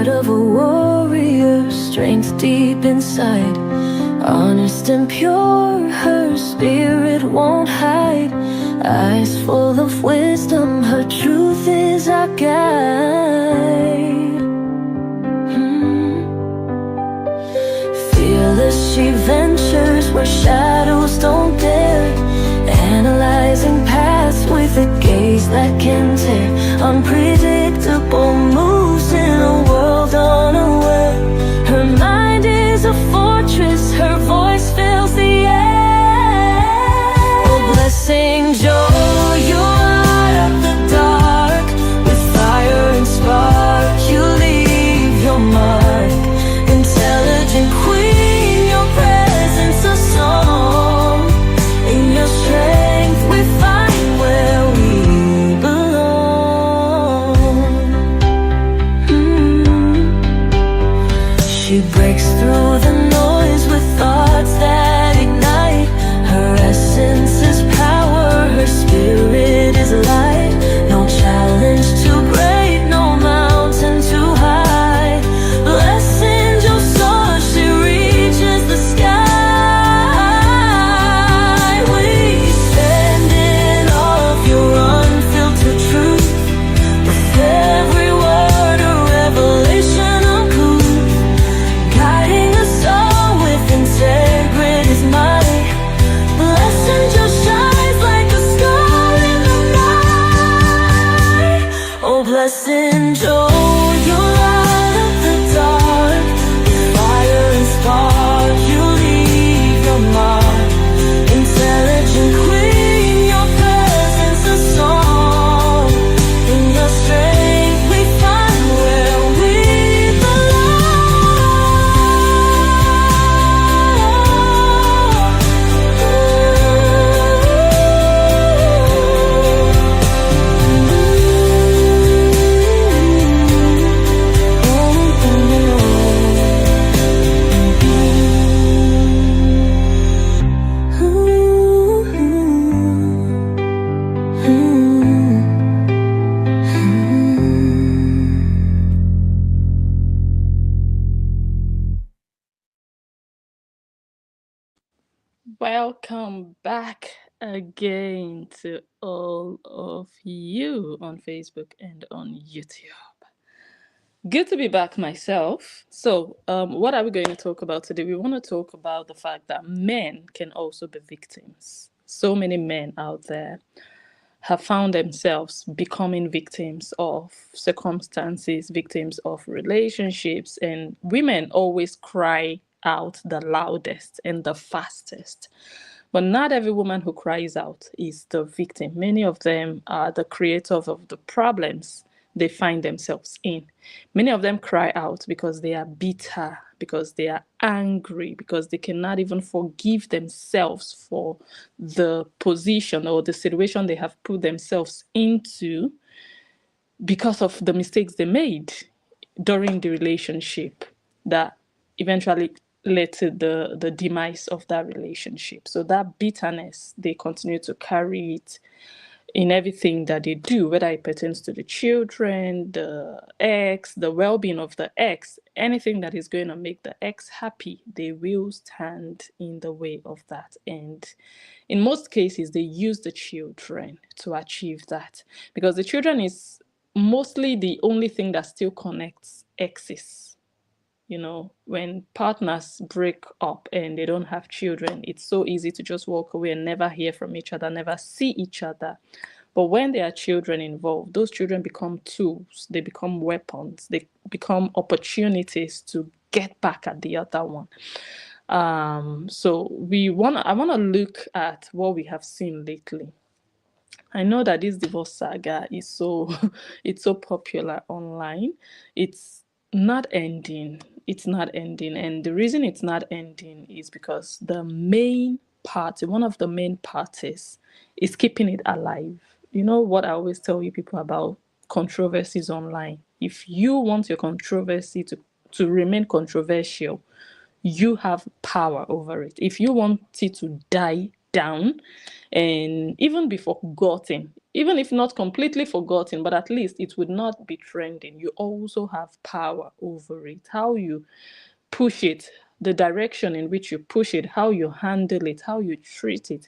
heart of a warrior, strength deep inside. Honest and pure, her spirit won't hide. Eyes full of wisdom, her truth is our guide. Fearless she ventures where shadows don't dare, analyzing paths with a gaze that can tear. Unpredictable moves in a world unaware. Her mind is a fortress, her voice fills the air. Oh, blessing Joe, you light up the dark. With fire and spark, you leave your mark. Intelligent queen, your presence a song. In your strength we find where we belong. She breaks through the noise with thoughts that ignite. Her essence is power, her spirit is light. No challenge too great, no mountain too high. Blessed angel soar, she reaches the sky. We stand in awe of your unfiltered truth. With every word a revelation uncouth, guiding us all with integrity's might. Blessed angel shines like a star in the night. Oh, blessed angel, you light up the dark. With fire and spark, you leave your mark. Intelligent queen, your presence a song. In your strength we find where we Welcome back again to all of you on Facebook and on YouTube. Good to be back myself. So, what are we going to talk about today? We want to talk about the fact that men can also be victims. So many men out there have found themselves becoming victims of circumstances, victims of relationships, and women always cry out the loudest and the fastest. But not every woman who cries out is the victim. Many of them are the creators of the problems they find themselves in. Many of them cry out because they are bitter, because they are angry, because they cannot even forgive themselves for the position or the situation they have put themselves into because of the mistakes they made during the relationship that eventually led to the demise of that relationship. So that bitterness, they continue to carry it in everything that they do, whether it pertains to the children, the ex, the well-being of the ex, anything that is going to make the ex happy, they will stand in the way of that. And in most cases, they use the children to achieve that, because the children is mostly the only thing that still connects exes. You know, when partners break up and they don't have children, it's so easy to just walk away and never hear from each other, never see each other. But when there are children involved, those children become tools, they become weapons, they become opportunities to get back at the other one. So I want to look at what we have seen lately. I know that this divorce saga is so it's so popular online. It's not ending. It's not ending. And the reason it's not ending is because the main party, one of the main parties, is keeping it alive. You know what I always tell you people about controversies online. If you want your controversy to remain controversial, you have power over it. If you want it to die down and even be forgotten. Even if not completely forgotten, but at least it would not be trending. You also have power over it. How you push it, the direction in which you push it, how you handle it, how you treat it,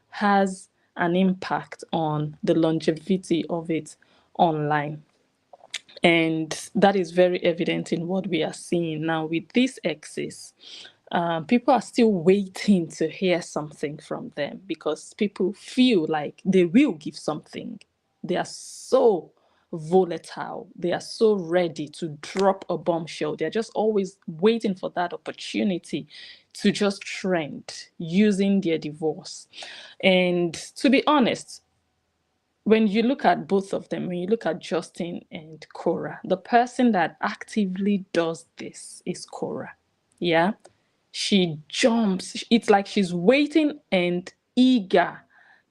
has an impact on the longevity of it online. And that is very evident in what we are seeing now with these exes. People are still waiting to hear something from them because people feel like they will give something. They are so volatile. They are so ready to drop a bombshell. They're just always waiting for that opportunity to just trend using their divorce. And to be honest, when you look at both of them, when you look at Justin and Cora, the person that actively does this is Cora. Yeah. She jumps. It's like she's waiting and eager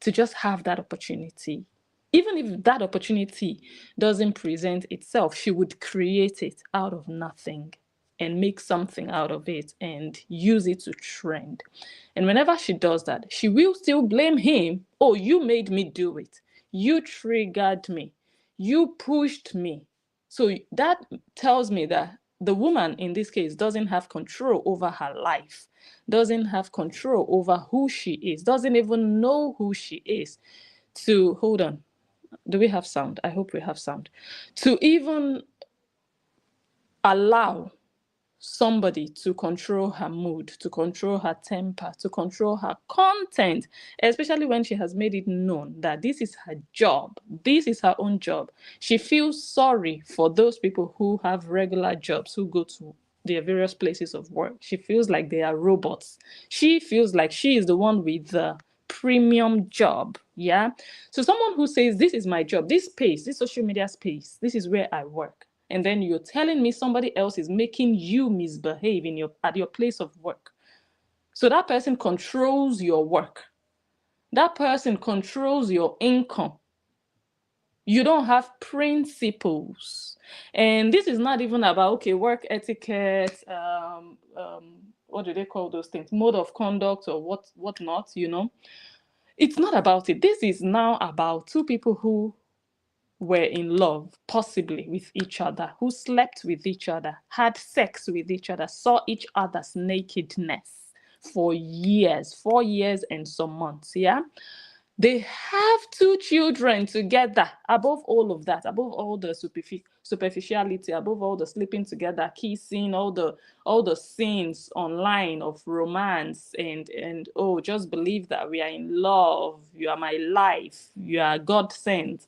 to just have that opportunity. Even if that opportunity doesn't present itself, she would create it out of nothing and make something out of it and use it to trend. And whenever she does that, she will still blame him. Oh, you made me do it. You triggered me. You pushed me. So that tells me that the woman in this case doesn't have control over her life, doesn't have control over who she is, doesn't even know who she is. To hold on, do we have sound? I hope we have sound. To even allow somebody to control her mood, to control her temper, to control her content, especially when she has made it known that this is her job, this is her own job. She feels sorry for those people who have regular jobs, who go to their various places of work. She feels like they are robots. She feels like she is the one with the premium job. Yeah. So someone who says, this is my job, this space, this social media space, this is where I work, and then you're telling me somebody else is making you misbehave at your place of work. So that person controls your work. That person controls your income. You don't have principles. And this is not even about, okay, work etiquette, what do they call those things? Mode of conduct or whatnot, you know. It's not about it. This is now about two people who were in love, possibly with each other, who slept with each other, had sex with each other, saw each other's nakedness for years, 4 years and some months. Yeah. They have two children together. Above all of that, above all the superficiality, above all the sleeping together, kissing, all the scenes online of romance and oh, just believe that we are in love. You are my life. You are God sent.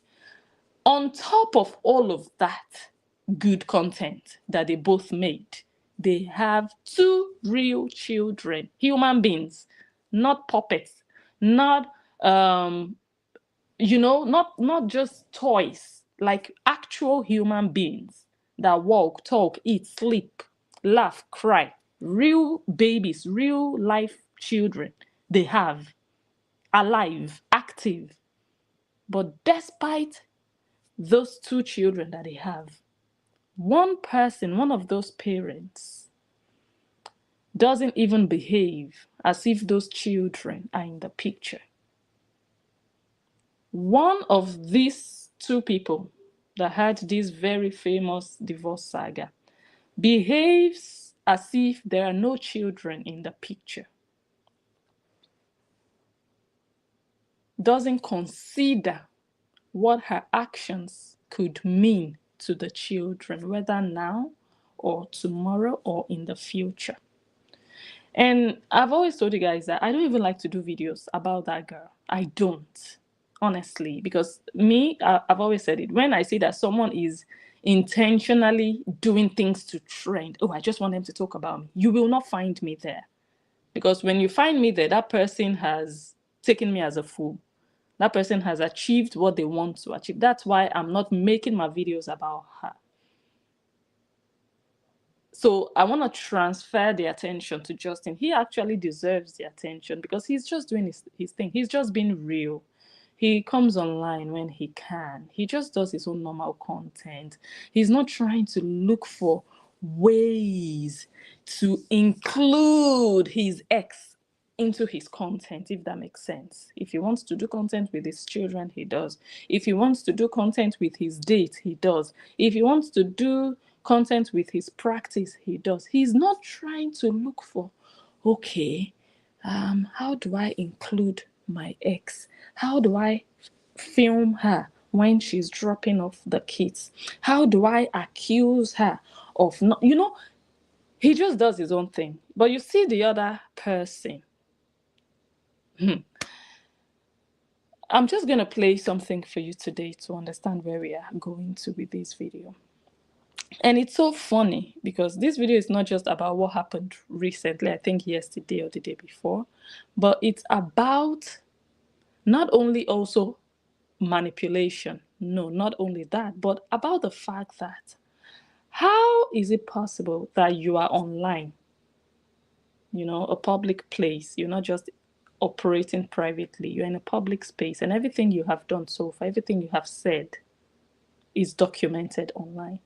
On top of all of that good content that they both made, they have two real children, human beings, not puppets, not not just toys, like actual human beings that walk, talk, eat, sleep, laugh, cry, real babies, real life children. They have alive, active. But despite those two children that they have, one person, one of those parents, doesn't even behave as if those children are in the picture. One of these two people that had this very famous divorce saga behaves as if there are no children in the picture, doesn't consider what her actions could mean to the children, whether now or tomorrow or in the future. And I've always told you guys that I don't even like to do videos about that girl. I don't, honestly, because I've always said it. When I see that someone is intentionally doing things to trend, oh, I just want them to talk about me, you will not find me there. Because when you find me there, that person has taken me as a fool. That person has achieved what they want to achieve. That's why I'm not making my videos about her. So I want to transfer the attention to Justin. He actually deserves the attention because he's just doing his thing. He's just being real. He comes online when he can. He just does his own normal content. He's not trying to look for ways to include his ex into his content, if that makes sense. If he wants to do content with his children, he does. If he wants to do content with his date, he does. If he wants to do content with his practice, he does. He's not trying to look for, okay, how do I include my ex? How do I film her when she's dropping off the kids? How do I accuse her of not, he just does his own thing. But you see the other person. I'm just going to play something for you today to understand where we are going to with this video. And it's so funny because this video is not just about what happened recently, I think yesterday or the day before, but it's about not only also manipulation, no, not only that, but about the fact that how is it possible that you are online, a public place, you're not just operating privately, you're in a public space, and everything you have done so far, everything you have said is documented online,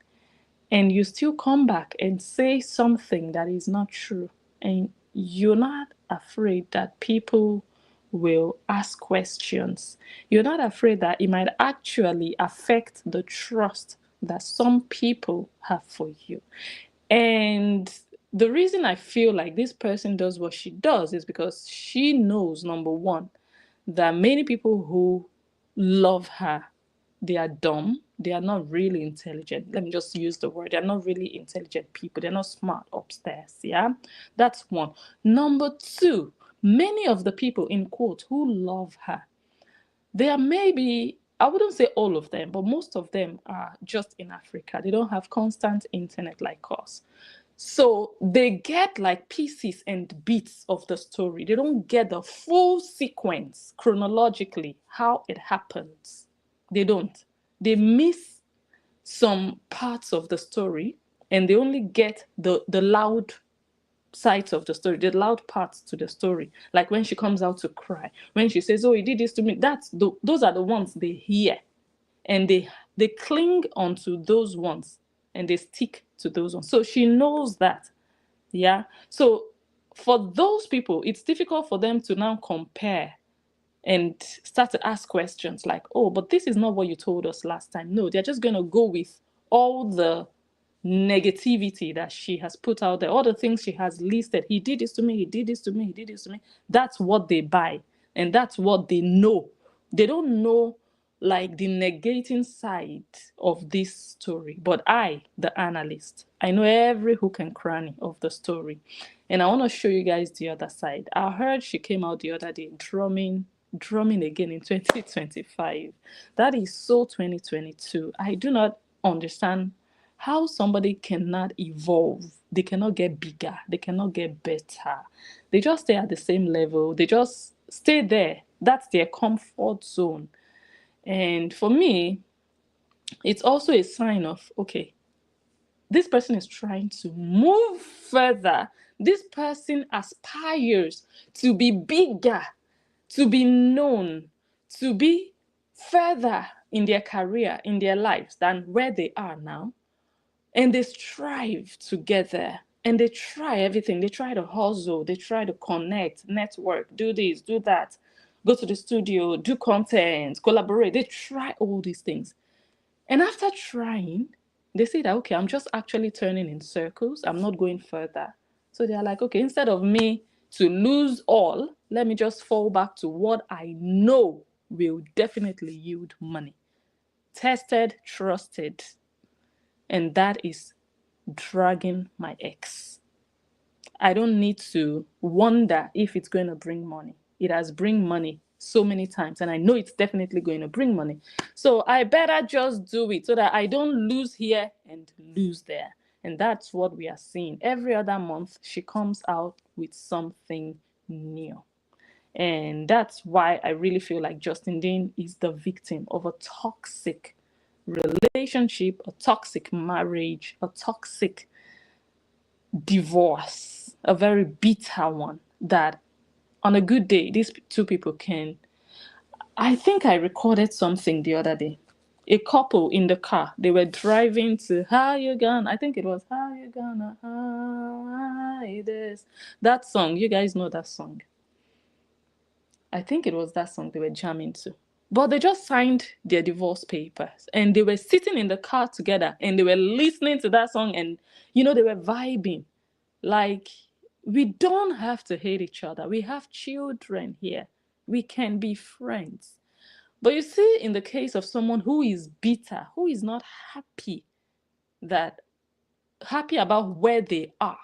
and you still come back and say something that is not true, and you're not afraid that people will ask questions. You're not afraid that it might actually affect the trust that some people have for you. And the reason I feel like this person does what she does is because she knows, number one, that many people who love her, they are dumb. They are not really intelligent. Let me just use the word. They're not really intelligent people. They're not smart upstairs. Yeah, that's one. Number two, many of the people in quote who love her, they are maybe, I wouldn't say all of them, but most of them are just in Africa. They don't have constant internet like us. So they get like pieces and bits of the story. They don't get the full sequence chronologically, how it happens. They don't. They miss some parts of the story and they only get the loud sides of the story, the loud parts to the story. Like when she comes out to cry, when she says, oh, he did this to me, those are the ones they hear. And they cling onto those ones and they stick to those ones. So she knows that. Yeah. So for those people, it's difficult for them to now compare and start to ask questions like, oh, but this is not what you told us last time. No, they're just going to go with all the negativity that she has put out there, all the things she has listed. He did this to me, he did this to me, he did this to me. That's what they buy. And that's what they know. They don't know like the negating side of this story. But I, the analyst, I know every hook and cranny of the story. And I want to show you guys the other side. I heard she came out the other day drumming again in 2025. That is so 2022. I do not understand how somebody cannot evolve. They cannot get bigger. They cannot get better. They just stay at the same level. They just stay there. That's their comfort zone. And for me, it's also a sign of, okay, this person is trying to move further. This person aspires to be bigger, to be known, to be further in their career, in their lives than where they are now. And they strive to get there. And they try everything. They try to hustle. They try to connect, network, do this, do that, go to the studio, do content, collaborate. They try all these things. And after trying, they say that, okay, I'm just actually turning in circles. I'm not going further. So they're like, okay, instead of me to lose all, let me just fall back to what I know will definitely yield money. Tested, trusted. And that is dragging my ex. I don't need to wonder if it's going to bring money. It has bring money so many times, and I know it's definitely going to bring money. So I better just do it so that I don't lose here and lose there. And that's what we are seeing. Every other month, she comes out with something new. And that's why I really feel like Justin Dean is the victim of a toxic relationship, a toxic marriage, a toxic divorce, a very bitter one that on a good day, these two people can. I think I recorded something the other day. A couple in the car, they were driving to How You Gonna, I think it was How You Gonna Hide This. That song, you guys know that song. I think it was that song they were jamming to. But they just signed their divorce papers and they were sitting in the car together and they were listening to that song and, they were vibing. Like, we don't have to hate each other. We have children here. We can be friends. But you see, in the case of someone who is bitter, who is not happy about where they are,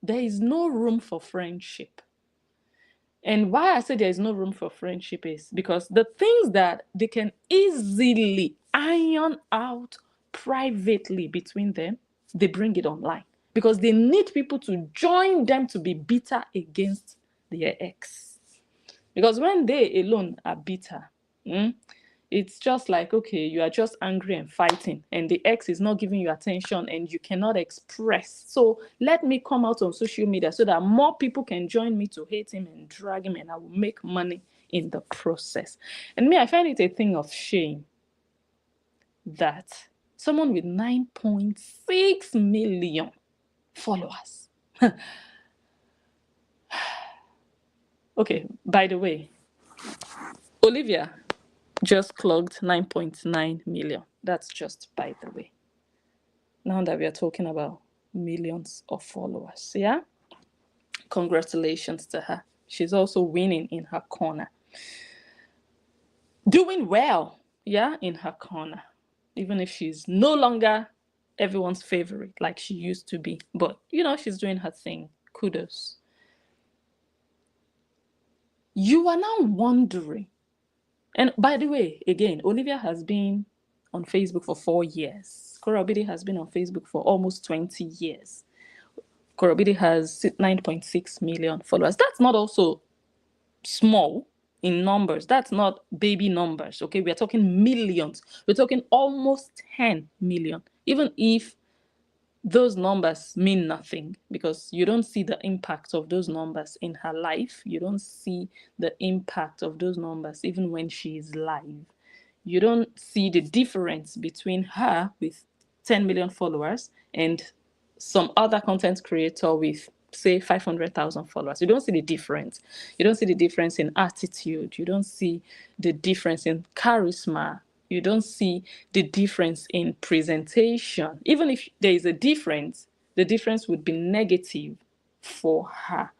there is no room for friendship. And why I say there is no room for friendship is because the things that they can easily iron out privately between them, they bring it online because they need people to join them to be bitter against their ex. Because when they alone are bitter, it's just like, okay, you are just angry and fighting, and the ex is not giving you attention and you cannot express. So let me come out on social media so that more people can join me to hate him and drag him, and I will make money in the process. And me, I find it a thing of shame that someone with 9.6 million followers. Okay, by the way, Olivia just clocked 9.9 million. That's just by the way. Now that we are talking about millions of followers, yeah? Congratulations to her. She's also winning in her corner. Doing well, yeah, in her corner. Even if she's no longer everyone's favorite like she used to be. But, she's doing her thing. Kudos. You are now wondering. And by the way, again, Olivia has been on Facebook for 4 years. Korobidi has been on Facebook for almost 20 years. Korobidi has 9.6 million followers. That's not also small in numbers. That's not baby numbers, okay? We're talking millions. We're talking almost 10 million. Even if those numbers mean nothing because you don't see the impact of those numbers in her life. You don't see the impact of those numbers even when she is live. You don't see the difference between her with 10 million followers and some other content creator with, say, 500,000 followers. You don't see the difference. You don't see the difference in attitude. You don't see the difference in charisma. You don't see the difference in presentation. Even if there is a difference, the difference would be negative for her.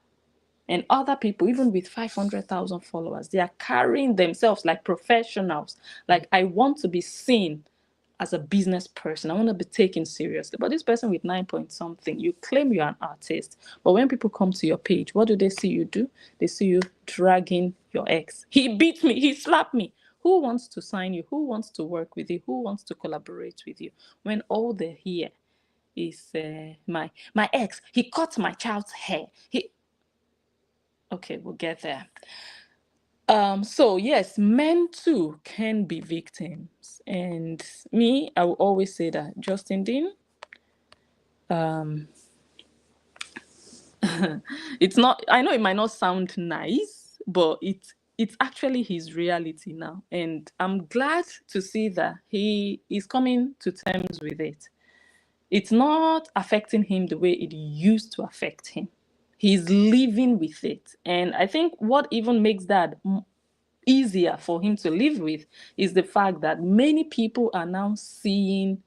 And other people, even with 500,000 followers, they are carrying themselves like professionals. Like, I want to be seen as a business person. I want to be taken seriously. But this person with 9 point something, you claim you're an artist. But when people come to your page, what do they see you do? They see you dragging your ex. He beat me. He slapped me. Who wants to sign you? Who wants to work with you? Who wants to collaborate with you? When all they hear is my ex, he cut my child's hair. Okay, we'll get there. So yes, men too can be victims. And me, I will always say that Justin Dean, it's not, I know it might not sound nice, but it's actually his reality now. And I'm glad to see that he is coming to terms with it. It's not affecting him the way it used to affect him. He's living with it. And I think what even makes that easier for him to live with is the fact that many people are now seeing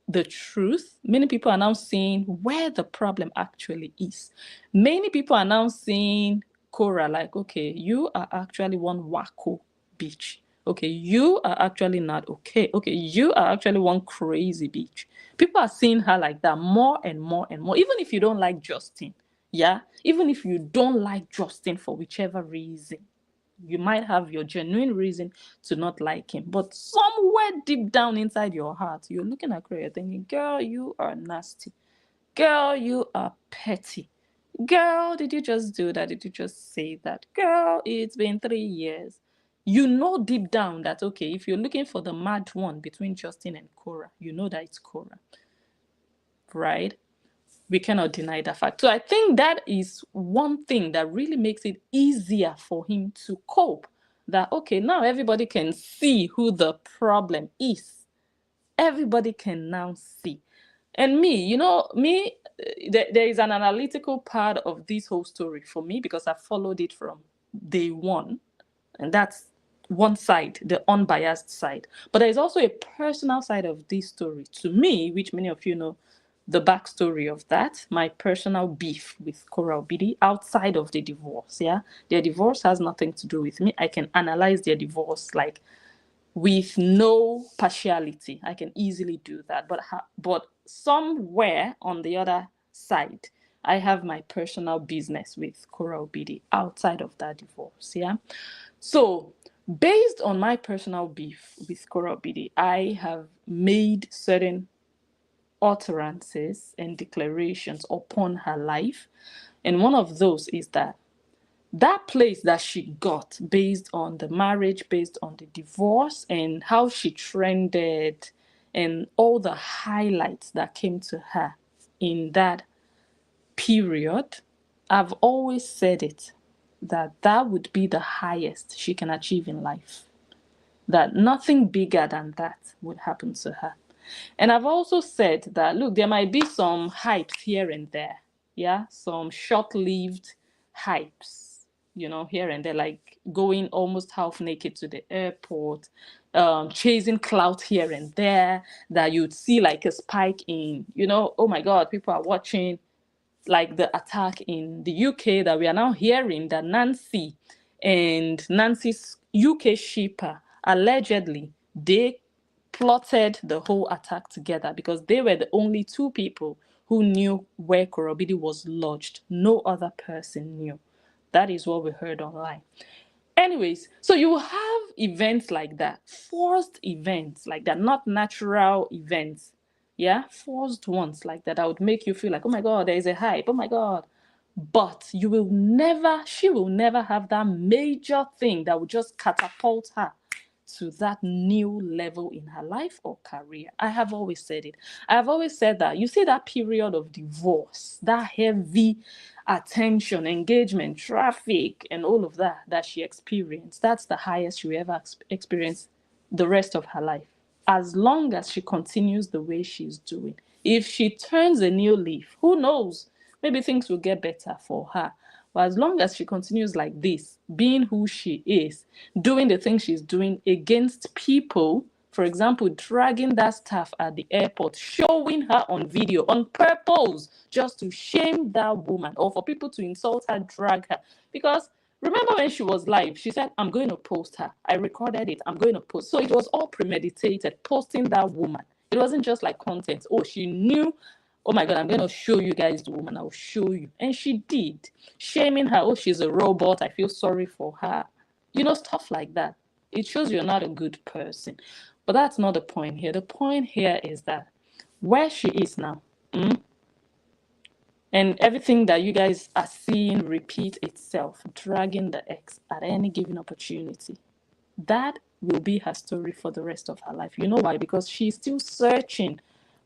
the truth. Many people are now seeing where the problem actually is. Many people are now seeing Cora like, okay, you are actually one wacko bitch. Okay, you are actually not okay. Okay, you are actually one crazy bitch. People are seeing her like that more and more and more. Even if you don't like Justin, yeah, even if you don't like Justin for whichever reason, you might have your genuine reason to not like him, but somewhere deep down inside your heart, you're looking at Korea thinking, girl, you are nasty. Girl, you are petty. Girl, did you just do that? Did you just say that? Girl, it's been 3 years. You know deep down that, okay, if you're looking for the mad one between Justin and Cora, you know that it's Cora, right? We cannot deny that fact. So I think that is one thing that really makes it easier for him to cope. That, okay, now everybody can see who the problem is. Everybody can now see. And me, there is an analytical part of this whole story for me because I followed it from day one. And that's one side, the unbiased side. But there's also a personal side of this story to me, which many of you know the backstory of that, my personal beef with Coral Bidi outside of the divorce. Yeah. Their divorce has nothing to do with me. I can analyze their divorce like with no partiality. I can easily do that. But somewhere on the other side, I have my personal business with Coral Bidi outside of that divorce. Yeah. So based on my personal beef with Coral Bidi, I have made certain utterances and declarations upon her life. And one of those is that place that she got based on the marriage, based on the divorce, and how she trended, and all the highlights that came to her in that period, I've always said it that that would be the highest she can achieve in life, that nothing bigger than that would happen to her. And I've also said that, look, there might be some hypes here and there. Yeah. Some short lived hypes, here and there, like going almost half naked to the airport, chasing clout here and there, that you'd see like a spike in, oh my God, people are watching, like the attack in the UK that we are now hearing that Nancy and Nancy's UK shipper allegedly they plotted the whole attack together because they were the only two people who knew where Korobidi was lodged. No other person knew. That is what we heard online. Anyways, so you have events like that, forced events like that, not natural events. Yeah, forced ones like that. That would make you feel like, oh my God, there is a hype. Oh my God. But she will never have that major thing that would just catapult her to that new level in her life or career. I have always said it. I have always said that you see that period of divorce, that heavy attention, engagement, traffic, and all of that she experienced. That's the highest she will ever experience the rest of her life. As long as she continues the way she's doing. If she turns a new leaf, who knows? Maybe things will get better for her. But as long as she continues like this, being who she is, doing the things she's doing against people, for example, dragging that staff at the airport, showing her on video on purpose, just to shame that woman or for people to insult her, drag her. Because remember when she was live, she said, I'm going to post her. I recorded it. I'm going to post. So it was all premeditated, posting that woman. It wasn't just like content. Oh, she knew, oh my God, I'm going to show you guys the woman. I'll show you. And she did. Shaming her, oh, she's a robot. I feel sorry for her. Stuff like that. It shows you're not a good person. But that's not the point here. The point here is that where she is now, and everything that you guys are seeing repeat itself, dragging the ex at any given opportunity, that will be her story for the rest of her life. You know why? Because she's still searching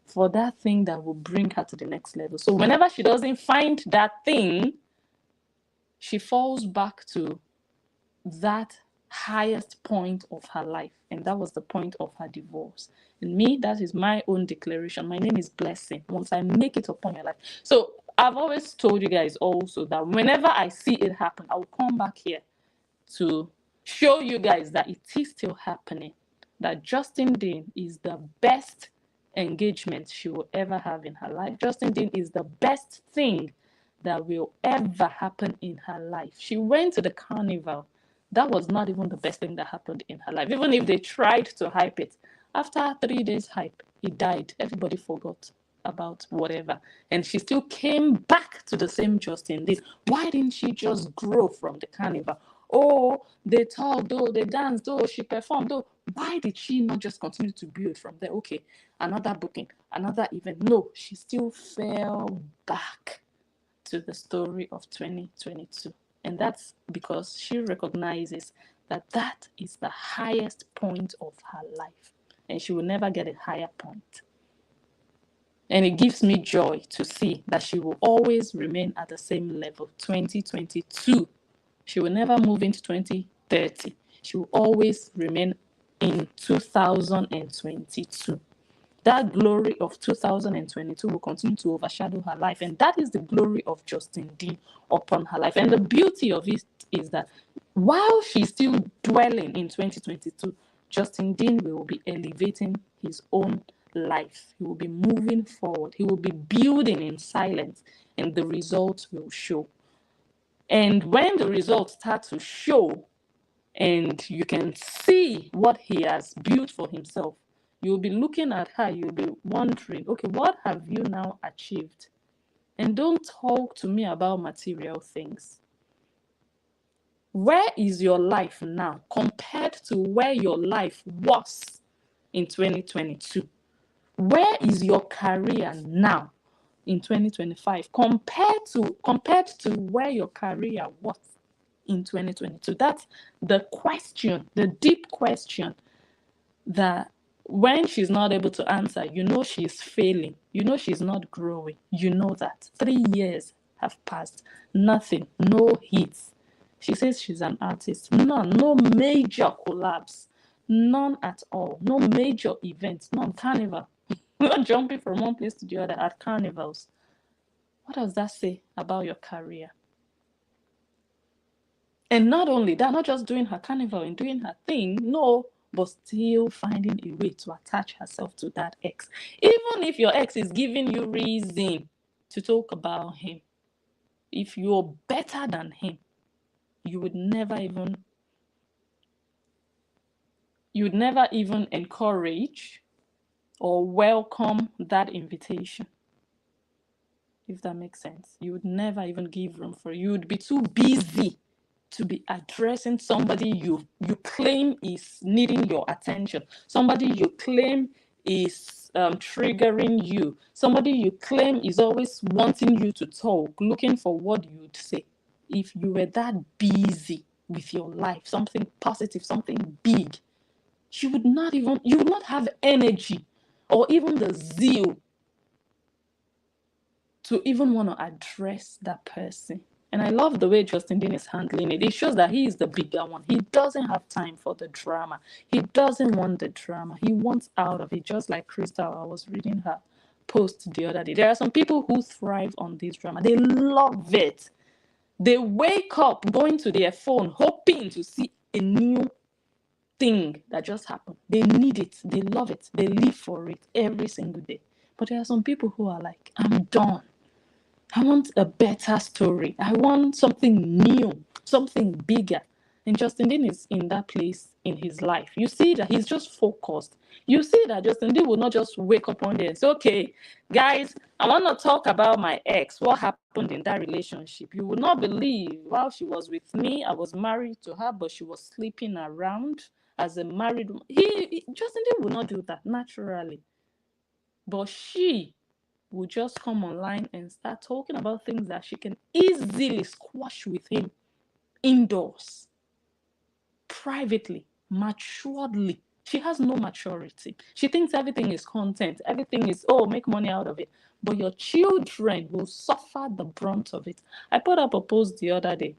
for that thing that will bring her to the next level. So whenever she doesn't find that thing, she falls back to that highest point of her life. And that was the point of her divorce. And me, that is my own declaration. My name is Blessing. Once I make it upon your life. So I've always told you guys also that whenever I see it happen, I will come back here to show you guys that it is still happening. That Justin Dean is the best engagement she will ever have in her life. Justin Dean is the best thing that will ever happen in her life. She went to the carnival. That was not even the best thing that happened in her life. Even if they tried to hype it, after 3 days hype, he died. Everybody forgot about whatever. And she still came back to the same Justin Dean. Why didn't she just grow from the carnival? Oh, they talked, oh, they danced, oh, she performed, oh. Why did she not just continue to build from there? Okay, another booking, another event. No, she still fell back to the story of 2022. And that's because she recognizes that that is the highest point of her life. And she will never get a higher point. And it gives me joy to see that she will always remain at the same level, 2022. She will never move into 2030. She will always remain in 2022. That glory of 2022 will continue to overshadow her life. And that is the glory of Justin Dean upon her life. And the beauty of it is that While she's still dwelling in 2022, Justin Dean will be elevating his own life. He will be moving forward. He will be building in silence, and the results will show. And when the results start to show, and you can see what he has built for himself, you'll be looking at her, you'll be wondering, okay, what have you now achieved? And don't talk to me about material things. Where is your life now compared to where your life was in 2022? Where is your career now in 2025 compared to where your career was in 2022? That's the question, the deep question that when she's not able to answer, you know she's failing. You know she's not growing. You know that. 3 years have passed. Nothing. No hits. She says she's an artist. None. No major collabs. None at all. No major events. None. Carnival. Not jumping from one place to the other at carnivals. What does that say about your career? And not only that, not just doing her carnival and doing her thing, no, but still finding a way to attach herself to that ex. Even if your ex is giving you reason to talk about him, if you're better than him, you would never even encourage or welcome that invitation. If that makes sense. You would never even give room for it. You would be too busy to be addressing somebody you claim is needing your attention, somebody you claim is triggering you, somebody you claim is always wanting you to talk, looking for what you'd say. If you were that busy with your life, something positive, something big, you would not have energy or even the zeal to even want to address that person. And I love the way Justin Dean is handling it. It shows that he is the bigger one. He doesn't have time for the drama. He doesn't want the drama. He wants out of it, just like Crystal. I was reading her post the other day. There are some people who thrive on this drama. They love it. They wake up going to their phone, hoping to see a new thing that just happened. They need it. They love it. They live for it every single day. But there are some people who are like, I'm done. I want a better story. I want something new, something bigger. And Justin Dean is in that place in his life. You see that he's just focused. You see that Justin Dean will not just wake up one day and say, okay, guys, I want to talk about my ex. What happened in that relationship? You will not believe while she was with me, I was married to her, but she was sleeping around as a married woman. Justin Dean will not do that naturally. But she will just come online and start talking about things that she can easily squash with him indoors, privately, maturedly. She has no maturity. She thinks everything is content, everything is, oh, make money out of it. But your children will suffer the brunt of it. I put up a post the other day.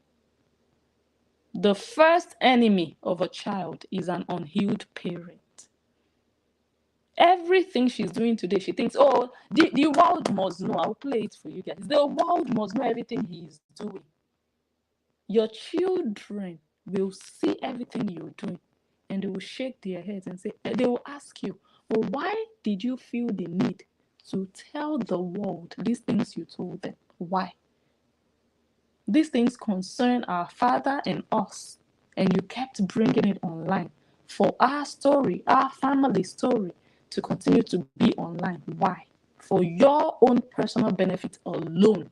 The first enemy of a child is an unhealed parent. Everything she's doing today, she thinks, oh, the world must know. I'll play it for you guys. The world must know everything he is doing. Your children will see everything you're doing and they will shake their heads and say, they will ask you, well, why did you feel the need to tell the world these things you told them? Why? These things concern our father and us, and you kept bringing it online for our story, our family story, to continue to be online. Why? For your own personal benefit alone.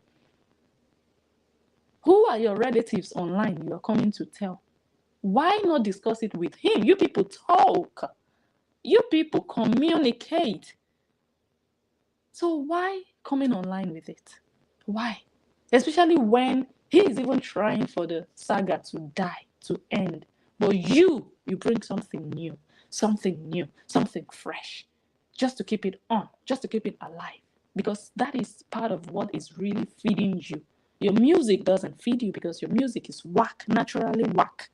Who are your relatives online you are coming to tell? Why not discuss it with him? You people talk. You people communicate. So why coming online with it? Why? Especially when he is even trying for the saga to die, to end. But you bring something new, something fresh, just to keep it on, just to keep it alive. Because that is part of what is really feeding you. Your music doesn't feed you because your music is whack, naturally whack.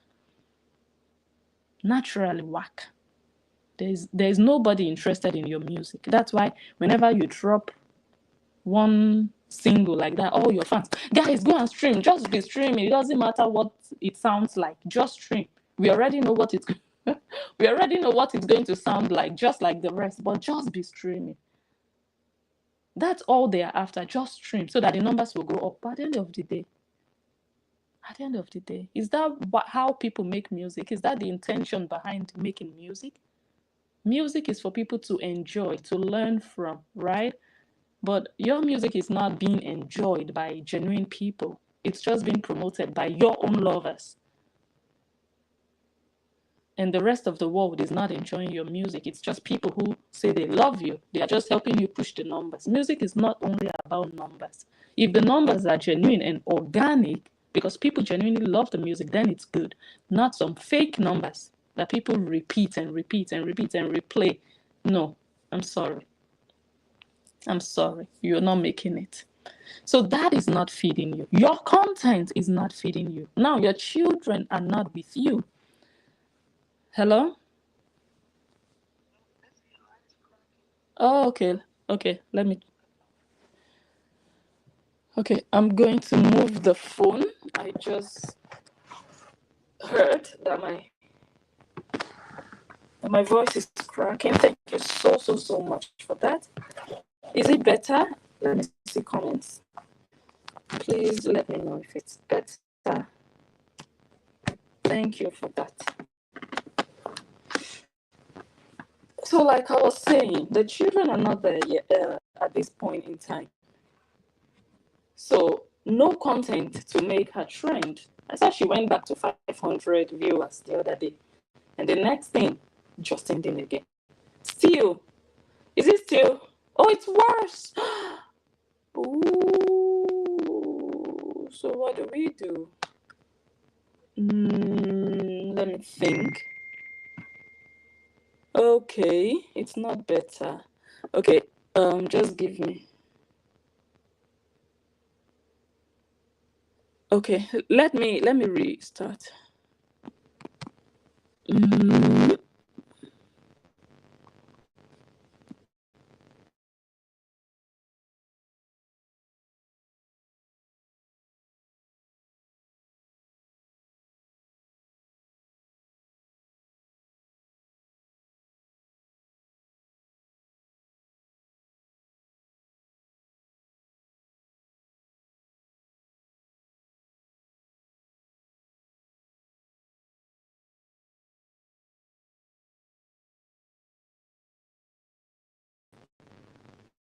Naturally whack. There's nobody interested in your music. That's why whenever you drop one single like that, all your fans, guys, go and stream. Just be streaming. It doesn't matter what it sounds like. Just stream. We already know what it's we already know what it's going to sound like, just like the rest, but just be streaming. That's all they are after. Just stream so that the numbers will go up. But at the end of the day, is that how people make music? Is that the intention behind making music? Music is for people to enjoy, to learn from, right? But your music is not being enjoyed by genuine people. It's just being promoted by your own lovers. And the rest of the world is not enjoying your music. It's just people who say they love you. They are just helping you push the numbers. Music is not only about numbers. If the numbers are genuine and organic, because people genuinely love the music, then it's good. Not some fake numbers that people repeat and repeat and repeat and replay. No, I'm sorry. I'm sorry. You're not making it. So that is not feeding you. Your content is not feeding you. Now your children are not with you. Hello? Oh, okay. Okay, let me. Okay, I'm going to move the phone. I just heard that my voice is cracking. Thank you so much for that. Is it better? Let me see comments. Please let me know if it's better. Thank you for that. So, like I was saying, the children are not there yet at this point in time. So, no content to make her trend. I saw she went back to 500 viewers the other day. And the next thing, just ending again. Still, is it still? Oh, it's worse. Ooh, so what do we do? Let me think. Okay, it's not better. Okay, just give me. Okay, let me restart.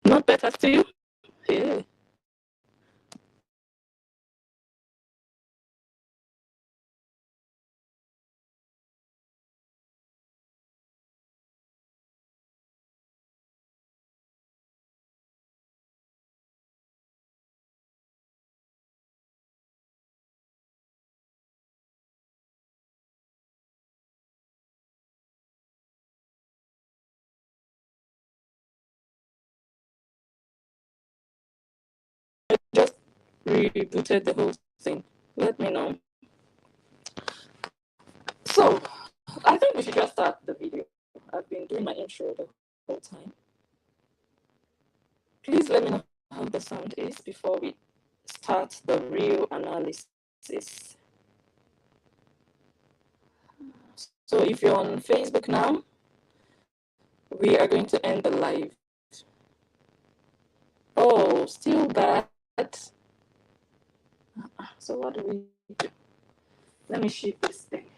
Not better still? Yeah. Just rebooted the whole thing. Let me know. So, I think we should just start the video. I've been doing my intro the whole time. Please let me know how the sound is before we start the real analysis. So, if you're on Facebook now, we are going to end the live. Oh, still bad. So, what do we do? Let me shift this thing.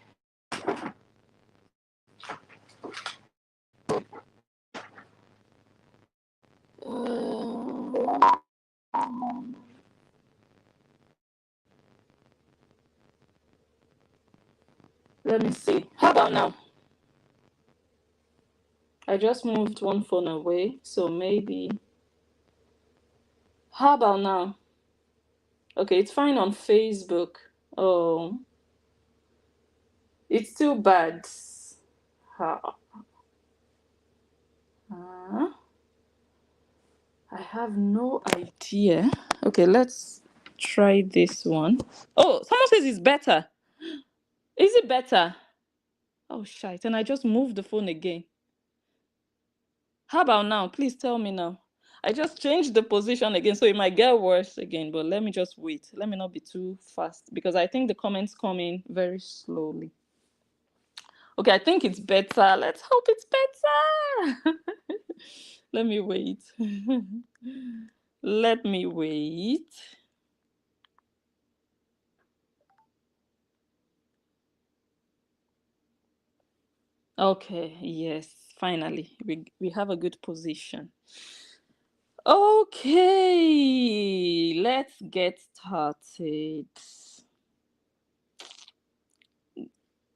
Let me see. How about now? I just moved one phone away, so maybe. How about now? Okay, it's fine on Facebook. Oh, it's still bad. Huh. I have no idea. Okay, let's try this one. Oh, someone says it's better. Is it better? Oh, shite. And I just moved the phone again. How about now? Please tell me now. I just changed the position again, so it might get worse again. But let me just wait. Let me not be too fast because I think the comments come in very slowly. Okay, I think it's better. Let's hope it's better. Let me wait. Let me wait. Okay, yes, finally. We have a good position. Okay, let's get started.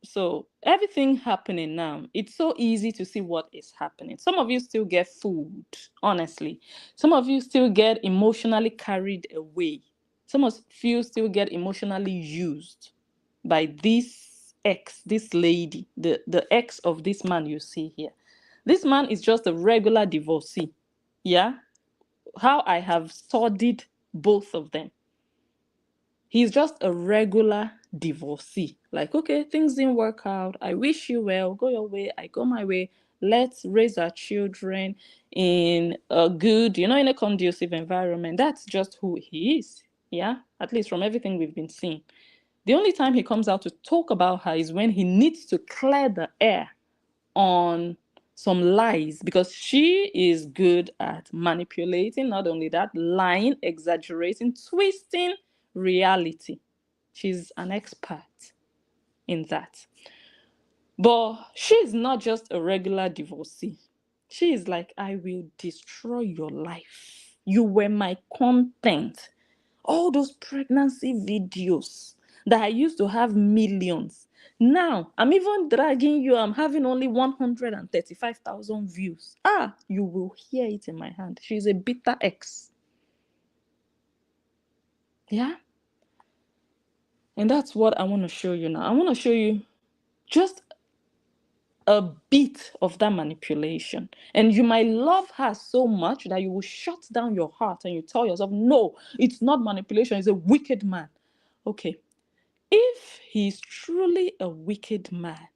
So everything happening now, it's so easy to see what is happening. Some of you still get fooled, honestly. Some of you still get emotionally carried away. Some of you still get emotionally used by this ex, this lady, the ex of this man you see here. This man is just a regular divorcee. Yeah? How I have studied both of them. He's just a regular divorcee. Like, okay, things didn't work out. I wish you well. Go your way. I go my way. Let's raise our children in a good, in a conducive environment. That's just who he is. Yeah, at least from everything we've been seeing. The only time he comes out to talk about her is when he needs to clear the air on some lies because she is good at manipulating, not only that, lying, exaggerating, twisting reality. She's an expert in that. But she's not just a regular divorcee. She is like, I will destroy your life. You were my content. All those pregnancy videos that I used to have millions. Now, I'm even dragging you. I'm having only 135,000 views. You will hear it in my hand. She's a bitter ex. Yeah? And that's what I want to show you now. I want to show you just a bit of that manipulation. And you might love her so much that you will shut down your heart and you tell yourself, no, it's not manipulation. It's a wicked man. Okay. If he's truly a wicked man,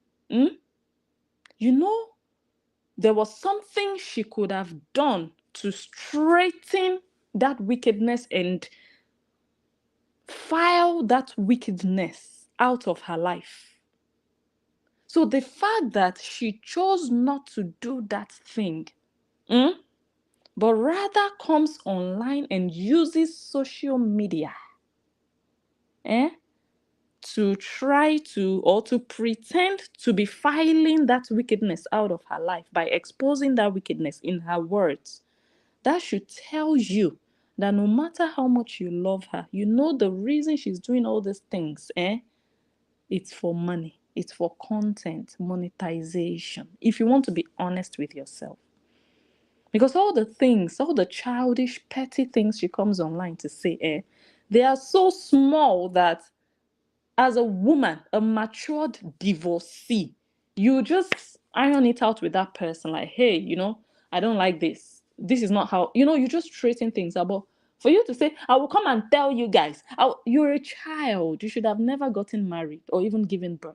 there was something she could have done to straighten that wickedness and file that wickedness out of her life. So the fact that she chose not to do that thing, but rather comes online and uses social media, to try to, or to pretend to be filing that wickedness out of her life by exposing that wickedness in her words, that should tell you that no matter how much you love her, the reason she's doing all these things, it's for money, it's for content, monetization. If you want to be honest with yourself. Because all the childish, petty things she comes online to say, they are so small that as a woman, a matured divorcee, you just iron it out with that person. Like, hey, I don't like this. This is not how, you just straighten things out. But for you to say, I will come and tell you guys, you're a child. You should have never gotten married or even given birth.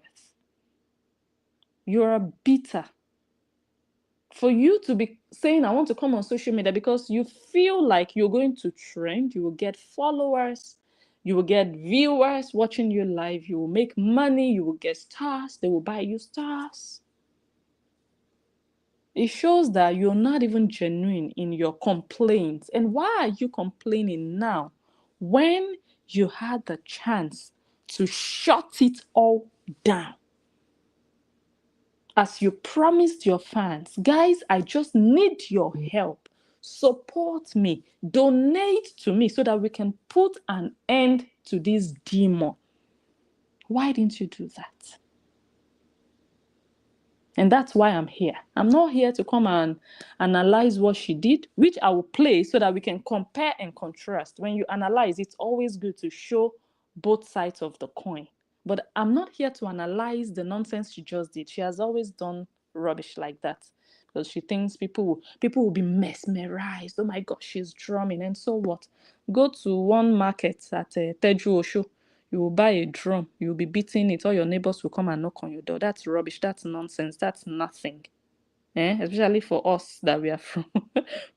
You're a bitter. For you to be saying, I want to come on social media because you feel like you're going to trend, you will get followers, you will get viewers watching you live, you will make money, you will get stars, they will buy you stars. It shows that you're not even genuine in your complaints. And why are you complaining now when you had the chance to shut it all down? As you promised your fans, guys, I just need your help. Support me, donate to me so that we can put an end to this demon. Why didn't you do that? And that's why I'm here. I'm not here to come and analyze what she did, which I will play so that we can compare and contrast. When you analyze, it's always good to show both sides of the coin. But I'm not here to analyze the nonsense she just did. She has always done rubbish like that because she thinks people will be mesmerized. Oh my gosh, she's drumming. And so what? Go to one market at Teju Osho. You will buy a drum, you will be beating it, all your neighbors will come and knock on your door. That's rubbish, that's nonsense, that's nothing. Especially for us that we are from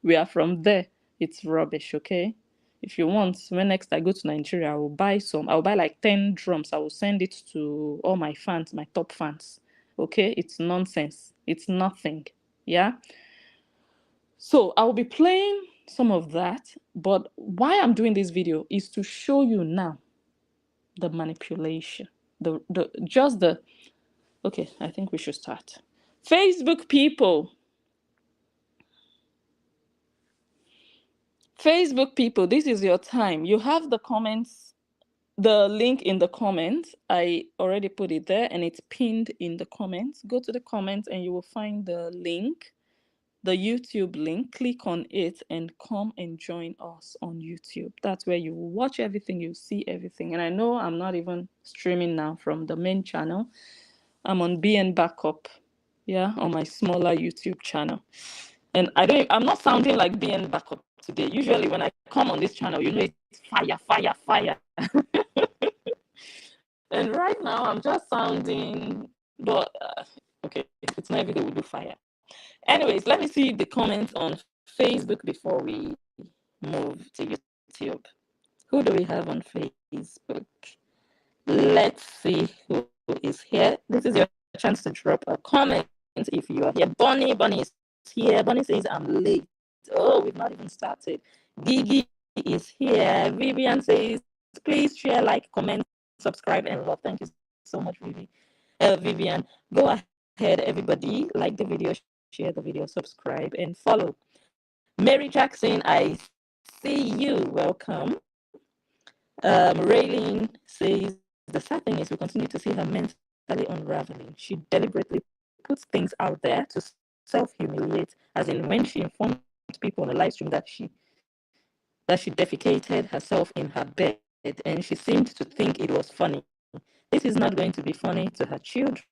we are from there. It's rubbish, okay? If you want, when next I go to Nigeria, I will buy some. I will buy like 10 drums. I will send it to all my fans, my top fans. Okay? It's nonsense. It's nothing. Yeah? So I will be playing some of that, but why I'm doing this video is to show you now the manipulation. The just the okay, I think we should start. Facebook people. Facebook people, this is your time. You have the comments, the link in the comments. I already put it there and it's pinned in the comments. Go to the comments and you will find the link, the YouTube link. Click on it and come and join us on YouTube. That's where you will watch everything, you see everything. And I know I'm not even streaming now from the main channel. I'm on BN Backup, yeah, on my smaller YouTube channel. And I'm not sounding like BN Backup today. Usually when I come on this channel, it's fire, fire, fire. And right now I'm just sounding, but okay, it's not every day we do fire. Anyways, let me see the comments on Facebook before we move to YouTube. Who do we have on Facebook? Let's see who is here. This is your chance to drop a comment if you are here. Bonnie is here. Bonnie says, I'm late. Oh, we've not even started. Gigi is here. Vivian says, please share, like, comment, subscribe, and love. Thank you so much, Vivian. Go ahead, everybody. Like the video, share the video, subscribe, and follow. Mary Jackson, I see you. Welcome. Raylene says, the sad thing is we continue to see her mentally unraveling. She deliberately puts things out there to self-humiliate, as in when she informed people on a live stream that she defecated herself in her bed, and she seemed to think it was funny. This is not going to be funny to her children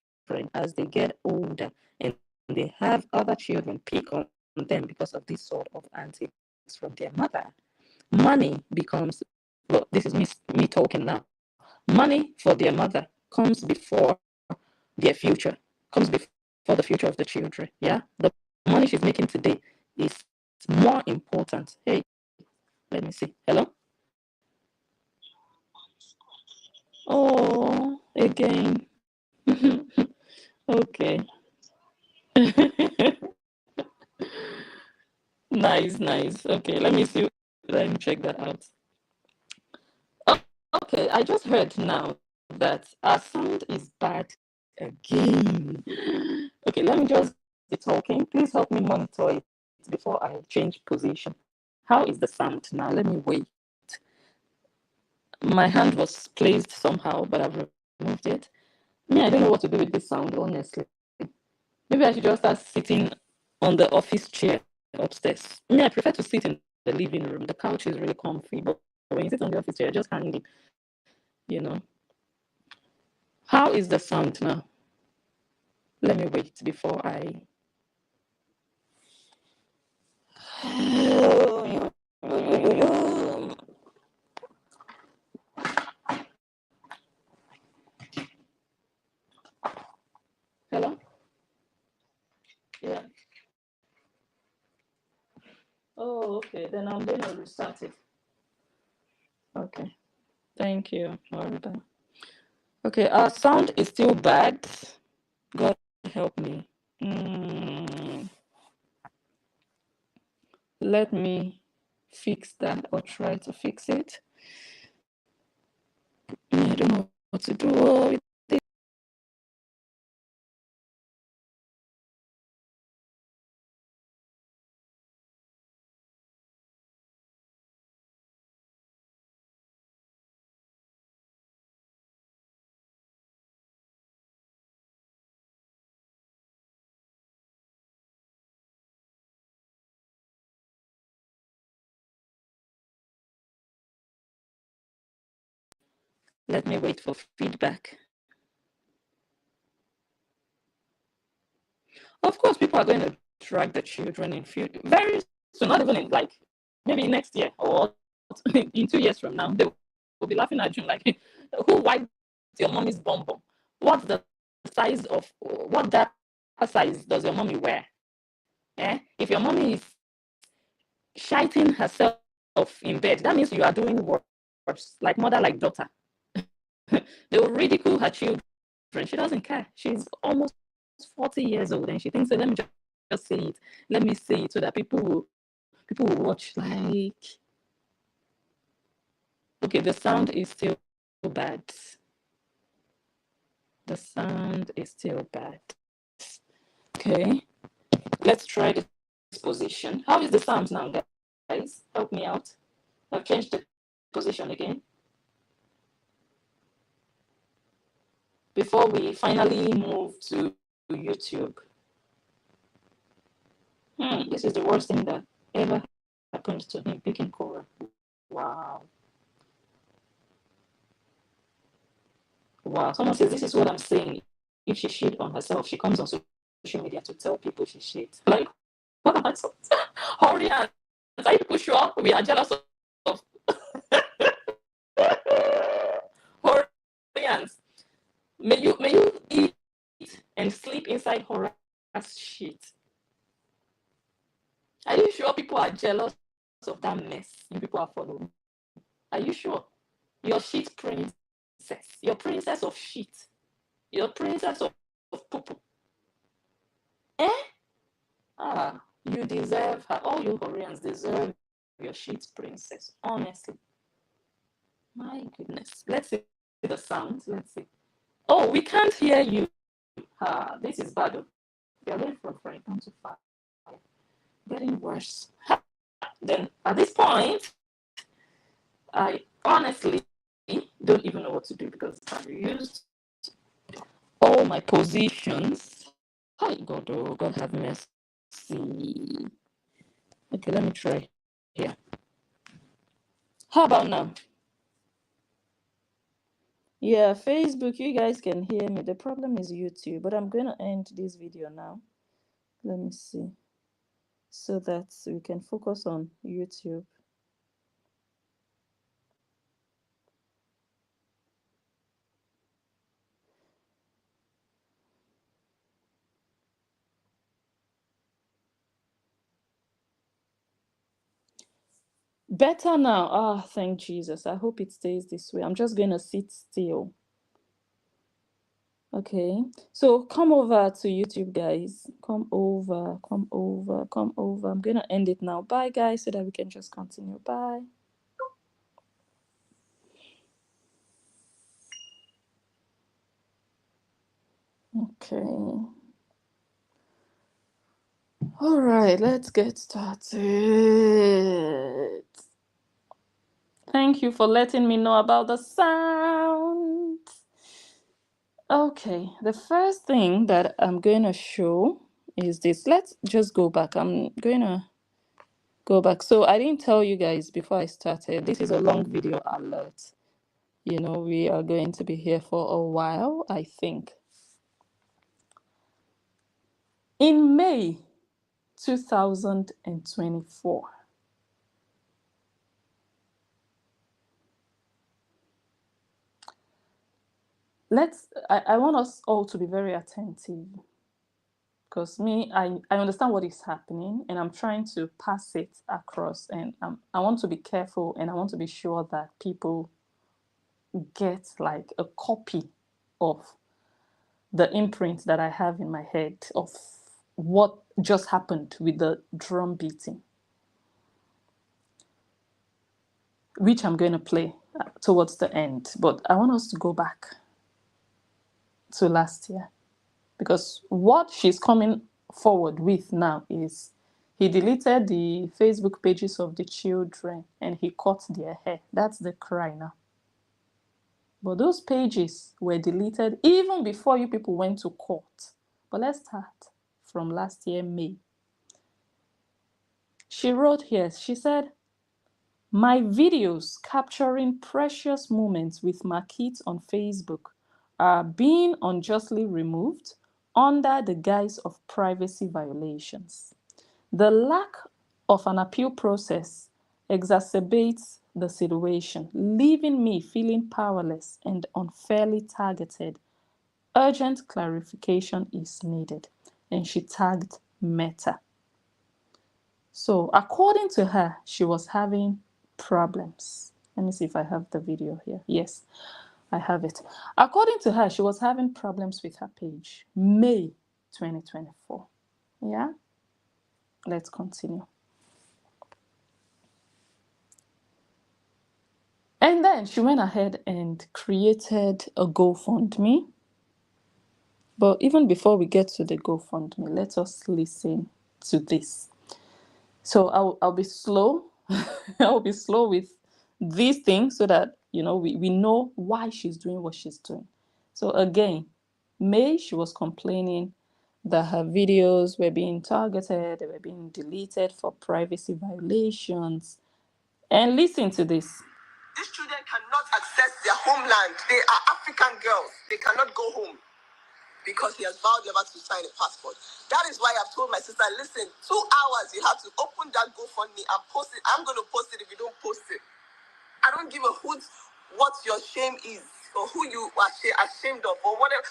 as they get older and they have other children pick on them because of this sort of antics from their mother. Money becomes, well, this is me talking now. Money for their mother comes before their future, comes before the future of the children. Yeah, the money she's making today is more important. Hey, let me see. Hello. Oh, again. Okay. Nice. Okay, let me see. Let me check that out. Oh, okay, I just heard now that our sound is bad again. Okay, let me just be talking. Please help me monitor it before I change position. How is the sound now? Let me wait. My hand was placed somehow, but I've removed it. I don't know what to do with this sound, honestly. Maybe I should just start sitting on the office chair upstairs. I prefer to sit in the living room. The couch is really comfy, but when you sit on the office chair, just hanging, you know. How is the sound now? Let me wait before I. Hello? Yeah. Oh, okay. Then I'm going to restart it. Okay. Thank you, Marita. Okay, our sound is still bad. God help me. Let me fix that or try to fix it. I don't know what to do with it. Let me wait for feedback. Of course, people are going to drag the children in future very soon, not even in like maybe next year or in 2 years from now. They will be laughing at you like, who wiped your mommy's bum bum? What's the size of what that size does your mommy wear? If your mommy is shiting herself in bed. That means you are doing worse, like mother, like daughter. They will ridicule her children. She doesn't care. She's almost 40 years old and she thinks, so let me just say it. Let me say it so that people will watch. Like, okay, the sound is still bad. The sound is still bad. Okay, let's try this position. How is the sound now, guys? Help me out. I've changed the position again. Before we finally move to YouTube. This is the worst thing that ever happened to him picking Cora. Wow. Wow. Someone says this is what I'm saying. If she shit on herself, she comes on social media to tell people she shit. Like, what am I so hurry and are people sure we are jealous of Horians? May you eat and sleep inside horror shit. Are you sure people are jealous of that mess and people are following? Are you sure? Your shit princess. Your princess of shit. Your princess of poo. Eh? You deserve her. All you Koreans deserve your shit princess. Honestly. My goodness. Let's see the sound. Let's see. Oh, we can't hear you. This is bad. You're going from frying pan to fire. Getting worse. Then at this point, I honestly don't even know what to do because I've used all my positions. Hi, God, oh, God have mercy. Okay, let me try here. How about now? Yeah, Facebook, you guys can hear me. The problem is YouTube, but I'm going to end this video now. Let me see. So that we can focus on YouTube. Better now. Thank Jesus. I hope it stays this way. I'm just going to sit still. Okay. So come over to YouTube, guys. Come over. I'm going to end it now. Bye, guys, so that we can just continue. Bye. Okay. All right, let's get started. Thank you for letting me know about the sound. Okay, the first thing that I'm going to show is this. Let's just go back. I'm going to go back. So I didn't tell you guys before I started. This is a long video alert. You know, we are going to be here for a while, I think. In May 2024, I want us all to be very attentive because I understand what is happening and I'm trying to pass it across, and I want to be careful and I want to be sure that people get like a copy of the imprint that I have in my head of what just happened with the drum beating, which I'm going to play towards the end. But I want us to go back to last year because what she's coming forward with now is he deleted the Facebook pages of the children and he cut their hair. That's the cry now. But those pages were deleted even before you people went to court. But let's start from last year, May. She wrote here, she said, "My videos capturing precious moments with Marquette on Facebook are being unjustly removed under the guise of privacy violations. The lack of an appeal process exacerbates the situation, leaving me feeling powerless and unfairly targeted. Urgent clarification is needed." And she tagged Meta. So according to her, she was having problems. Let me see if I have the video here. Yes, I have it. According to her, she was having problems with her page. May 2024. Yeah, let's continue. And then she went ahead and created a GoFundMe. But even before we get to the GoFundMe, let us listen to this. So I'll be slow. I'll be slow with these things so that we know why she's doing what she's doing. So again, May, she was complaining that her videos were being targeted, they were being deleted for privacy violations. And listen to this. These children cannot access their homeland. They are African girls. They cannot go home because he has vowed never to sign a passport. That is why I've told my sister, listen, 2 hours, you have to open that GoFundMe and post it. I'm going to post it if you don't post it. I don't give a hoot what your shame is or who you are ashamed of or whatever.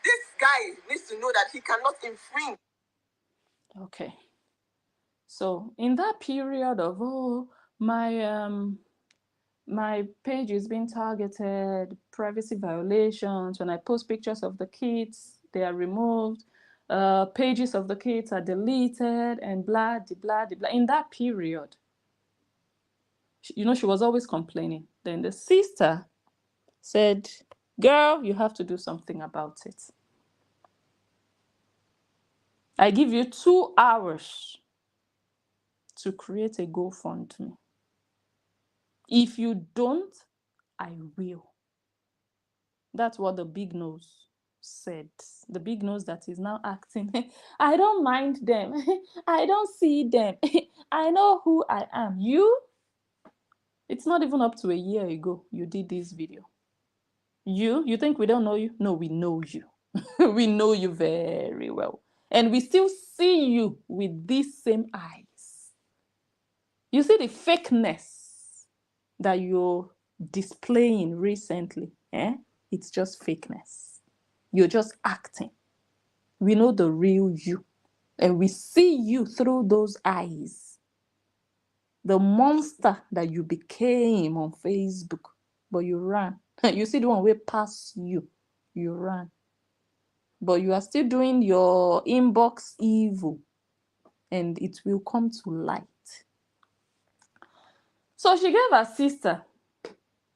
This guy needs to know that he cannot infringe. Okay. So in that period of, my page is being targeted, privacy violations, when I post pictures of the kids, they are removed, pages of the kids are deleted, and blah, de, blah, de, blah. In that period, she was always complaining. Then the sister said, girl, you have to do something about it. I give you 2 hours to create a GoFundMe. If you don't, I will. That's what the big nose said. The big nose that is now acting. I don't mind them. I don't see them. I know who I am. You? It's not even up to a year ago you did this video. You think we don't know you? No, we know you. We know you very well. And we still see you with these same eyes. You see the fakeness that you're displaying recently, it's just fakeness. You're just acting. We know the real you, and we see you through those eyes. The monster that you became on Facebook, but you ran. You see the one way past you, you ran. But you are still doing your inbox evil, and it will come to light. So she gave her sister,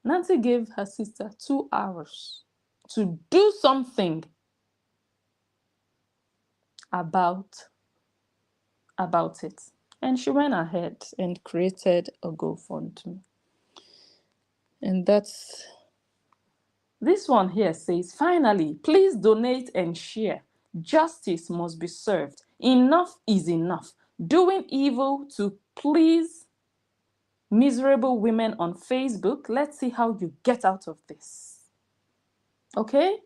Nancy gave her sister 2 hours to do something about it. And she went ahead and created a GoFundMe. And this one here says, finally, please donate and share. Justice must be served. Enough is enough. Doing evil to please miserable women on Facebook. Let's see how you get out of this. Okay?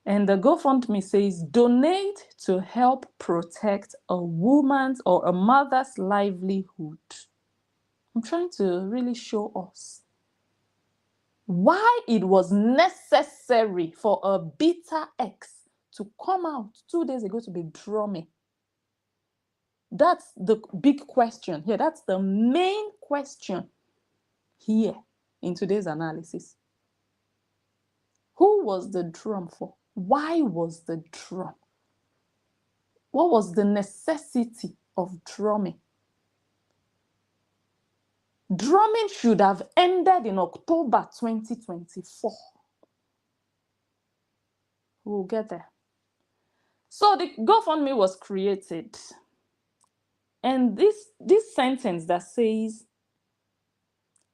And the GoFundMe says, donate to help protect a woman's or a mother's livelihood. I'm trying to really show us why it was necessary for a bitter ex to come out 2 days ago to be drumming. That's the big question here. That's the main question here in today's analysis. Who was the drum for? Why was the drum? What was the necessity of drumming? Drumming should have ended in October 2024. We'll get there. So the GoFundMe was created. And this sentence that says,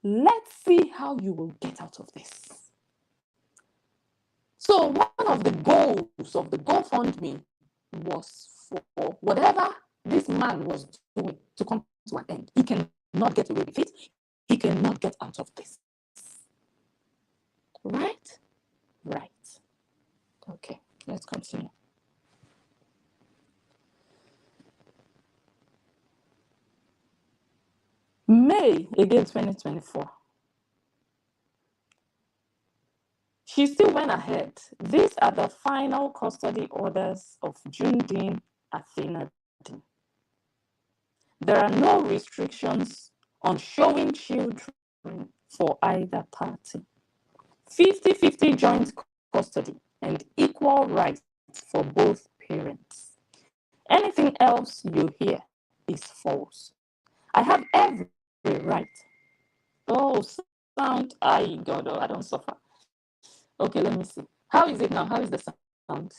let's see how you will get out of this. So one of the goals of the GoFundMe was for whatever this man was doing to come to an end. He cannot get away with it. He cannot get out of this. Right? Right. Okay, let's continue. May, again, 2024. She still went ahead. These are the final custody orders of June Dean Athena Dean. There are no restrictions on showing children for either party. 50-50 joint custody and equal rights for both parents. Anything else you hear is false. I have every right. Oh, sound. I God, oh, I don't suffer. Okay, let me see. How is it now? How is the sound?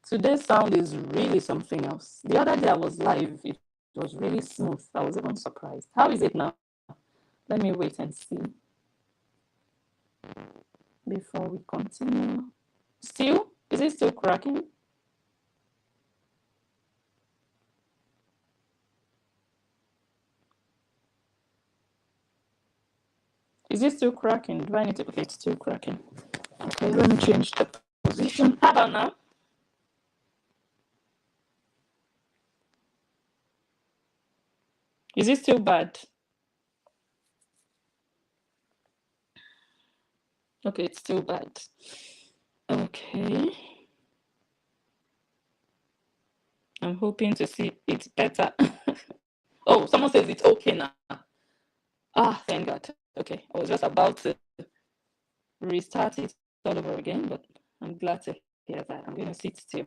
Today's sound is really something else. The other day I was live. It was really smooth. I was even surprised. How is it now? Let me wait and see before we continue. Still? Is it still cracking? Is it still cracking? Do I need to? Okay, it's still cracking. Okay, let me change the position. How about now? Is it still bad? Okay, it's still bad. Okay. I'm hoping to see it better. Oh, someone says it's okay now. Ah, thank God. Okay, I was just about to restart it all over again, but I'm glad to hear that. I'm going to sit still.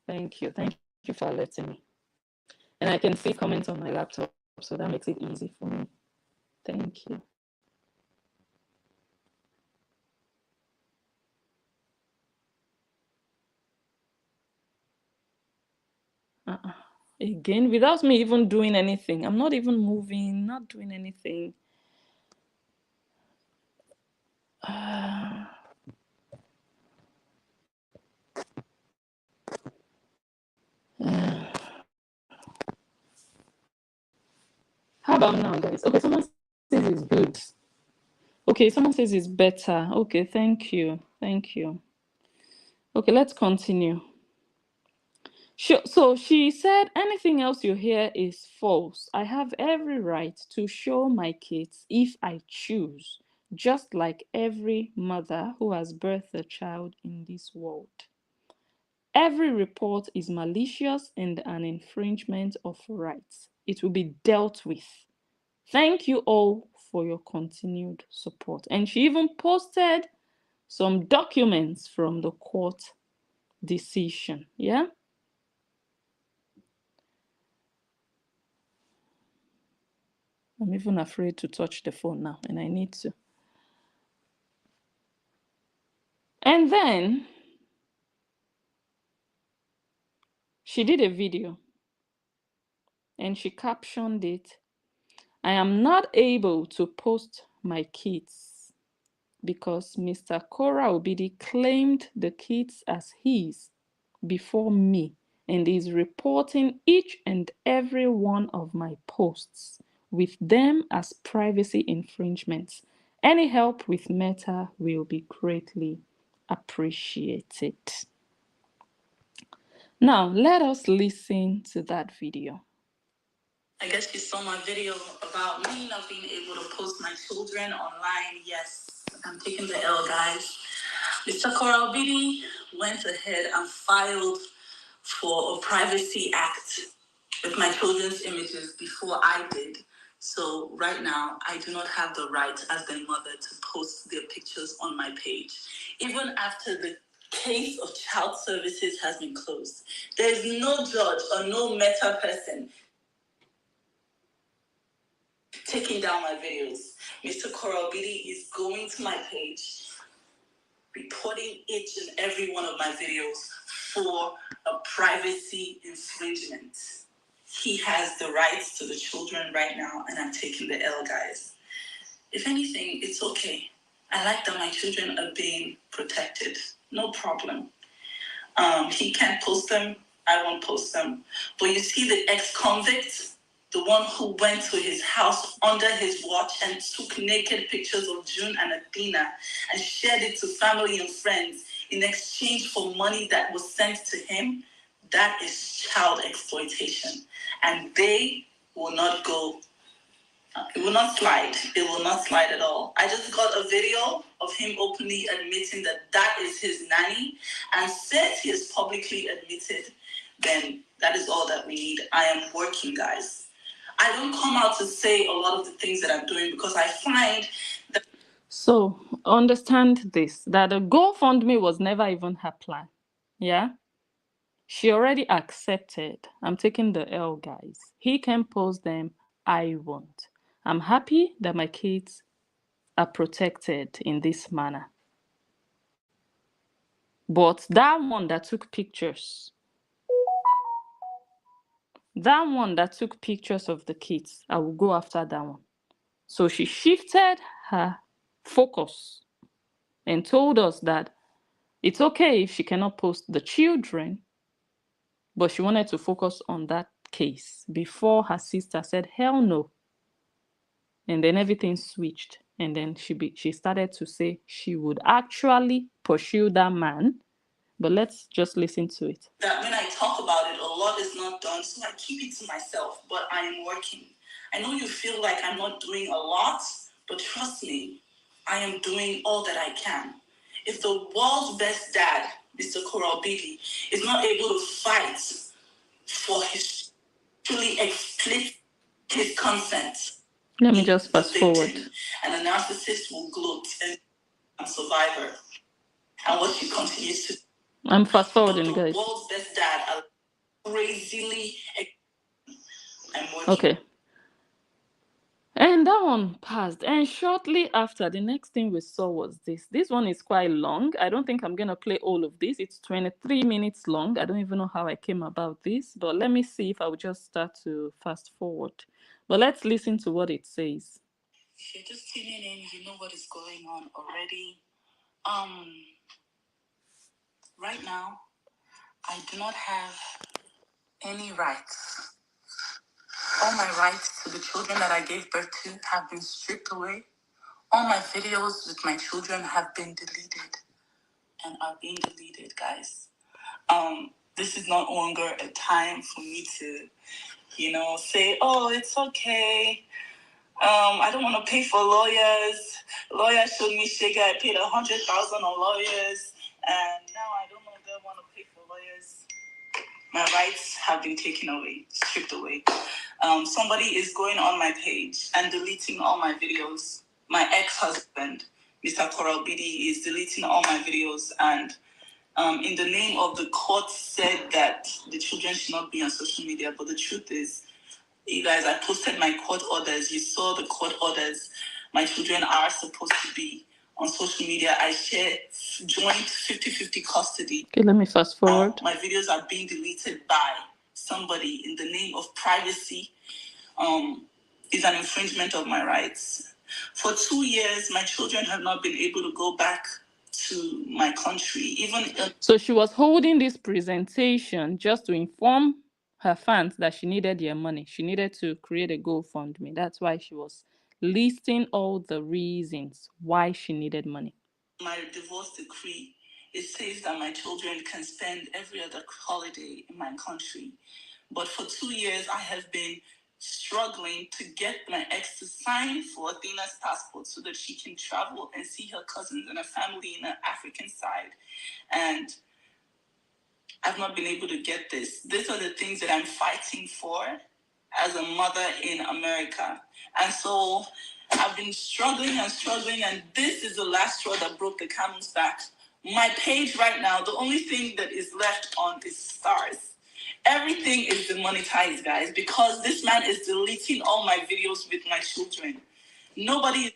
Thank you. Thank you for letting me. And I can see comments on my laptop, so that makes it easy for me. Thank you. Again, without me even doing anything. I'm not even moving, not doing anything. How about now, guys? Okay, someone says it's good. Okay, someone says it's better. Okay, thank you. Thank you. Okay, let's continue. So she said, anything else you hear is false. I have every right to show my kids if I choose, just like every mother who has birthed a child in this world. Every report is malicious and an infringement of rights. It will be dealt with. Thank you all for your continued support. And she even posted some documents from the court decision. Yeah. I'm even afraid to touch the phone now, and I need to. And then she did a video and she captioned it, I am not able to post my kids because Mr. Kora Obidi claimed the kids as his before me and is reporting each and every one of my posts with them as privacy infringements. Any help with Meta will be greatly appreciated. Now, let us listen to that video. I guess you saw my video about me not being able to post my children online. Yes, I'm taking the L, guys. Mr. Koralbidi went ahead and filed for a privacy act with my children's images before I did. So right now, I do not have the right as their mother to post their pictures on my page. Even after the case of child services has been closed, there is no judge or no Meta person taking down my videos. Mr. Koralbidi is going to my page, reporting each and every one of my videos for a privacy infringement. He has the rights to the children right now, and I'm taking the L, guys. If anything, it's okay. I like that my children are being protected. No problem. He can't post them. I won't post them. But you see the ex-convict, the one who went to his house under his watch and took naked pictures of June and Athena and shared it to family and friends in exchange for money that was sent to him, that is child exploitation. And they will not go, it will not slide. It will not slide at all. I just got a video of him openly admitting that that is his nanny. And since he has publicly admitted then that is all that we need. I am working, guys. I don't come out to say a lot of the things that I'm doing because I find that. So understand this, that the GoFundMe was never even her plan. Yeah? She already accepted. I'm taking the L, guys. He can post them. I won't. I'm happy that my kids are protected in this manner. But that one that took pictures, of the kids, I will go after that one. So she shifted her focus and told us that it's okay if she cannot post the children, but she wanted to focus on that case before her sister said, hell no. And then everything switched. And then she started to say she would actually pursue that man. But let's just listen to it. That when I talk about it, a lot is not done, so I keep it to myself, but I am working. I know you feel like I'm not doing a lot, but trust me, I am doing all that I can. If the world's best dad, Mr. Korobidi, is not able to fight for his truly explicit his consent, Let me just fast the victim forward. and the narcissist will gloat and survivor, and what she continues to. I'm fast But forwarding, the guys. world's best dad are crazily. I'm working. Okay. And that one passed. And shortly after, the next thing we saw was this. This one is quite long. I don't think I'm going to play all of this. It's 23 minutes long. I don't even know how I came about this. But let me see if I would just start to fast forward. But let's listen to what it says. If you're just tuning in, you know what is going on already. Right now, I do not have any rights. All my rights to the children that I gave birth to have been stripped away. All my videos with my children have been deleted and are being deleted, guys. This is no longer a time for me to, say, oh, it's okay. I don't want to pay for lawyers. Lawyers showed me Shega. I paid 100,000 on lawyers, and now I don't longer want to pay for lawyers. My rights have been taken away, stripped away. Somebody is going on my page and deleting all my videos. My ex-husband, Mr. Korobidi, is deleting all my videos, and in the name of the court said that the children should not be on social media. But the truth is, you guys, I posted my court orders. You saw the court orders. My children are supposed to be on social media. I share joint 50-50 custody. Okay, let me fast forward. My videos are being deleted by somebody in the name of privacy. Is an infringement of my rights. For 2 years, my children have not been able to go back to my country. So she was holding this presentation just to inform her fans that she needed their money. She needed to create a GoFundMe. That's why she was listing all the reasons why she needed money. My divorce decree, it says that my children can spend every other holiday in my country. But for 2 years, I have been struggling to get my ex to sign for Athena's passport so that she can travel and see her cousins and her family in the African side. And I've not been able to get this. These are the things that I'm fighting for as a mother in America. And so I've been struggling, and this is the last straw that broke the camel's back. My page right now, the only thing that is left on is stars. Everything is demonetized, guys, because this man is deleting all my videos with my children. Nobody.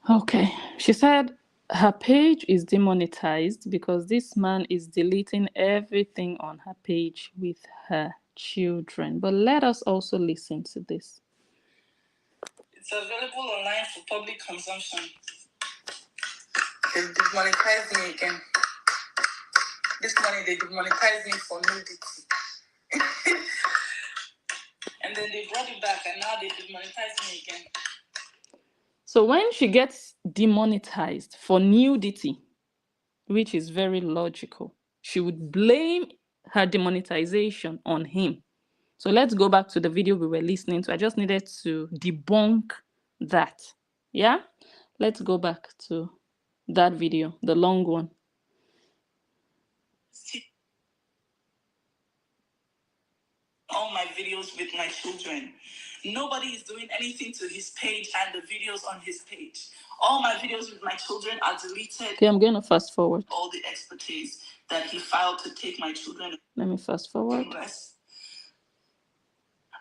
Okay. She said her page is demonetized because this man is deleting everything on her page with her children. But let us also listen to this. It's available online for public consumption. They demonetized me again. This morning they demonetized me for nudity. And then they brought it back, and now they demonetized me again. So when she gets demonetized for nudity, which is very logical, she would blame her demonetization on him. So let's go back to the video we were listening to. I just needed to debunk that. Yeah? Let's go back to that video, the long one. all my videos with my children. Nobody is doing anything to his page and the videos on his page. All my videos with my children are deleted. Okay, I'm going to fast forward. All the expertise that he filed to take my children. Let me fast forward.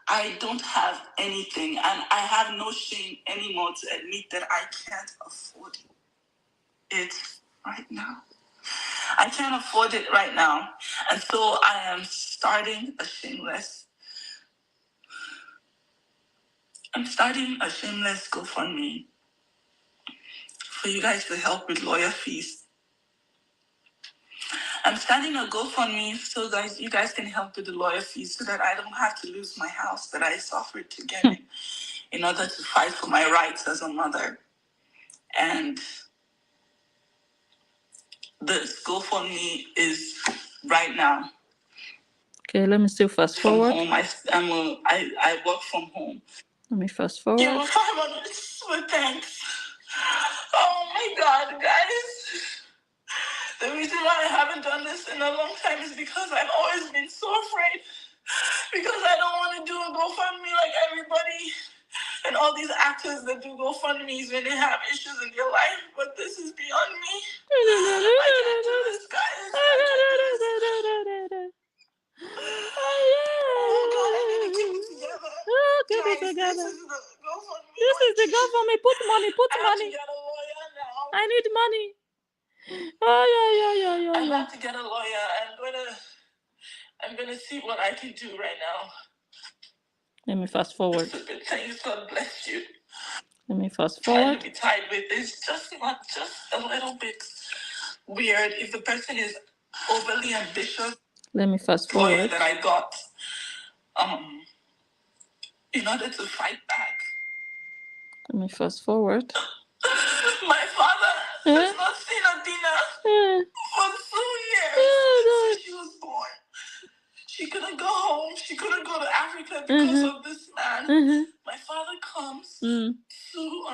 I don't have anything, and I have no shame anymore to admit that I can't afford it right now. I can't afford it right now. And so I am starting a shameless. I'm starting a shameless GoFundMe for you guys to help with lawyer fees. I'm starting a GoFundMe so guys, you guys can help with the lawyer fees so that I don't have to lose my house that I suffered to get in order to fight for my rights as a mother. And this GoFundMe is right now. Okay, let me still fast forward. From home. I work from home. Let me fast forward. Give 500 Swiss thanks. Oh my God, guys. The reason why I haven't done this in a long time is because I've always been so afraid. Because I don't want to do a GoFundMe like everybody and all these actors that do GoFundMes when they have issues in their life. But this is beyond me. I can't do this, guys. Oh God, I need to keep it together. Keep it Guys, together. This is the GoFundMe. This is the GoFundMe. Put money. Put I have money. to get a lawyer now. I need money. Oh yeah. I have to get a lawyer. I'm gonna see what I can do right now. Let me fast forward. Thanks, God bless you. Let me fast Trying forward. to be tied with it's just not just a little bit weird if the person is overly ambitious. Let me fast Lawyer forward. that I got in order to fight back. Let me fast forward. My father has not seen Adina for 2 years since she was born. She couldn't go home. She couldn't go to Africa because of this man. My father comes to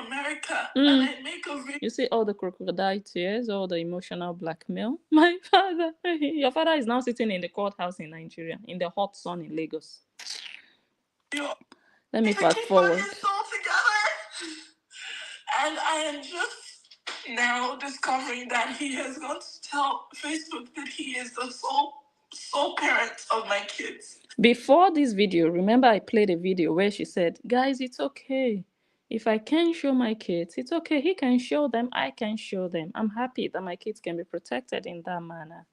America and I make a video. You see all the crocodile tears, all the emotional blackmail. My father, your father is now sitting in the courthouse in Nigeria, in the hot sun in Lagos. Let me fast forward. And I am just now discovering that he has gone to tell Facebook that he is the sole parent of my kids. Before this video, remember I played a video where she said, guys, it's okay. If I can't show my kids, it's okay. He can show them, I can show them. I'm happy that my kids can be protected in that manner.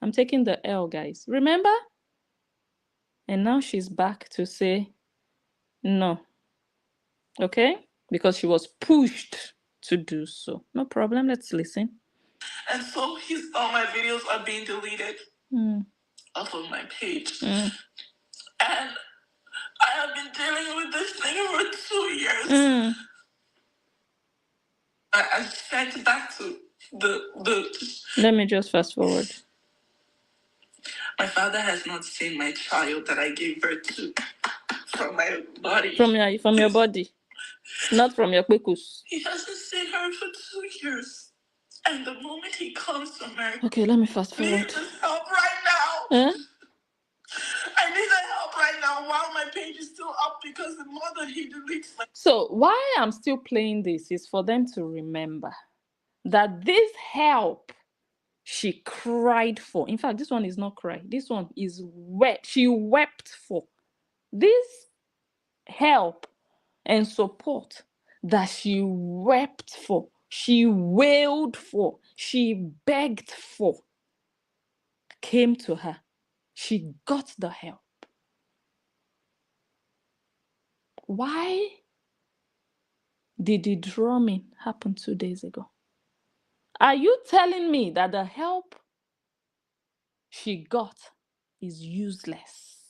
I'm taking the L, guys. Remember? And now she's back to say no. Okay? Because she was pushed to do so. No problem. Let's listen. And so all my videos are being deleted off of my page. And I have been dealing with this thing for 2 years. I sent back to the... Let me just fast forward. My father has not seen my child that I gave birth to from my body. From your body. Not from your kwekus. He hasn't seen her for 2 years. And the moment he comes to America... Okay, let me fast I forward. need his help right now. I need the help right now while my page is still up because the more that he deletes my... So why I'm still playing this is for them to remember that this help she cried for. In fact, this one is not cry. This one is wept. She wept for. This help and support that she wept for, she wailed for, she begged for, came to her. She got the help. Why did the drumming happen 2 days ago? Are you telling me that the help she got is useless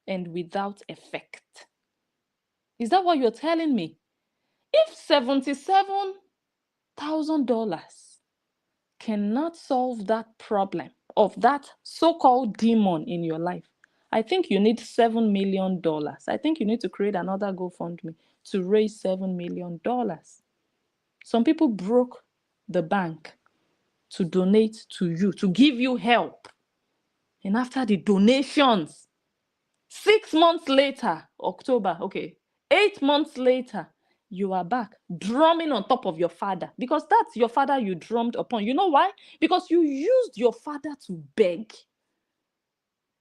and without effect? Is that what you're telling me? If $77,000 cannot solve that problem of that so-called demon in your life, I think you need $7 million. I think you need to create another GoFundMe to raise $7 million. Some people broke the bank to donate to you, to give you help. And after the donations, 6 months later, October, okay, 8 months later, you are back drumming on top of your father, because that's your father you drummed upon. You know why? Because you used your father to beg.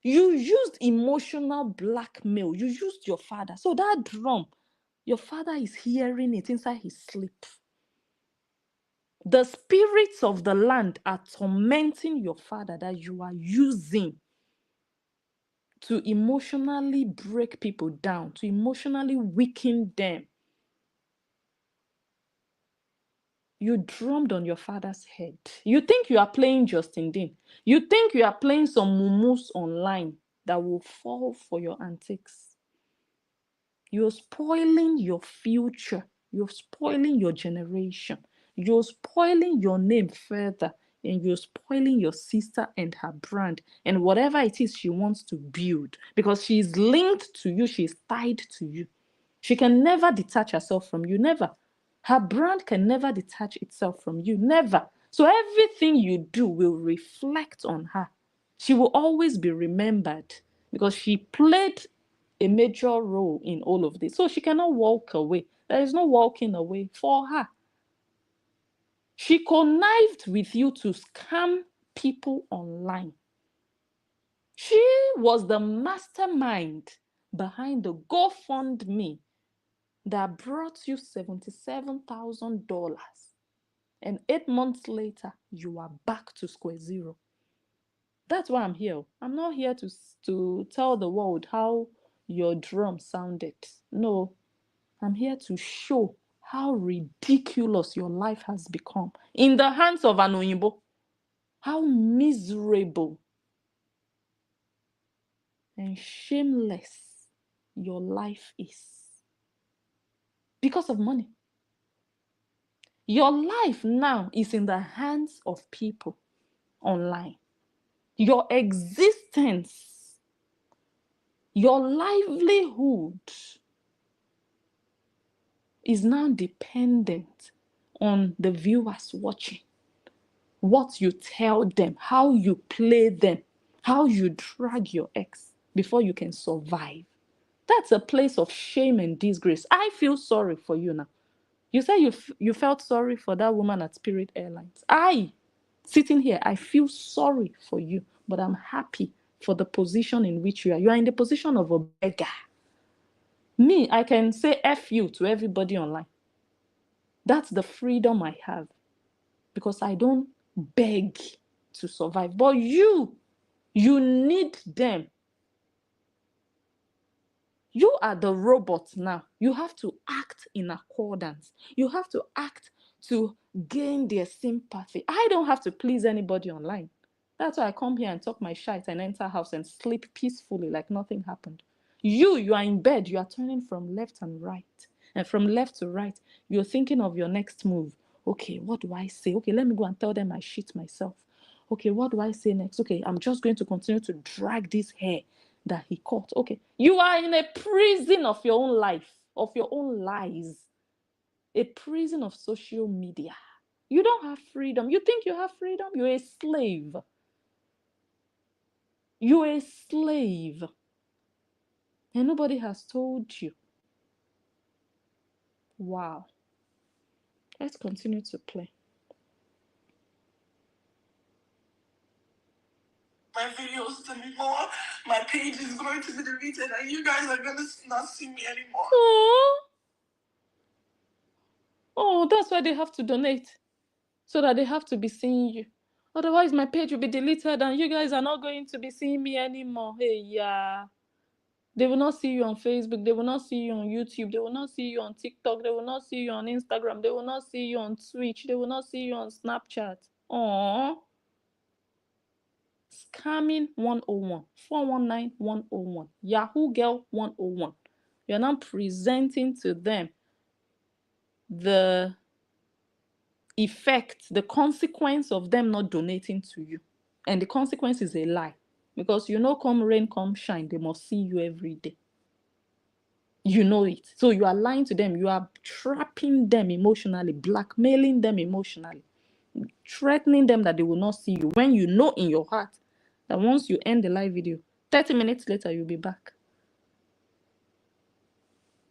You used emotional blackmail. You used your father. So that drum, your father is hearing it inside his sleep. The spirits of the land are tormenting your father that you are using to emotionally break people down, to emotionally weaken them. You drummed on your father's head. You think you are playing Justin Dean. You think you are playing some mumus online that will fall for your antics. You're spoiling your future. You're spoiling your generation. You're spoiling your name further. And you're spoiling your sister and her brand and whatever it is she wants to build, because she's linked to you. She's tied to you. She can never detach herself from you. Never. Her brand can never detach itself from you. Never. So everything you do will reflect on her. She will always be remembered because she played a major role in all of this. So she cannot walk away. There is no walking away for her. She connived with you to scam people online. She was the mastermind behind the GoFundMe that brought you $77,000. And 8 months later, you are back to square zero. That's why I'm here. I'm not here to tell the world how your drum sounded. No, I'm here to show how ridiculous your life has become in the hands of an Oyinbo. How miserable and shameless your life is because of money. Your life now is in the hands of people online. Your existence, your livelihood is now dependent on the viewers watching. What you tell them, how you play them, how you drag your ex before you can survive. That's a place of shame and disgrace. I feel sorry for you now. You said you felt sorry for that woman at Spirit Airlines. Sitting here, I feel sorry for you, but I'm happy for the position in which you are. You are in the position of a beggar. Me, I can say F you to everybody online. That's the freedom I have because I don't beg to survive. But you need them. You are the robot now. You have to act in accordance. You have to act to gain their sympathy. I don't have to please anybody online. That's why I come here and talk my shit and enter house and sleep peacefully like nothing happened. You are in bed. You are turning from left and right. And from left to right, you're thinking of your next move. Okay, what do I say? Okay, let me go and tell them I shit myself. Okay, what do I say next? Okay, I'm just going to continue to drag this hair that he caught. Okay, you are in a prison of your own life, of your own lies, a prison of social media. You don't have freedom. You think you have freedom? You're a slave. You're a slave. And nobody has told you. Wow. Let's continue to play. My videos anymore. My page is going to be deleted, and you guys are gonna not see me anymore. Oh, that's why they have to donate, so that they have to be seeing you. Otherwise, my page will be deleted, and you guys are not going to be seeing me anymore. Hey, yeah. They will not see you on Facebook. They will not see you on YouTube. They will not see you on TikTok. They will not see you on Instagram. They will not see you on Twitch. They will not see you on Snapchat. Aww. Scamming 101, 419 101, Yahoo Girl 101. You're now presenting to them the effect, the consequence of them not donating to you. And the consequence is a lie. Because come rain, come shine, they must see you every day. You know it. So you are lying to them. You are trapping them emotionally, blackmailing them emotionally, threatening them that they will not see you, when you know in your heart that once you end the live video, 30 minutes later, you'll be back.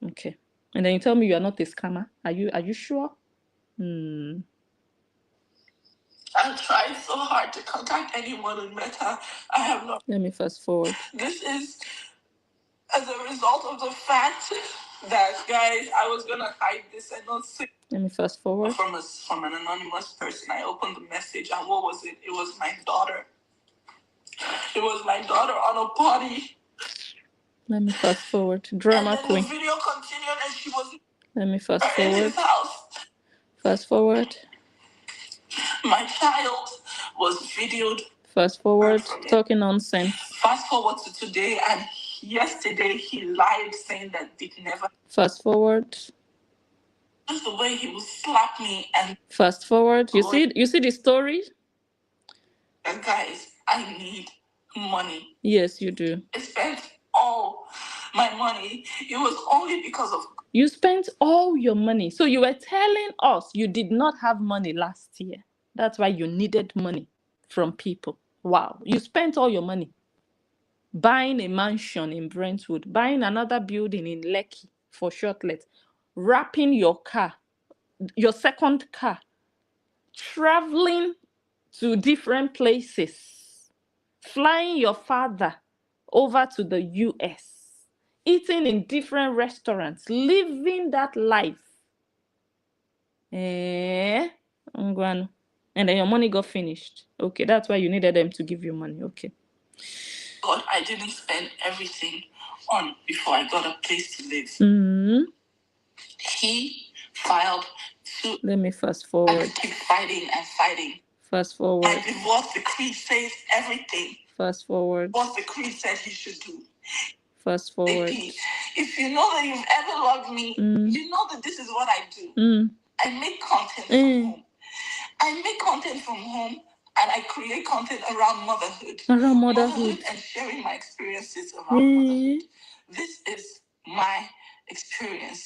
Okay. And then you tell me you are not a scammer. Are you sure? I tried so hard to contact anyone in Meta. I have not. Let me fast forward. This is as a result of the fact that, guys, I was gonna hide this and not say. Let me fast forward. From an anonymous person. I opened the message, and what was it? It was my daughter. It was my daughter on a party. Let me fast forward. Drama and then queen. The video continued, and she was. Let me fast in forward. his house. Fast forward. My child was videoed. Fast forward. Talking nonsense. Fast forward to today, and yesterday he lied saying that it never. Fast forward. Just the way he would slap me and. Fast forward. You see the story? And guys, I need money. Yes, you do. I spent all my money. It was only because of. You spent all your money. So you were telling us you did not have money last year. That's why you needed money from people. Wow. You spent all your money buying a mansion in Brentwood, buying another building in Lekki for shortlet, wrapping your car, your second car, traveling to different places, flying your father over to the US, eating in different restaurants, living that life. And then your money got finished. Okay, that's why you needed them to give you money. Okay. God, I didn't spend everything on before I got a place to live. He filed to. Let me fast forward. I keep fighting and fighting. Fast forward. My divorce decree says everything. Fast forward. What the decree said he should do. Fast forward. If you know that you've ever loved me, you know that this is what I do. I make content from home. I make content from home, and I create content around motherhood. Motherhood and sharing my experiences around motherhood. This is my experience.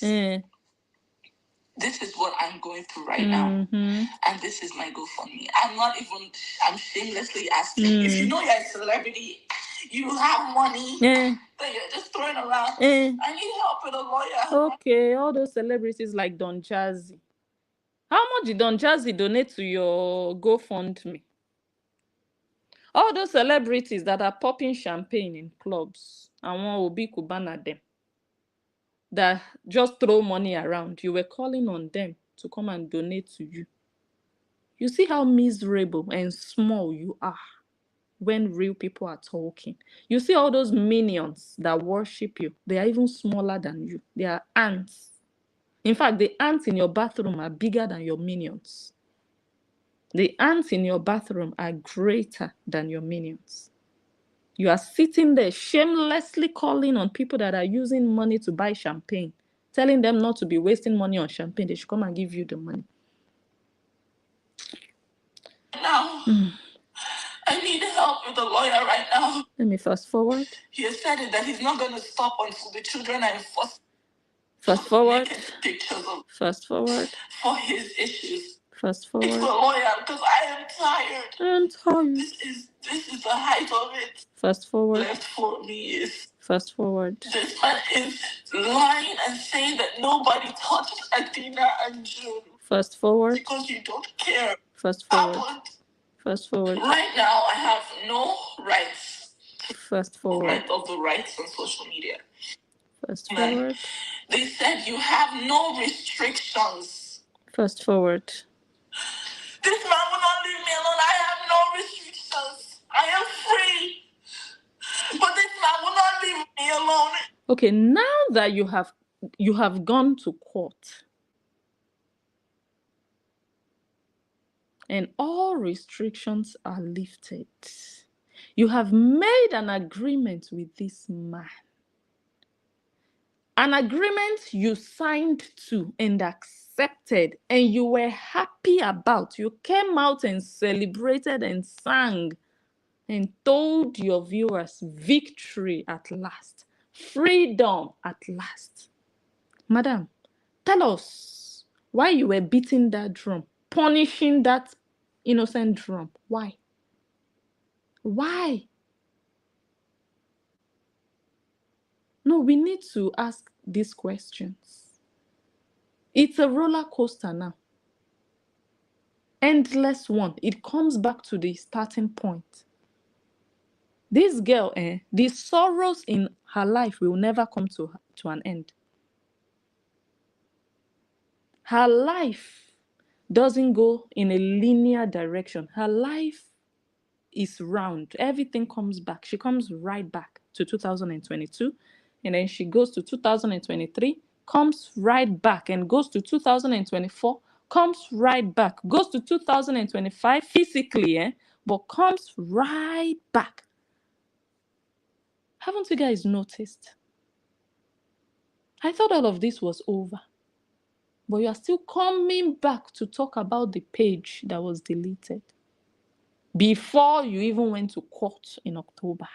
This is what I'm going through right now. And this is my GoFundMe. I'm shamelessly asking. If you know you're a celebrity, you have money that you're just throwing around. I need help with a lawyer. Okay, all those celebrities like Don Jazzy. How much did Don Jazzy donate to your GoFundMe? All those celebrities that are popping champagne in clubs, and one will be Kubana them, that just throw money around, you were calling on them to come and donate to you. You see how miserable and small you are when real people are talking. You see all those minions that worship you, they are even smaller than you. They are ants. In fact, the ants in your bathroom are bigger than your minions. The ants in your bathroom are greater than your minions. You are sitting there shamelessly calling on people that are using money to buy champagne, telling them not to be wasting money on champagne. They should come and give you the money. Now, I need help with a lawyer right now. Let me fast forward. He has said that he's not going to stop until the children are enforced. Fast forward. Pictures of. Fast forward. For his issues. Fast forward. It's a lawyer because I am tired. I'm tired. This is the height of it. Fast forward. Left for me is. Fast forward. This man is lying and saying that nobody touched Athena and June. Fast forward. Because you don't care. Fast forward. Fast forward. Right now, I have no rights. Fast forward. Of the rights on social media. Fast forward. They said you have no restrictions. Fast forward. This man will not leave me alone. I have no restrictions. I am free. But this man will not leave me alone. Okay, now that you have gone to court and all restrictions are lifted, you have made an agreement with this man. An agreement you signed to and accepted and you were happy about. You came out and celebrated and sang and told your viewers victory at last, freedom at last. Madam, tell us why you were beating that drum, punishing that innocent drum. Why? Why? No, we need to ask these questions. It's a roller coaster now. Endless one. It comes back to the starting point. This girl, the sorrows in her life will never come to an end. Her life doesn't go in a linear direction. Her life is round. Everything comes back. She comes right back to 2022, and then she goes to 2023, comes right back, and goes to 2024, comes right back, goes to 2025 physically, but comes right back. Haven't you guys noticed? I thought all of this was over, but you are still coming back to talk about the page that was deleted before you even went to court in October.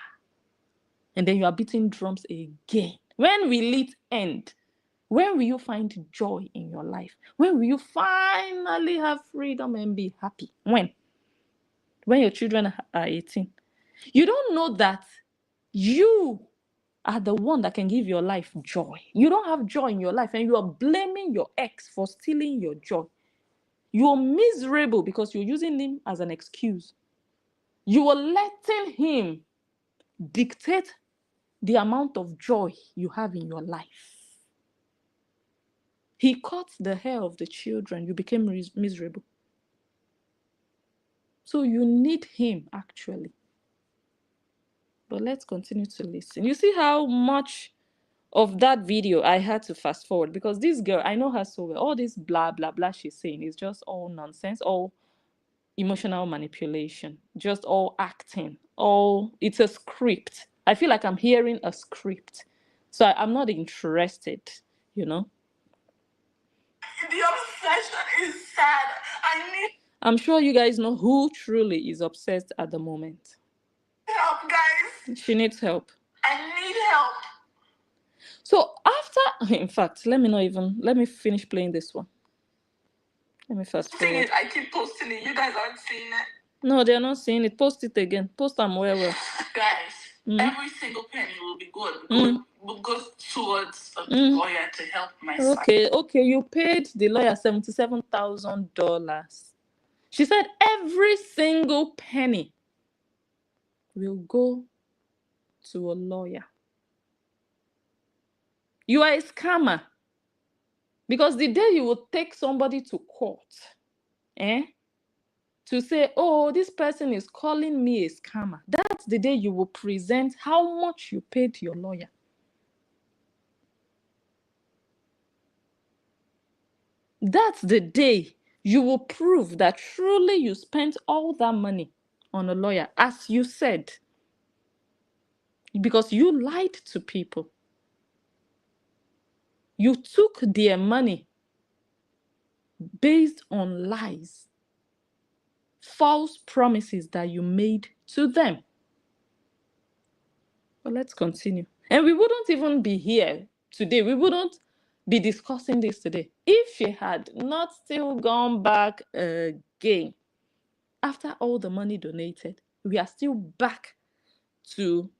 And then you are beating drums again. When will it end? When will you find joy in your life? When will you finally have freedom and be happy? When? When your children are 18. You don't know that you are the one that can give your life joy. You don't have joy in your life, and you are blaming your ex for stealing your joy. You're miserable because you're using him as an excuse. You are letting him dictate the amount of joy you have in your life. He cut the hair of the children. You became miserable. So you need him, actually. But let's continue to listen. You see how much of that video I had to fast forward, because this girl, I know her so well. All this blah, blah, blah she's saying is just all nonsense, all emotional manipulation, just all acting, it's a script. I feel like I'm hearing a script. So I'm not interested, you know. The obsession is sad. I'm sure you guys know who truly is obsessed at the moment. Help, guys. She needs help. I need help. So after, in fact, let me finish playing this one. Let me fast forward. I keep posting it. You guys aren't seeing it. No, they're not seeing it. Post it again. Post them well. Guys, every single penny will be good. Will go towards a lawyer to help my son. Okay, you paid the lawyer $77,000. She said every single penny will go to a lawyer. You are a scammer. Because the day you will take somebody to court, to say, oh, this person is calling me a scammer, that's the day you will present how much you paid your lawyer. That's the day you will prove that truly you spent all that money on a lawyer, as you said, because you lied to people. You took their money based on lies, false promises that you made to them. But let's continue. And we wouldn't even be here today. We wouldn't be discussing this today if she had not still gone back again. After all the money donated, we are still back to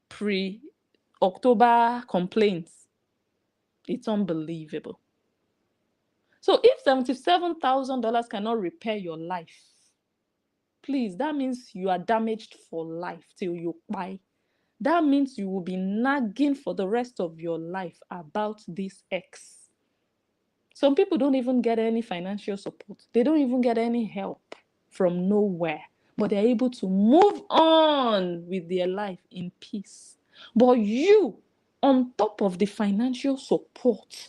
pre-October complaints. It's unbelievable. So if $77,000 cannot repair your life, please, that means you are damaged for life till you buy. That means you will be nagging for the rest of your life about this ex. Some people don't even get any financial support. They don't even get any help from nowhere. But they're able to move on with their life in peace. But you, on top of the financial support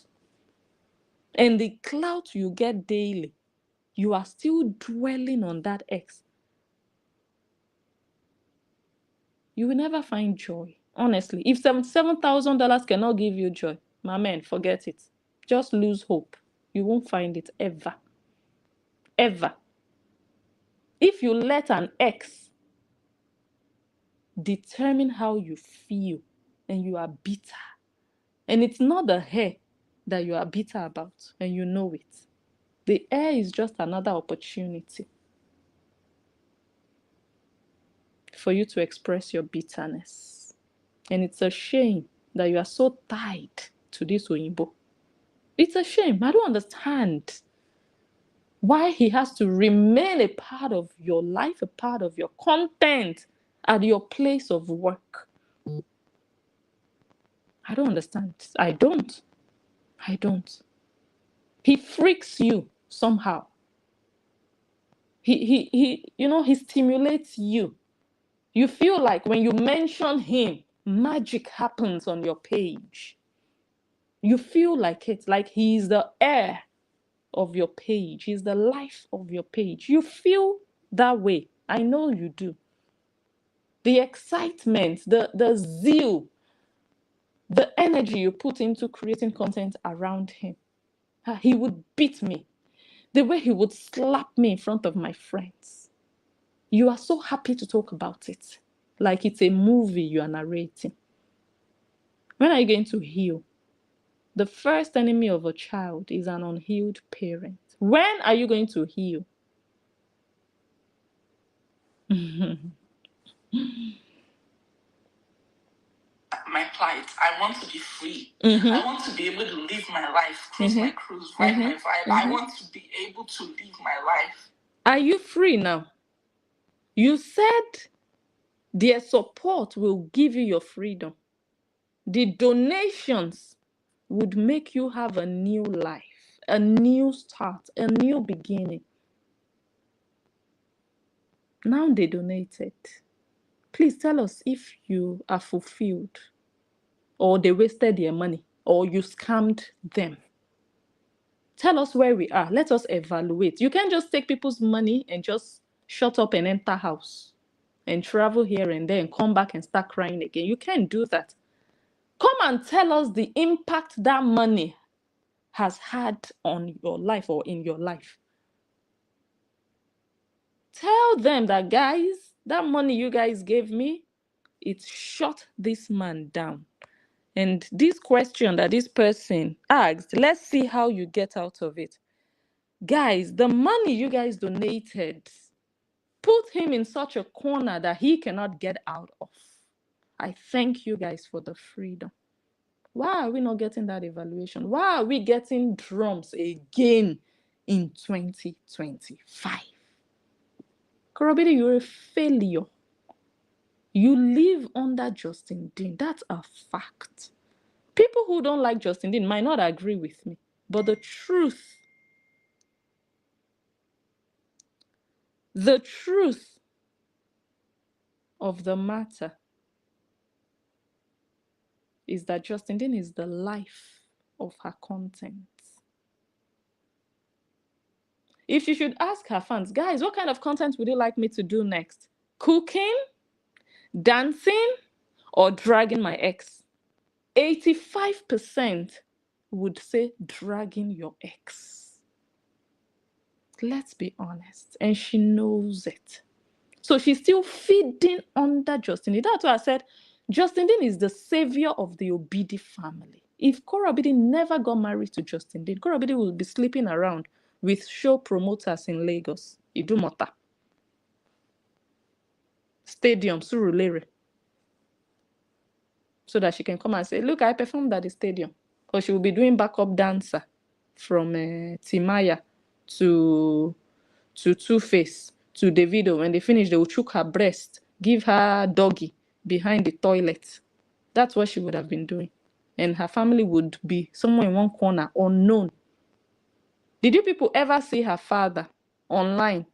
and the clout you get daily, you are still dwelling on that ex. You will never find joy. Honestly, if $77,000 cannot give you joy, my man, forget it. Just lose hope. You won't find it ever. Ever. If you let an ex determine how you feel and you are bitter, and it's not the hair that you are bitter about, and you know it. The hair is just another opportunity for you to express your bitterness. And it's a shame that you are so tied to this Oyinbo. It's a shame. I don't understand why he has to remain a part of your life, a part of your content at your place of work. I don't understand. I don't. He freaks you somehow. He stimulates you. You feel like when you mention him, magic happens on your page. You feel like it's like he's the air of your page. He's the life of your page. You feel that way. I know you do. The excitement, the zeal, the energy you put into creating content around him. He would beat me. The way he would slap me in front of my friends. You are so happy to talk about it. Like it's a movie you are narrating. When are you going to heal? The first enemy of a child is an unhealed parent. When are you going to heal? My plight. I want to be free. I want to be able to live my life, cruise my cruise, ride my vibe. I want to be able to live my life. Are you free now? You said their support will give you your freedom. The donations would make you have a new life, a new start, a new beginning. Now they donated. Please tell us if you are fulfilled, or they wasted their money, or you scammed them. Tell us where we are. Let us evaluate. You can't just take people's money and just shut up and enter house and travel here and there and come back and start crying again. You can't do that. Come and tell us the impact that money has had on your life or in your life. Tell them that, guys, that money you guys gave me, it shut this man down. And this question that this person asked, let's see how you get out of it. Guys, the money you guys donated put him in such a corner that he cannot get out of. I thank you guys for the freedom. Why are we not getting that evaluation? Why are we getting drums again in 2025? Korobidi, you're a failure. You live under Justin Dean. That's a fact. People who don't like Justin Dean might not agree with me, but the truth of the matter is that Justin Dean is the life of her content. If you should ask her fans, guys, what kind of content would you like me to do next? Cooking, dancing, or dragging my ex? 85% would say dragging your ex. Let's be honest. And she knows it. So she's still feeding under Justin Dean. That's why I said Justin Dean is the savior of the Obidi family. If Kora Obidi never got married to Justin Dean, Kora Obidi will be sleeping around with show promoters in Lagos, Idumota, Stadium, Surulere, so that she can come and say, look, I performed at the stadium. Or she will be doing backup dancer from Timaya to Two-Face to Davido. When they finish, they will choke her breast, give her doggy behind the toilet. That's what she would have been doing. And her family would be somewhere in one corner, unknown. Did you people ever see her father online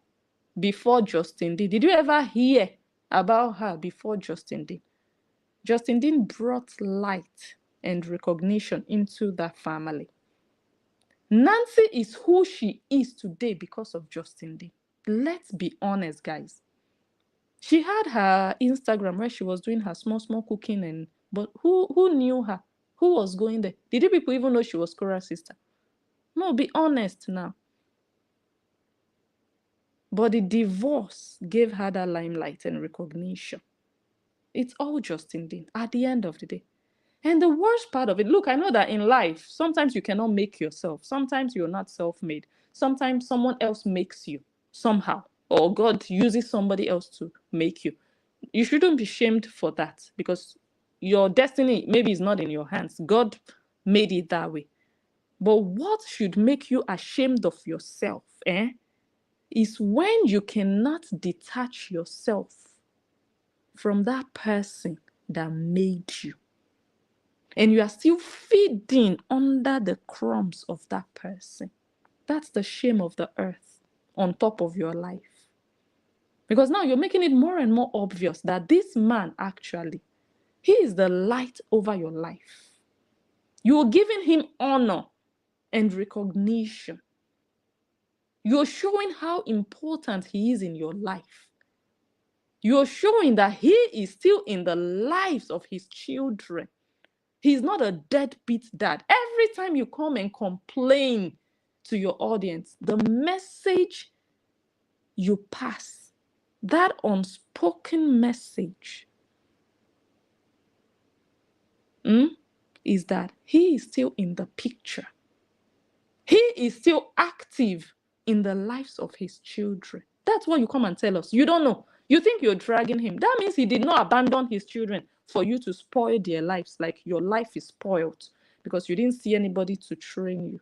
before Justin Dean? Did you ever hear about her before Justin Dean? Justin Dean brought light and recognition into that family. Nancy is who she is today because of Justin Dean. Let's be honest, guys. She had her Instagram where she was doing her small cooking, but who knew her? Who was going there? Did you people even know she was Cora's sister? No, be honest now. But the divorce gave her that limelight and recognition. It's all Justin Dean at the end of the day. And the worst part of it, look, I know that in life, sometimes you cannot make yourself. Sometimes you're not self-made. Sometimes someone else makes you somehow, or God uses somebody else to make you. You shouldn't be shamed for that, because your destiny maybe is not in your hands. God made it that way. But what should make you ashamed of yourself, is when you cannot detach yourself from that person that made you. And you are still feeding under the crumbs of that person. That's the shame of the earth on top of your life. Because now you're making it more and more obvious that this man actually, he is the light over your life. You're giving him honor and recognition. You're showing how important he is in your life. You're showing that he is still in the lives of his children. He's not a deadbeat dad. Every time you come and complain to your audience, the message you pass, that unspoken message, is that he is still in the picture. He is still active in the lives of his children. That's what you come and tell us. You don't know. You think you're dragging him. That means he did not abandon his children for you to spoil their lives, like your life is spoiled because you didn't see anybody to train you.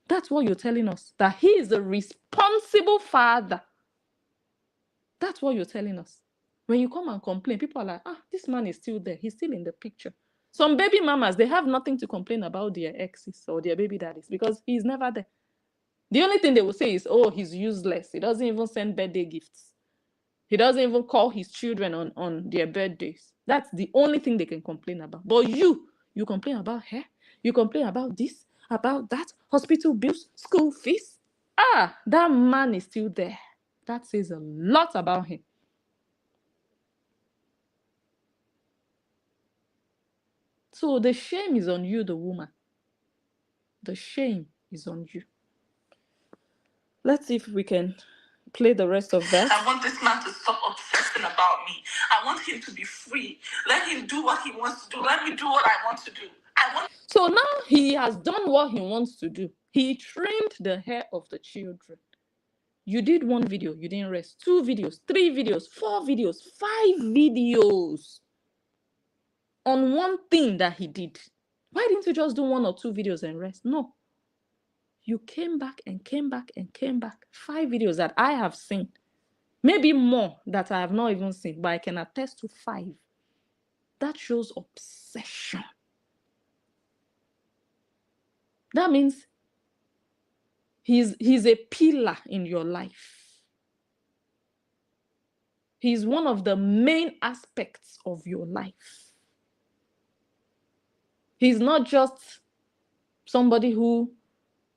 That's what you're telling us, that he is a responsible father. That's what you're telling us. When you come and complain, people are like, this man is still there. He's still in the picture. Some baby mamas, they have nothing to complain about their exes or their baby daddies because he's never there. The only thing they will say is, he's useless. He doesn't even send birthday gifts. He doesn't even call his children on their birthdays. That's the only thing they can complain about. But you complain about hair. You complain about this, about that, hospital bills, school fees. That man is still there. That says a lot about him. So the shame is on you, the woman. The shame is on you. Let's see if we can play the rest of that. I want this man to stop obsessing about me. I want him to be free. Let him do what he wants to do. Let me do what I want to do. So now he has done what he wants to do. He trimmed the hair of the children. You did 1 video, you didn't rest. 2 videos, 3 videos, 4 videos, 5 videos on one thing that he did. Why didn't you just do 1 or 2 videos and rest? No. You came back and came back and came back. 5 videos that I have seen. Maybe more that I have not even seen, but I can attest to 5. That shows obsession. That means he's a pillar in your life. He's one of the main aspects of your life. He's not just somebody who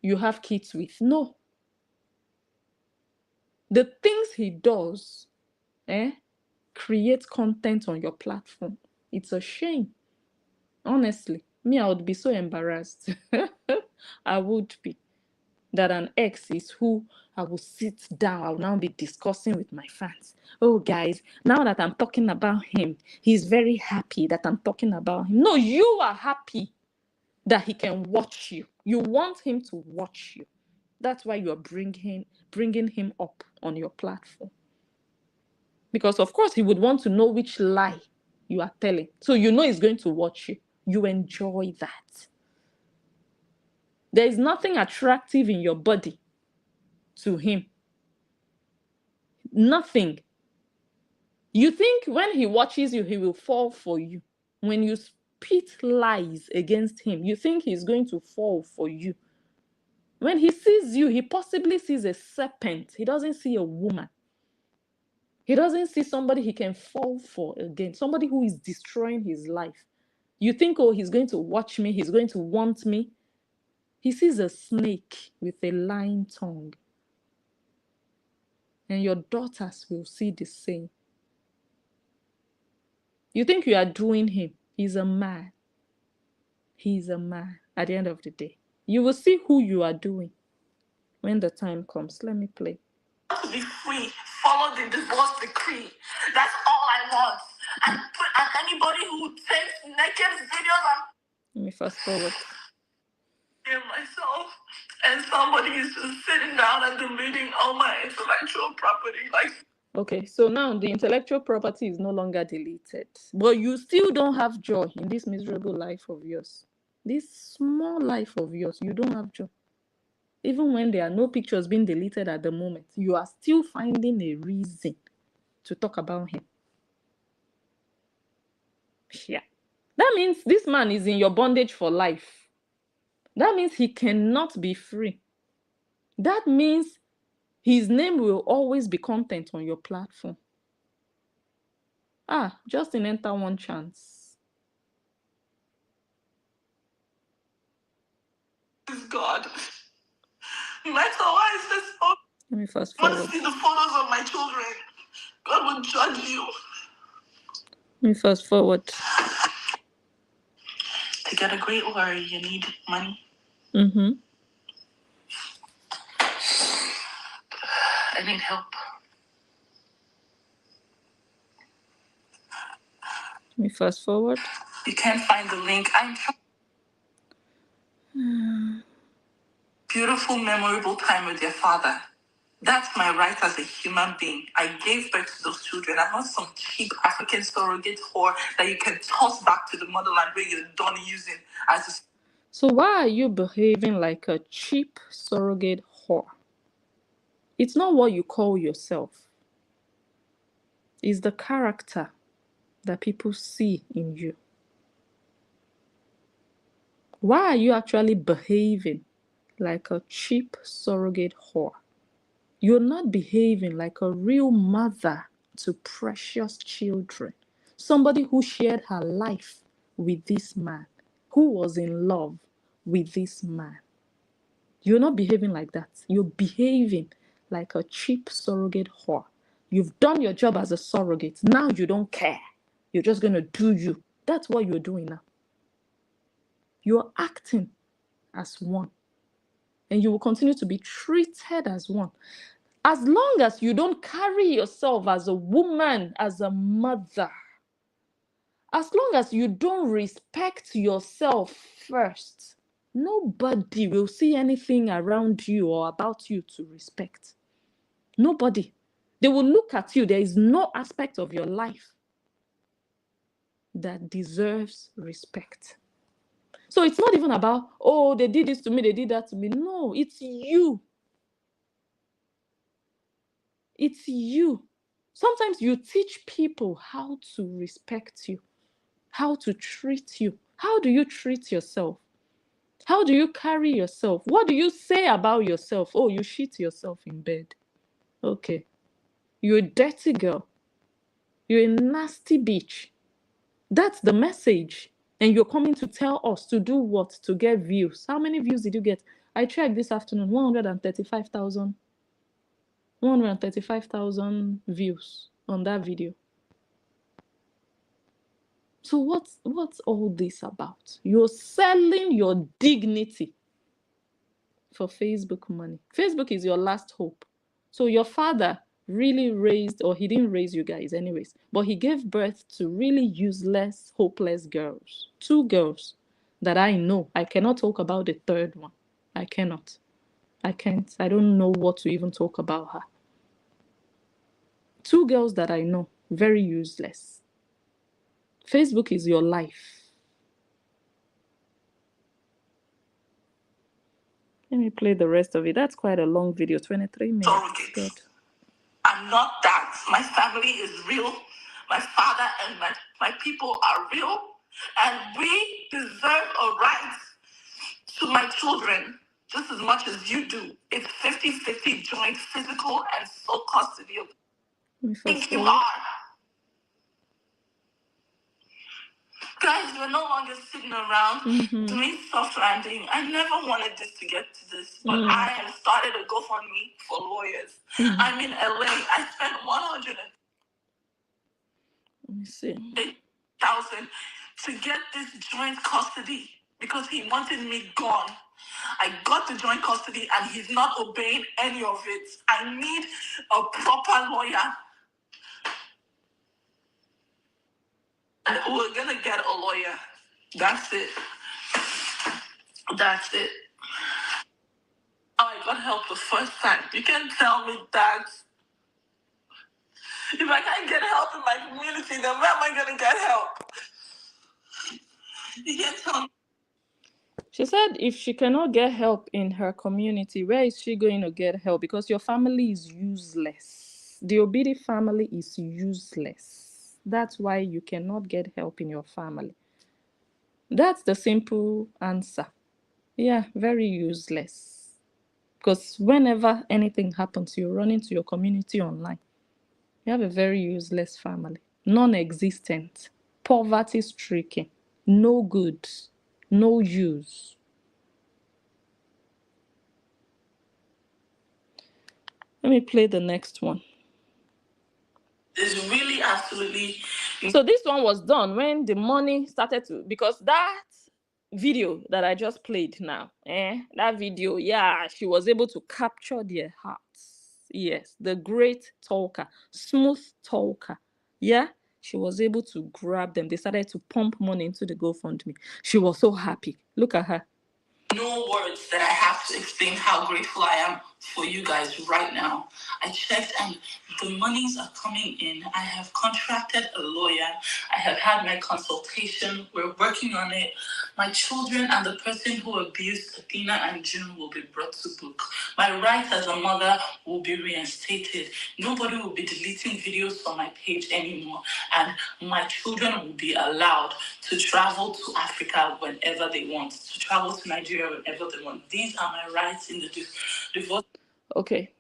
you have kids with. No. The things he does, create content on your platform. It's a shame. Honestly, me, I would be so embarrassed. I would be. That an ex is who I will sit down. I will now be discussing with my fans. Oh, guys, now that I'm talking about him, he's very happy that I'm talking about him. No, you are happy that he can watch you. You want him to watch you. That's why you are bringing him up on your platform. Because, of course, he would want to know which lie you are telling. So you know he's going to watch you. You enjoy that. There is nothing attractive in your body to him. Nothing. You think when he watches you, he will fall for you. When you spit lies against him, you think he's going to fall for you. When he sees you, he possibly sees a serpent. He doesn't see a woman. He doesn't see somebody he can fall for again, somebody who is destroying his life. You think, he's going to watch me, he's going to want me. He sees a snake with a lying tongue. And your daughters will see the same. You think you are doing him. He's a man. He's a man at the end of the day. You will see who you are doing when the time comes. Let me play. To be free, follow the divorce decree. That's all I want. And anybody who takes naked videos Let me fast forward. Myself, and somebody is just sitting down and deleting all my intellectual property. Like, Okay, so now the intellectual property is no longer deleted, but you still don't have joy in this miserable life of yours. This small life of yours, you don't have joy. Even when there are no pictures being deleted at the moment, you are still finding a reason to talk about him. Yeah. That means this man is in your bondage for life. That means he cannot be free. That means his name will always be content on your platform. Justin, enter one chance. Is God. No matter why is this so? Let me fast I want forward. to see the photos of my children. God will judge you. Let me fast forward. To get a great lawyer, you need money. Mm-hmm. I need help. Let me fast forward. You can't find the link. I'm trying. Beautiful, memorable time with your father. That's my right as a human being. I gave birth to those children. I'm not some cheap African surrogate whore that you can toss back to the motherland where you're done using as a... So why are you behaving like a cheap surrogate whore? It's not what you call yourself. It's the character that people see in you. Why are you actually behaving like a cheap surrogate whore? You're not behaving like a real mother to precious children. Somebody who shared her life with this man, who was in love with this man. You're not behaving like that. You're behaving like a cheap surrogate whore. You've done your job as a surrogate. Now you don't care. You're just going to do you. That's what you're doing now. You're acting as one. And you will continue to be treated as one. As long as you don't carry yourself as a woman, as a mother, as long as you don't respect yourself first, nobody will see anything around you or about you to respect. Nobody. They will look at you. There is no aspect of your life that deserves respect. So it's not even about, oh, they did this to me, they did that to me. No, it's you. It's you. Sometimes you teach people how to respect you, how to treat you. How do you treat yourself? How do you carry yourself? What do you say about yourself? Oh, you shit yourself in bed. Okay. You're a dirty girl. You're a nasty bitch. That's the message. And you're coming to tell us to do what? To get views. How many views did you get? I checked this afternoon, 135,000 views on that video. So what's all this about? You're selling your dignity for Facebook money. Facebook is your last hope. So your father really raised, or he didn't raise you guys anyways, but he gave birth to really useless, hopeless girls. 2 girls that I know. I cannot talk about the third one. I cannot. I can't. I don't know what to even talk about her. 2 girls that I know, very useless. Facebook is your life. Let me play the rest of it. That's quite a long video, 23 minutes. Good. I'm not that. My family is real. My father and my people are real. And we deserve a right to my children just as much as you do. It's 50-50 joint physical and soul custody. I think you are. Guys, we're no longer sitting around doing soft landing. I never wanted this to get to this, but I have started a GoFundMe for lawyers. I'm in LA. I spent $108,000 to get this joint custody because he wanted me gone. I got the joint custody and he's not obeying any of it. I need a proper lawyer. And we're gonna get a lawyer. That's it. That's it. Oh, I got help the first time. You can tell me that If I can't get help in my community, then where am I going to get help? You get some. She said if she cannot get help in her community, where is she going to get help? Because your family is useless. The Obidi family is useless. That's why you cannot get help in your family. That's the simple answer. Yeah, very useless. Because whenever anything happens, you run into your community online. You have a very useless family. Non-existent. Poverty-stricken. No good. No use. Let me play the next one. It's really absolutely. So this one was done when the money started to, because that video that I just played now, that video, yeah, she was able to capture their hearts. Yes, the great talker, smooth talker. Yeah, she was able to grab them. They started to pump money into the GoFundMe. She was so happy. Look at her. No words that I have to explain how grateful I am for you guys right now. I checked and the monies are coming in. I have contracted a lawyer. I have had my consultation. We're working on it. My children and the person who abused Athena and June will be brought to book. My right as a mother will be reinstated. Nobody will be deleting videos from my page anymore. And my children will be allowed to travel to Africa whenever they want, to travel to Nigeria whenever they want. These are my rights in the divorce. Okay.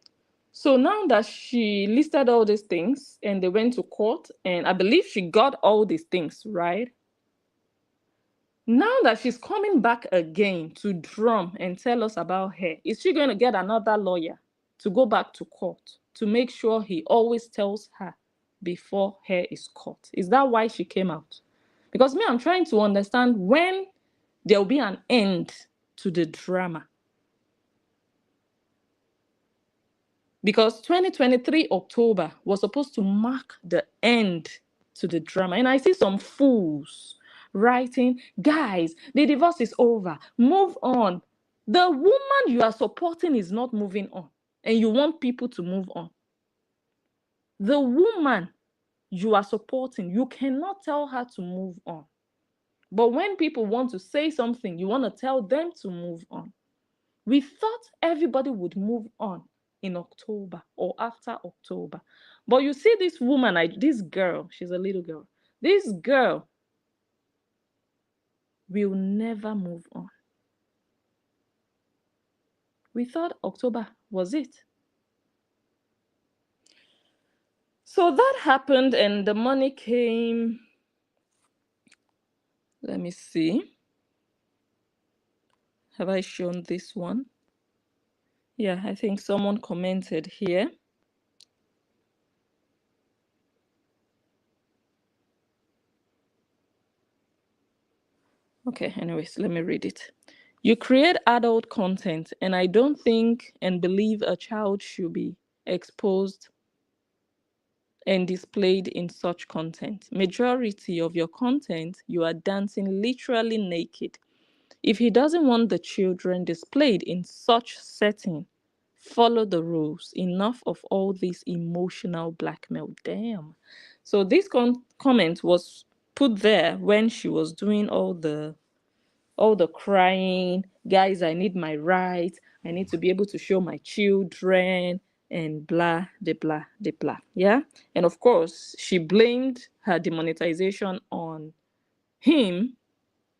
So now that she listed all these things and they went to court, and I believe she got all these things, right? Now that she's coming back again to drum and tell us about her, is she going to get another lawyer to go back to court to make sure he always tells her before her is caught? Is that why she came out? Because me, I'm trying to understand when there will be an end to the drama. Because 2023 October was supposed to mark the end to the drama. And I see some fools writing, guys, the divorce is over. Move on. The woman you are supporting is not moving on. And you want people to move on. The woman you are supporting, you cannot tell her to move on. But when people want to say something, you want to tell them to move on. We thought everybody would move on in October or after October. But you see this woman, this girl, she's a little girl. This girl will never move on. We thought October was it. So that happened and the money came. Let me see. Have I shown this one? Yeah, I think someone commented here. Okay, anyways, let me read it. You create adult content, and I don't think and believe a child should be exposed and displayed in such content. Majority of your content, you are dancing literally naked. If he doesn't want the children displayed in such setting, follow the rules. Enough of all this emotional blackmail. Damn. So this comment was put there when she was doing all the crying, guys, I need my rights, I need to be able to show my children, and blah, de blah, de blah. Yeah. And of course, she blamed her demonetization on him,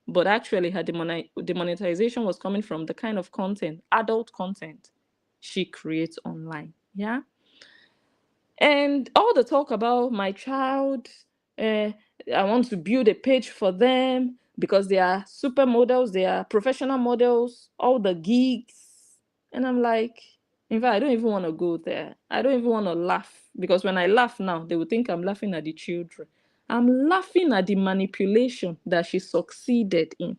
but actually, her demonetization was coming from the kind of content, adult content, she creates online. Yeah. And all the talk about my child, I want to build a page for them because they are supermodels, they are professional models, all the gigs. And I'm like, in fact, I don't even want to go there. I don't even want to laugh because when I laugh now, they will think I'm laughing at the children. I'm laughing at the manipulation that she succeeded in,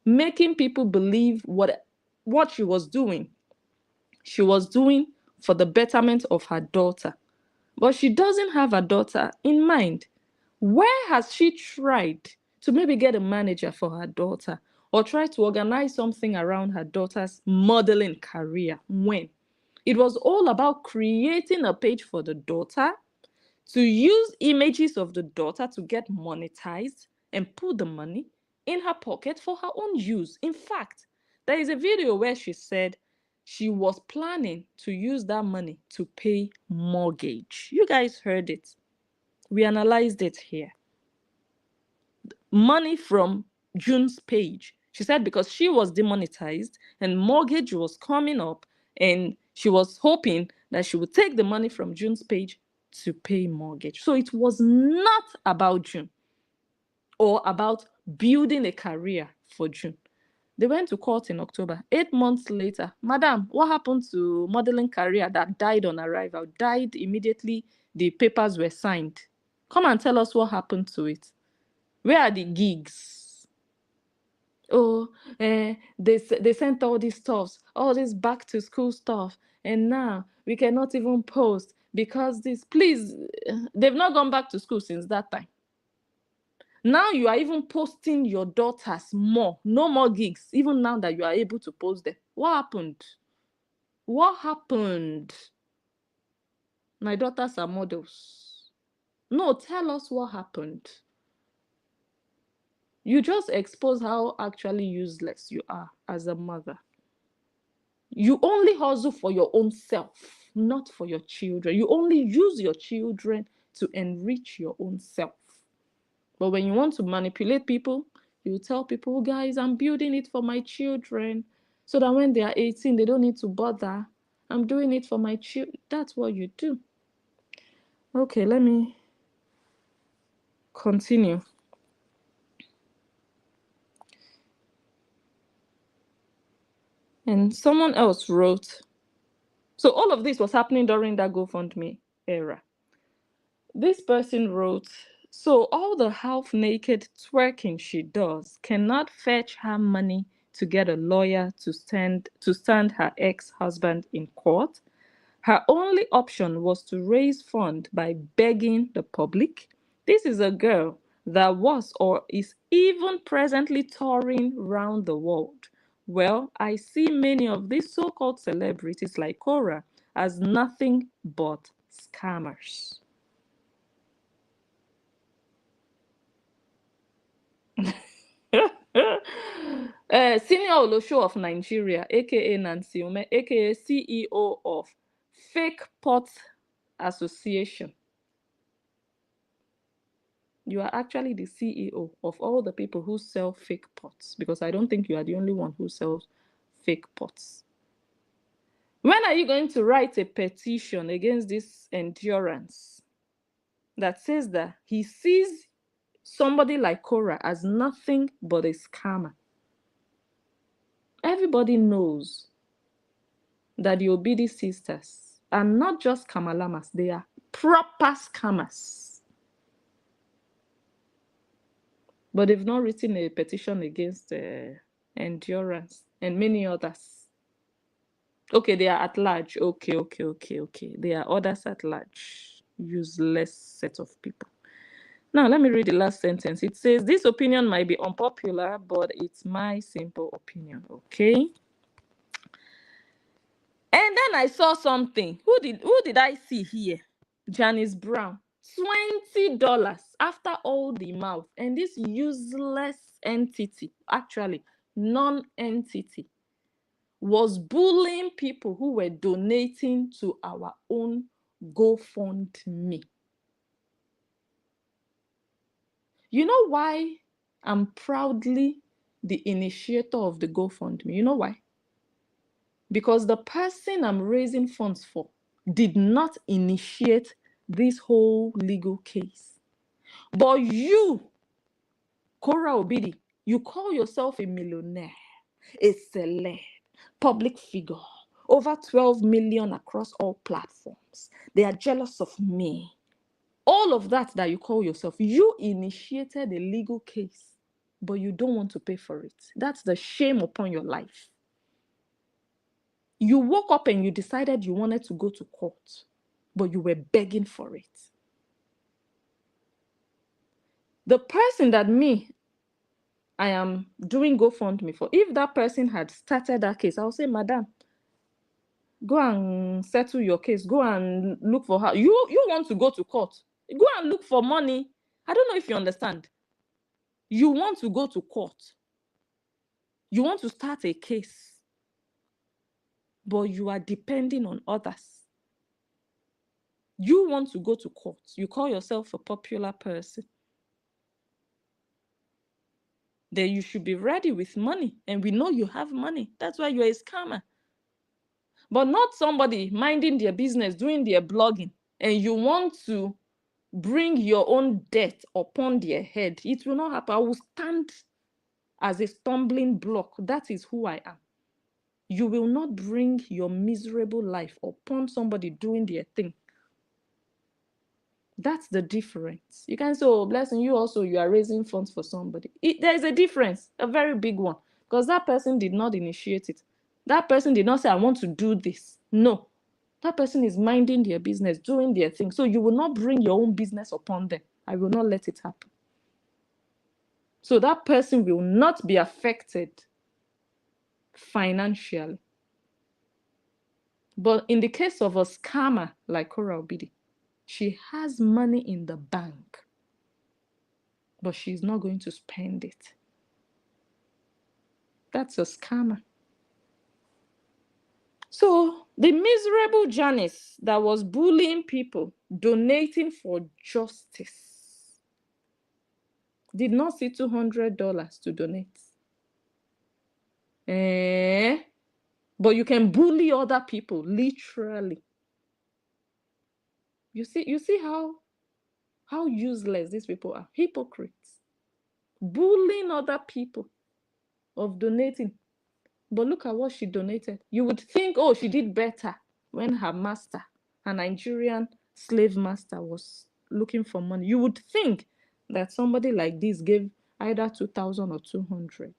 making people believe what she was doing. She was doing for the betterment of her daughter. But she doesn't have a daughter in mind. Where has she tried to maybe get a manager for her daughter or try to organize something around her daughter's modeling career? When? It was all about creating a page for the daughter, to use images of the daughter to get monetized and put the money in her pocket for her own use. In fact, there is a video where she said she was planning to use that money to pay mortgage. You guys heard it. We analyzed it here. Money from June's page. She said because she was demonetized and mortgage was coming up, and she was hoping that she would take the money from June's page to pay mortgage. So it was not about June or about building a career for June. They went to court in October. 8 months later, Madam, what happened to modeling career that died on arrival? Died immediately the papers were signed. Come and tell us what happened to it. Where are the gigs? Oh, they sent all these stuffs, all this back to school stuff, and now we cannot even post because this. Please, they've not gone back to school since that time. Now you are even posting your daughters more. No more gigs, even now that you are able to post them. What happened? What happened? My daughters are models. No, tell us what happened. You just expose how actually useless you are as a mother. You only hustle for your own self, not for your children. You only use your children to enrich your own self. But when you want to manipulate people, you tell people, guys, I'm building it for my children so that when they are 18, they don't need to bother. I'm doing it for my children. That's what you do. Okay, let me continue. And someone else wrote, so all of this was happening during that GoFundMe era. This person wrote, so all the half-naked twerking she does cannot fetch her money to get a lawyer to stand her ex-husband in court. Her only option was to raise funds by begging the public. This is a girl that was or is even presently touring around the world. Well, I see many of these so-called celebrities like Cora as nothing but scammers. Senior Olosho of Nigeria, aka Nancy Ume, aka CEO of Fake Pot Association. You are actually the CEO of all the people who sell fake pots, because I don't think you are the only one who sells fake pots. When are you going to write a petition against this endurance that says that he sees somebody like Cora as nothing but a scammer? Everybody knows that the Obidi sisters are not just Kamalamas, they are proper scammers. But they've not written a petition against endurance and many others. Okay, they are at large. Okay. They are others at large. Useless set of people. Now, let me read the last sentence. It says, this opinion might be unpopular, but it's my simple opinion, okay? And then I saw something. Who did I see here? Janice Brown. $20 after all the mouth. And this useless entity, actually non-entity, was bullying people who were donating to our own GoFundMe. You know why I'm proudly the initiator of the GoFundMe? You know why? Because the person I'm raising funds for did not initiate this whole legal case. But you, Cora Obidi, you call yourself a millionaire, a celeb, public figure, over 12 million across all platforms. They are jealous of me. All of that you call yourself, you initiated a legal case, but you don't want to pay for it. That's the shame upon your life. You woke up and you decided you wanted to go to court, but you were begging for it. The person that I am doing GoFundMe for, if that person had started that case, I'll say, Madam, go and settle your case. Go and look for her. You want to go to court. Go and look for money. I don't know if you understand. You want to go to court. You want to start a case, but you are depending on others. You want to go to court. You call yourself a popular person. Then you should be ready with money. And we know you have money. That's why you're a scammer. But not somebody minding their business, doing their blogging, and you want to bring your own debt upon their head. It will not happen. I will stand as a stumbling block. That is who I am. You will not bring your miserable life upon somebody doing their thing. That's the difference. You can say, oh, blessing, you are raising funds for somebody. There is a difference, a very big one, because that person did not initiate it. That person did not say, I want to do this. No. That person is minding their business, doing their thing. So you will not bring your own business upon them. I will not let it happen. So that person will not be affected financially. But in the case of a scammer like Kora Obidi, she has money in the bank, but she's not going to spend it. That's a scammer. So the miserable Janice that was bullying people, donating for justice, did not see $200 to donate. But you can bully other people, literally. You see how useless these people are. Hypocrites. Bullying other people of donating. But look at what she donated. You would think, oh, she did better when her master, her Nigerian slave master, was looking for money. You would think that somebody like this gave either 2,000 or 200.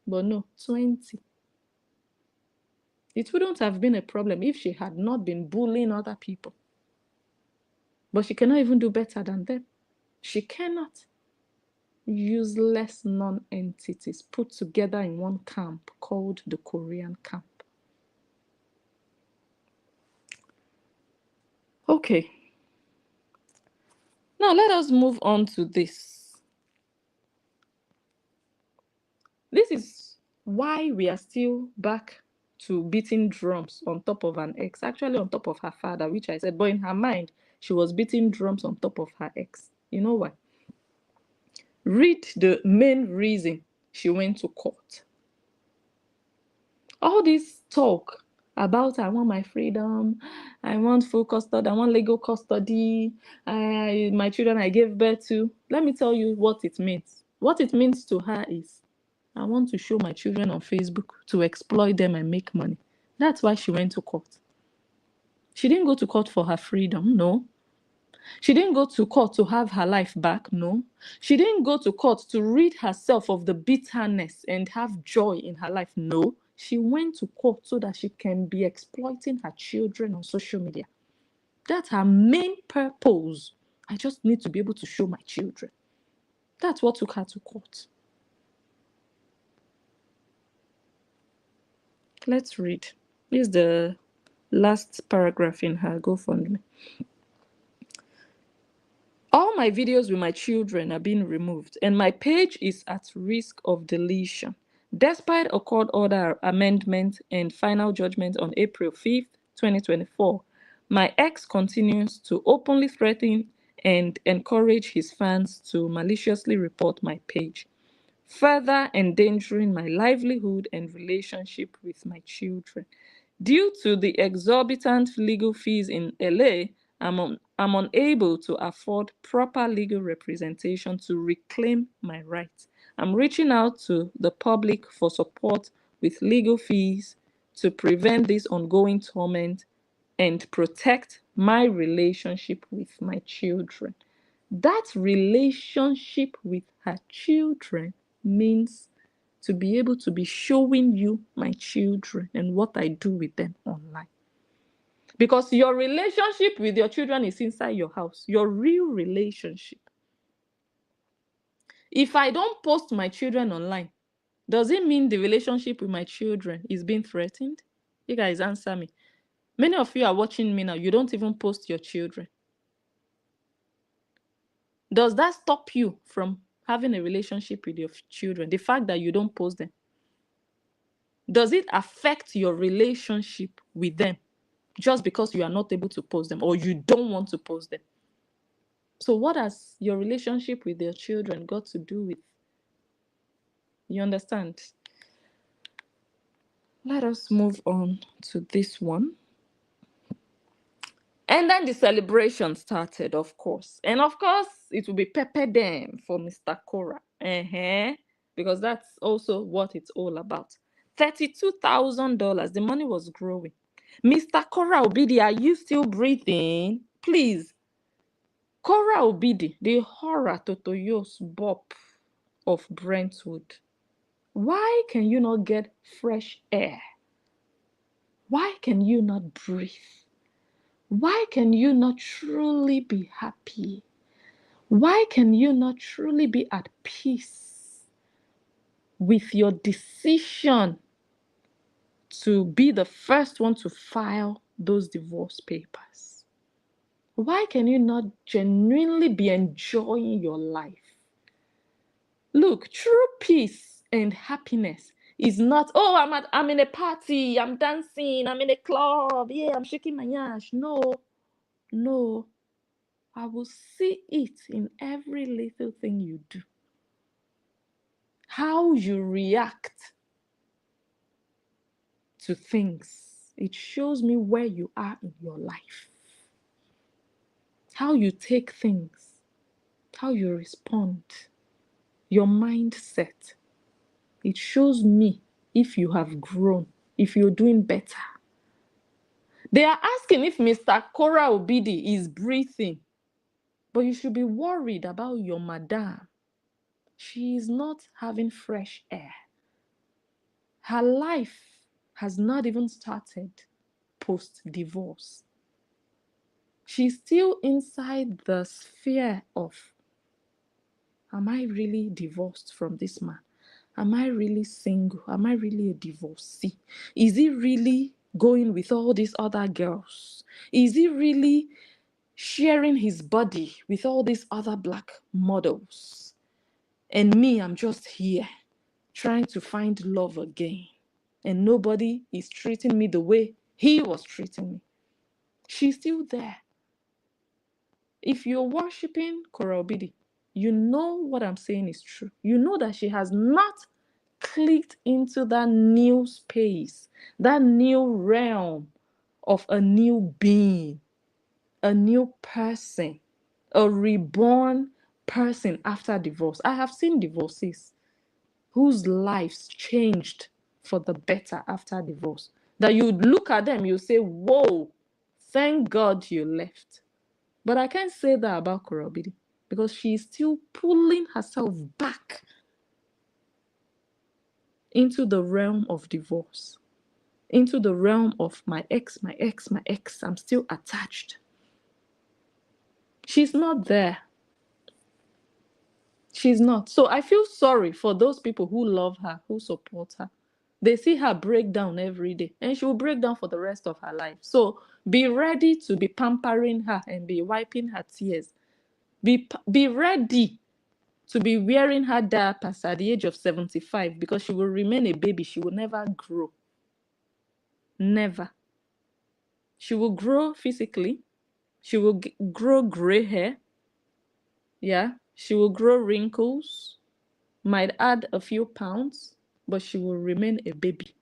But no, 20. It wouldn't have been a problem if she had not been bullying other people. But she cannot even do better than them. She cannot. Useless non-entities put together in one camp called the Korean camp. Okay. Now let us move on to this. This is why we are still back to beating drums on top of an ex, actually on top of her father, which I said, but in her mind, she was beating drums on top of her ex. You know why? Read the main reason she went to court. All this talk about I want my freedom, I want full custody, I want legal custody, my children I gave birth to. Let me tell you what it means. What it means to her is, I want to show my children on Facebook to exploit them and make money. That's why she went to court. She didn't go to court for her freedom, no. She didn't go to court to have her life back, no. She didn't go to court to rid herself of the bitterness and have joy in her life, no. She went to court so that she can be exploiting her children on social media. That's her main purpose. I just need to be able to show my children. That's what took her to court. Let's read. This is the last paragraph in her GoFundMe. All my videos with my children are being removed, and my page is at risk of deletion. Despite a court order amendment and final judgment on April 5th, 2024, my ex continues to openly threaten and encourage his fans to maliciously report my page, further endangering my livelihood and relationship with my children. Due to the exorbitant legal fees in LA, I'm unable to afford proper legal representation to reclaim my rights. I'm reaching out to the public for support with legal fees to prevent this ongoing torment and protect my relationship with my children. That relationship with her children means to be able to be showing you my children and what I do with them online. Because your relationship with your children is inside your house, your real relationship. If I don't post my children online, does it mean the relationship with my children is being threatened? You guys answer me. Many of you are watching me now, you don't even post your children. Does that stop you from having a relationship with your children? The fact that you don't post them. Does it affect your relationship with them just because you are not able to post them or you don't want to post them? So what has your relationship with your children got to do with? You understand? Let us move on to this one. And then the celebration started, of course. And of course, it will be pepper them for Mr. Cora. Because that's also what it's all about. $32,000. The money was growing. Mr. Cora Obidi, are you still breathing? Please. Cora Obidi, the horror Totoyos Bob of Brentwood. Why can you not get fresh air? Why can you not breathe? Why can you not truly be happy? Why can you not truly be at peace with your decision to be the first one to file those divorce papers? Why can you not genuinely be enjoying your life? Look, true peace and happiness is not, oh, I'm in a party, I'm dancing, I'm in a club, yeah, I'm shaking my ass. No. I will see it in every little thing you do. How you react to things. It shows me where you are in your life. How you take things. How you respond. Your mindset. It shows me if you have grown, if you're doing better. They are asking if Mr. Cora Obidi is breathing. But you should be worried about your madam. She is not having fresh air. Her life has not even started post-divorce. She's still inside the sphere of, am I really divorced from this man? Am I really single? Am I really a divorcee? Is he really going with all these other girls? Is he really sharing his body with all these other black models? And me, I'm just here trying to find love again. And nobody is treating me the way he was treating me. She's still there. If you're worshiping Cora Obidi, you know what I'm saying is true. You know that she has not clicked into that new space, that new realm of a new being, a new person, a reborn person after divorce. I have seen divorcees whose lives changed for the better after divorce. That you look at them, you say, whoa, thank God you left. But I can't say that about Cora Obidi because she's still pulling herself back into the realm of divorce, into the realm of my ex, I'm still attached. She's not there. She's not. So I feel sorry for those people who love her, who support her. They see her break down every day, and she will break down for the rest of her life. So be ready to be pampering her and be wiping her tears. Be ready to be wearing her diapers at the age of 75 because she will remain a baby. She will never grow. Never. She will grow physically. She will grow gray hair. Yeah. She will grow wrinkles. Might add a few pounds, but she will remain a baby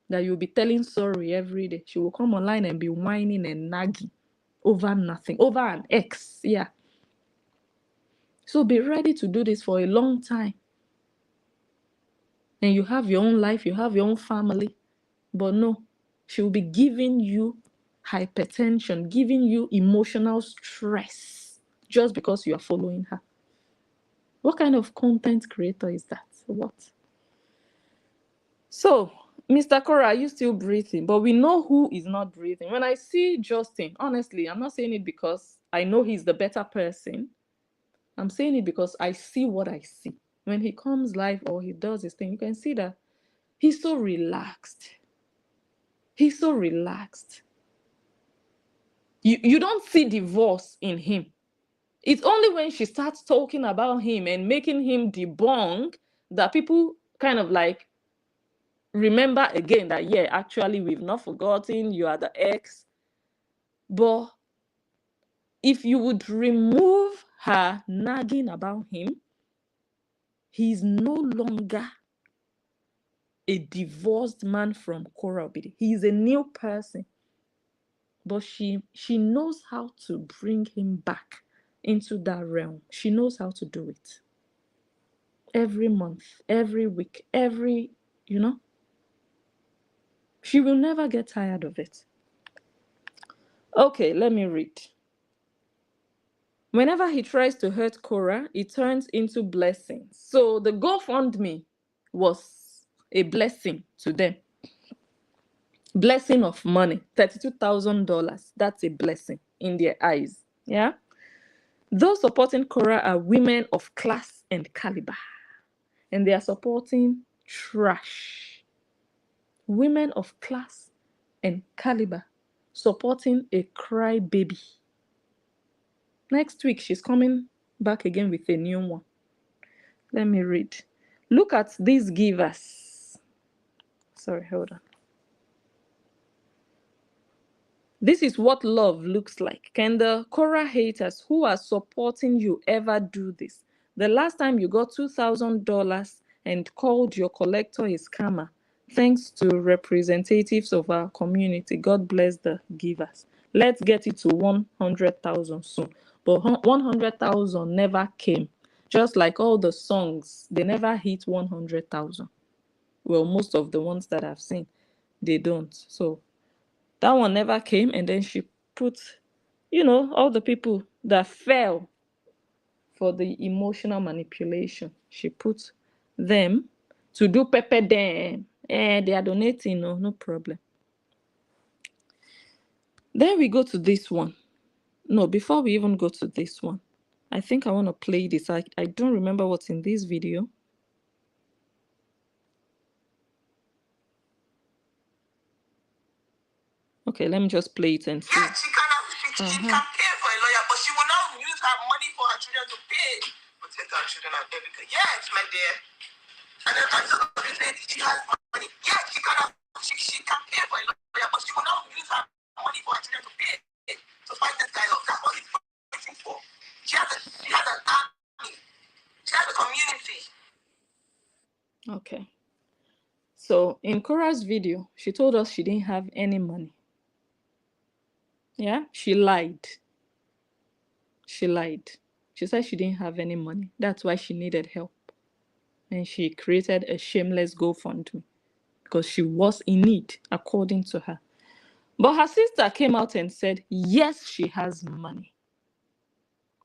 that you'll be telling sorry every day. She will come online and be whining and nagging over nothing, over an ex. Yeah. So be ready to do this for a long time. And you have your own life, you have your own family. But no, she will be giving you hypertension, giving you emotional stress just because you are following her. What kind of content creator is that? What? So, Mr. Cora, are you still breathing? But we know who is not breathing. When I see Justin, honestly, I'm not saying it because I know he's the better person. I'm saying it because I see what I see. When he comes live or he does his thing, you can see that he's so relaxed. He's so relaxed. You don't see divorce in him. It's only when she starts talking about him and making him debunk that people kind of like remember again that, yeah, actually, we've not forgotten, you are the ex. But if you would remove her nagging about him, he's no longer a divorced man from Cora Obidi. He's a new person. But she knows how to bring him back into that realm. She knows how to do it. Every month, every week, you know, she will never get tired of it. Okay, let me read. Whenever he tries to hurt Cora, it turns into blessings. So the GoFundMe was a blessing to them. Blessing of money, $32,000. That's a blessing in their eyes. Yeah. Those supporting Cora are women of class and caliber, and they are supporting trash. Women of class and caliber supporting a crybaby. Next week, she's coming back again with a new one. Let me read. Look at these givers. Sorry, hold on. This is what love looks like. Can the Cora haters who are supporting you ever do this? The last time you got $2,000 and called your collector a scammer, thanks to representatives of our community. God bless the givers. Let's get it to 100,000 soon. But 100,000 never came. Just like all the songs, they never hit 100,000. Well, most of the ones that I've seen, they don't. So that one never came, and then she put, all the people that fell for the emotional manipulation. She put them to do pepper them. They are donating, no problem. Then we go to this one. No, before we even go to this one, I think I want to play this. I don't remember what's in this video. Okay, let me just play it and see. Yeah, she can pay for a lawyer, but she will now use her money for her children to pay. Protect her children and everything. Yes, my dear. And then I just say she has money. Yeah, she can pay for a lawyer, but she will now use her money for her children to pay to fight this guy off. That's what he's fighting for. She has an army. She has a community. Okay. So in Cora's video, she told us she didn't have any money. Yeah, she lied. She lied. She said she didn't have any money. That's why she needed help. And she created a shameless GoFundMe because she was in need, according to her. But her sister came out and said, yes, she has money,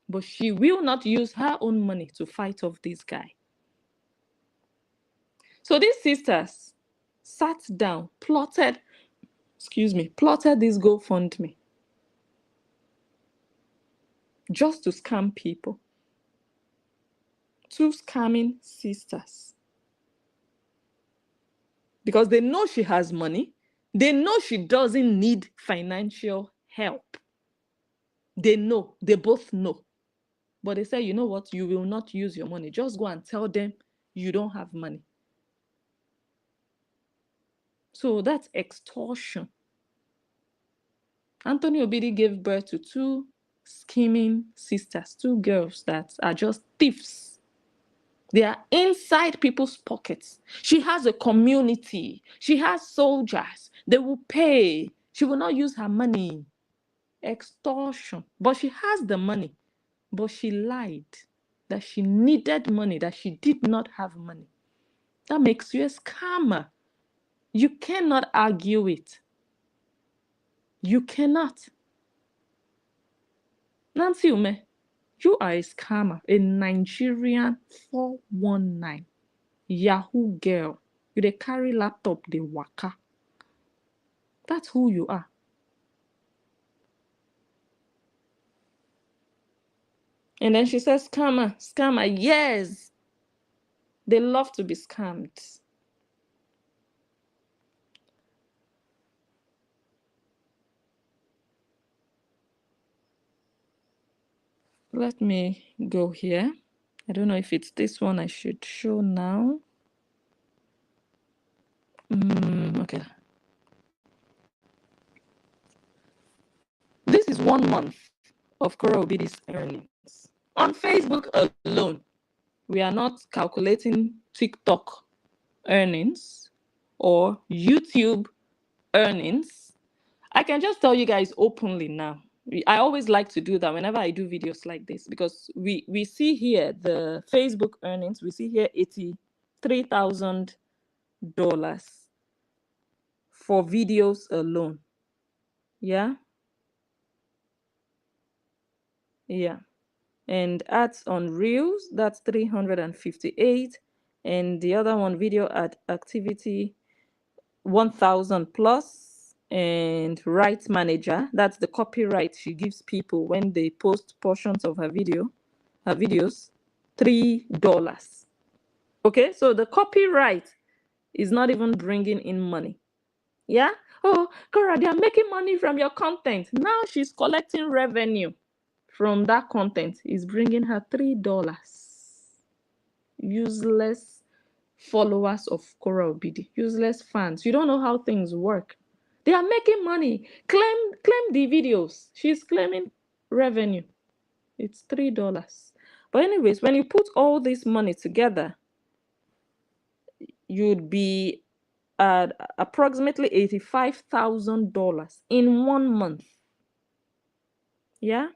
but she will not use her own money to fight off this guy. So these sisters sat down, plotted this GoFundMe just to scam people. Two scamming sisters. Because they know she has money. They know she doesn't need financial help. They know. They both know. But they say, you know what? You will not use your money. Just go and tell them you don't have money. So that's extortion. Anthony Obidi gave birth to two scheming sisters, two girls that are just thieves. They are inside people's pockets. She has a community. She has soldiers. They will pay. She will not use her money. Extortion. But she has the money. But she lied that she needed money, that she did not have money. That makes you a scammer. You cannot argue it. You cannot. Nancy Ume, you are a scammer, a Nigerian 419 Yahoo girl. You dey carry laptop, dey waka. That's who you are. And then she says, scammer. Yes, they love to be scammed. let me go here. I don't know if it's this one I should show now. Okay. This is 1 month of Kora Obidi's earnings. On Facebook alone, we are not calculating TikTok earnings or YouTube earnings. I can just tell you guys openly now. I always like to do that whenever I do videos like this, because we see here the Facebook earnings. We see here $83,000 for videos alone. Yeah. And ads on Reels, that's 358. And the other one, video ad activity, 1,000 plus. And Rights Manager, that's the copyright she gives people when they post portions of her videos, $3. Okay, so the copyright is not even bringing in money. Yeah. Oh, Cora, they are making money from your content. Now she's collecting revenue from that content. Is bringing her $3. Useless followers of Cora Obidi, useless fans. You don't know how things work. They are making money. Claim the videos. She's claiming revenue. It's $3. But anyways, when you put all this money together, you'd be at approximately $85,000 in 1 month. Yeah,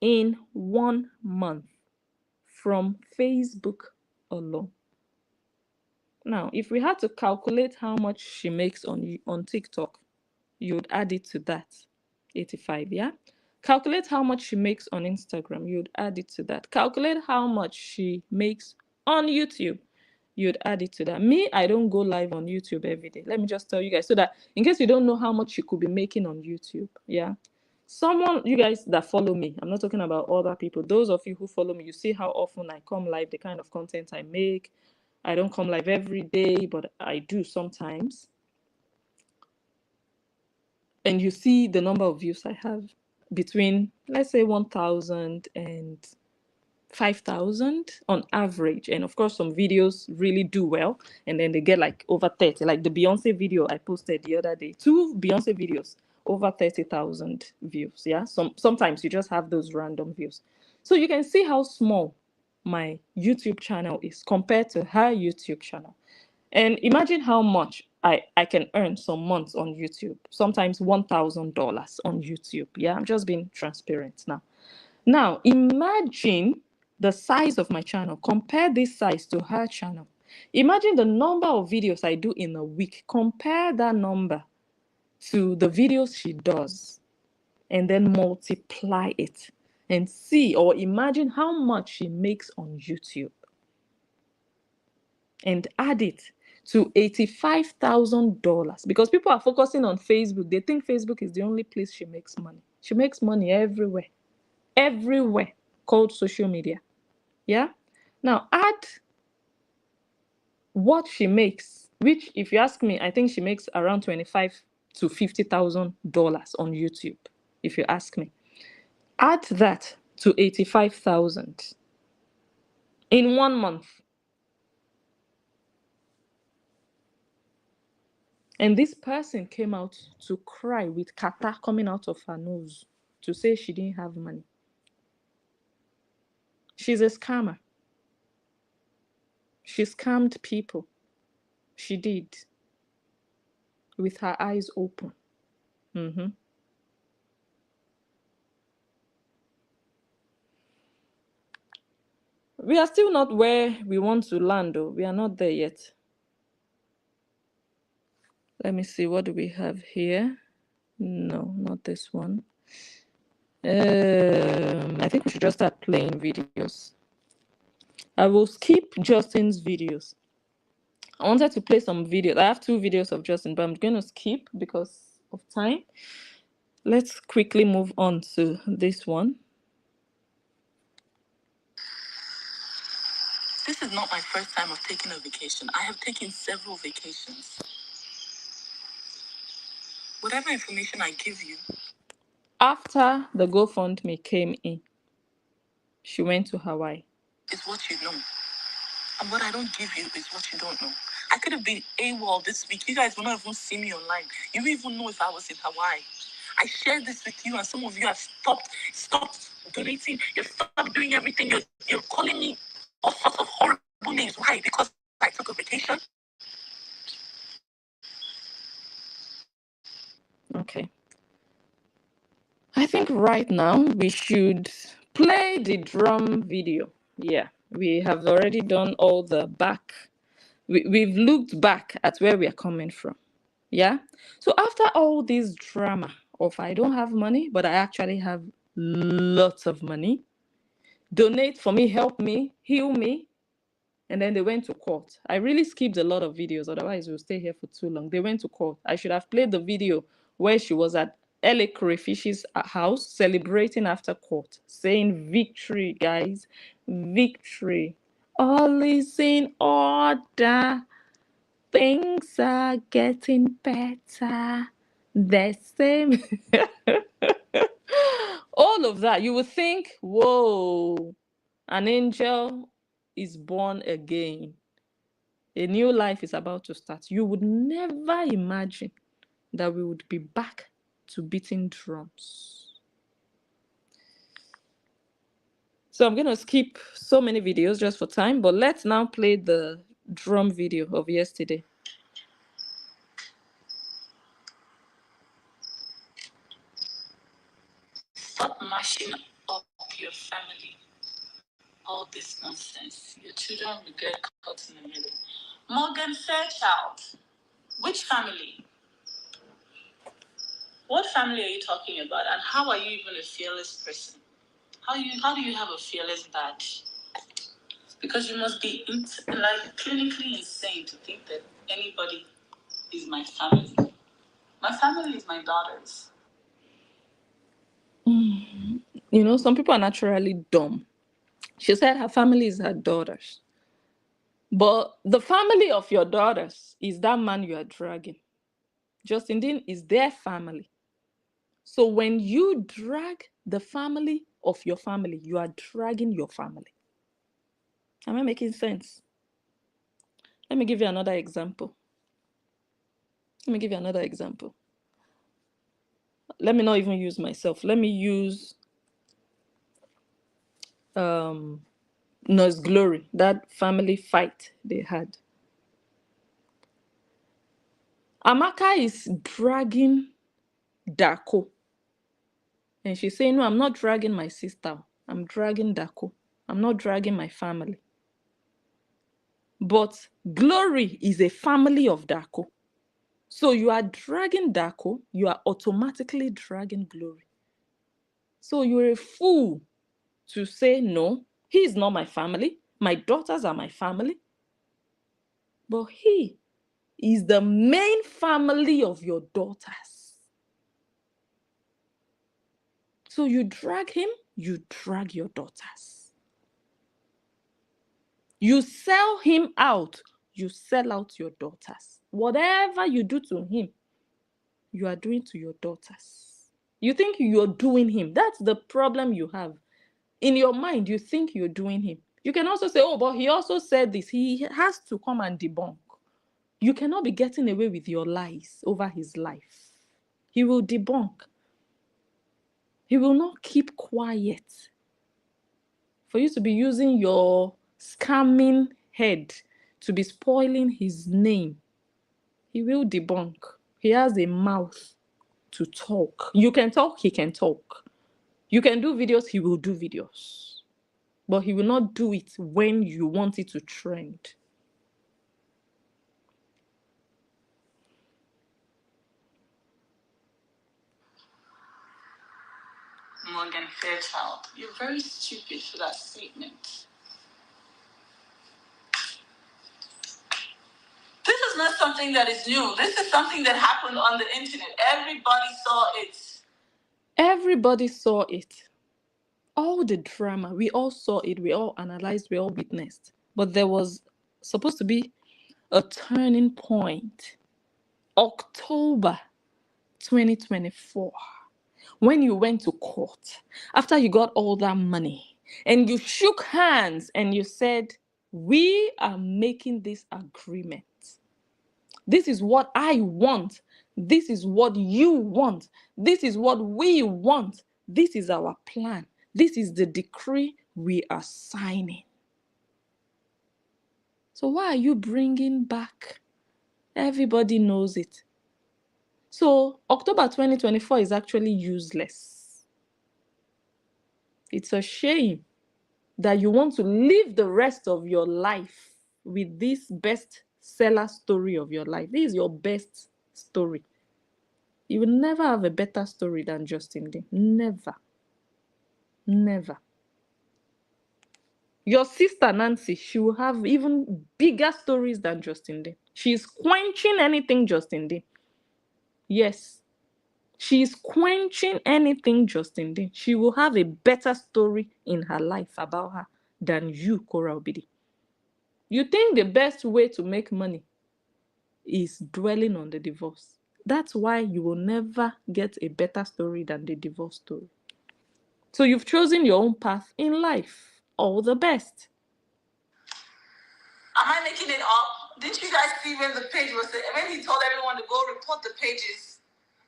in 1 month from Facebook alone. Now, if we had to calculate how much she makes on TikTok, you would add it to that 85. Yeah. Calculate how much she makes on Instagram. You'd add it to that. Calculate how much she makes on YouTube. You'd add it to that. Me, I don't go live on YouTube every day. Let me just tell you guys, so that in case you don't know how much you could be making on YouTube. Yeah. You guys that follow me, I'm not talking about other people. Those of you who follow me, you see how often I come live, the kind of content I make. I don't come live every day, but I do sometimes. And you see the number of views I have between, let's say, 1,000 and 5,000 on average. And of course, some videos really do well, and then they get like over 30. Like the Beyonce video I posted the other day, 2 Beyonce videos, over 30,000 views. Yeah, sometimes you just have those random views. So you can see how small my YouTube channel is compared to her YouTube channel. And imagine how much I can earn some months on YouTube, sometimes $1,000 on YouTube. Yeah, I'm just being transparent now. Now, imagine the size of my channel. Compare this size to her channel. Imagine the number of videos I do in a week. Compare that number to the videos she does, and then multiply it and see, or imagine how much she makes on YouTube, and add it to $85,000, because people are focusing on Facebook. They think Facebook is the only place she makes money. She makes money everywhere called social media. Yeah. Now add what she makes, which, if you ask me, I think she makes around $25,000 to $50,000 on YouTube. If you ask me, add that to 85,000 in 1 month. And this person came out to cry with kata coming out of her nose to say she didn't have money. She's a scammer. She scammed people. She did. With her eyes open. We are still not where we want to land, though. We are not there yet. Let me see. What do we have here? No, not this one. I think we should just start playing videos. I will skip Justin's videos. I wanted to play some videos. I have 2 videos of Justin, but I'm going to skip because of time. Let's quickly move on to this one. This is not my first time of taking a vacation. I have taken several vacations. Whatever information I give you, After the GoFundMe came in, she went to Hawaii. It's what you know. And what I don't give you is what you don't know. I could have been AWOL this week. You guys will not even see me online. You don't even know if I was in Hawaii. I shared this with you, and some of you have stopped donating. You've stopped doing everything. You're calling me all sorts of horrible names. Why? Because I took a vacation? Okay. I think right now we should play the drum video. Yeah, we have already done all the back. We've looked back at where we are coming from. Yeah. So after all this drama of I don't have money, but I actually have lots of money, donate for me, help me, heal me. And then they went to court. I really skipped a lot of videos, otherwise we'll stay here for too long. They went to court. I should have played the video where she was at LA Crayfish's house celebrating after court, saying victory, guys, victory. All is in order. Things are getting better. The same. All of that. You would think, whoa, an angel is born again. A new life is about to start. You would never imagine that we would be back to beating drums. So I'm going to skip so many videos just for time, but let's now play the drum video of yesterday. Stop mashing up your family. All this nonsense. Your children will get caught in the middle. Morgan Fairchild. Which family? What family are you talking about? And how are you even a fearless person? How do you have a fearless badge? Because you must be like clinically insane to think that anybody is my family. My family is my daughters. You know, some people are naturally dumb. She said her family is her daughters. But the family of your daughters is that man you are dragging. Justin Dean is their family. So when you drag the family of your family, you are dragging your family. Am I making sense? Let me give you another example. Let me not even use myself. Let me use Nurse Glory, that family fight they had. Amaka is dragging Dako. And she's saying, no, I'm not dragging my sister. I'm dragging Dako. I'm not dragging my family. But Glory is a family of Dako. So you are dragging Dako, you are automatically dragging Glory. So you're a fool to say, no, he is not my family. My daughters are my family. But he is the main family of your daughters. So you drag him, you drag your daughters. You sell him out, you sell out your daughters. Whatever you do to him, you are doing to your daughters. You think you're doing him. That's the problem you have. In your mind, you think you're doing him. You can also say, oh, but he also said this. He has to come and debunk. You cannot be getting away with your lies over his life. He will debunk. He will not keep quiet. For you to be using your scamming head to be spoiling his name, he will debunk. He has a mouth to talk. You can talk, he can talk. You can do videos, he will do videos. But he will not do it when you want it to trend. Morgan Fairchild. You're very stupid for that statement. This is not something that is new. This is something that happened on the internet. Everybody saw it. Everybody saw it. All the drama, we all saw it, we all analyzed, we all witnessed. But there was supposed to be a turning point. October 2024. when you went to court, after you got all that money, and you shook hands and you said, we are making this agreement. This is what I want. This is what you want. This is what we want. This is our plan. This is the decree we are signing. So why are you bringing back? Everybody knows it. So October 2024 is actually useless. It's a shame that you want to live the rest of your life with this best seller story of your life. This is your best story. You will never have a better story than Justin Dean. Never. Never. Your sister Nancy, she will have even bigger stories than Justin Dean. She's quenching anything Justin Dean. Yes. She's quenching anything Justin Dean. She will have a better story in her life about her than you, Cora Obidi. You think the best way to make money is dwelling on the divorce. That's why you will never get a better story than the divorce story. So you've chosen your own path in life. All the best. Am I making it up? Didn't you guys see when the page was, when he told everyone to go report the pages,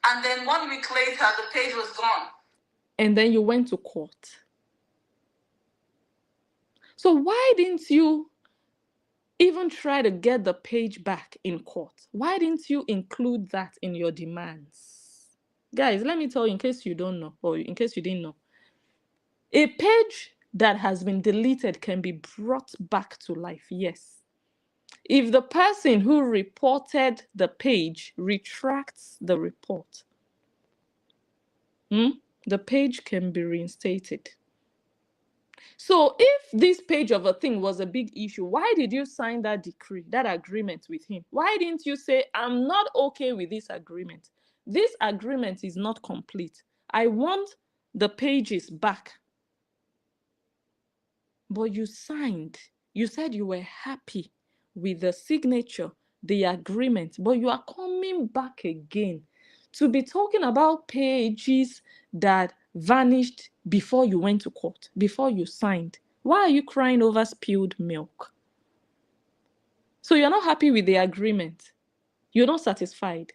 and then 1 week later, the page was gone? And then you went to court. So why didn't you even try to get the page back in court? Why didn't you include that in your demands? Guys, let me tell you, in case you don't know, or in case you didn't know, a page that has been deleted can be brought back to life, yes. If the person who reported the page retracts the report, the page can be reinstated. So if this page of a thing was a big issue, why did you sign that decree, that agreement with him? Why didn't you say, I'm not okay with this agreement? This agreement is not complete. I want the pages back. But you signed. You said you were happy with the signature, the agreement, but you are coming back again to be talking about pages that vanished before you went to court, before you signed. Why are you crying over spilled milk? So you're not happy with the agreement. You're not satisfied.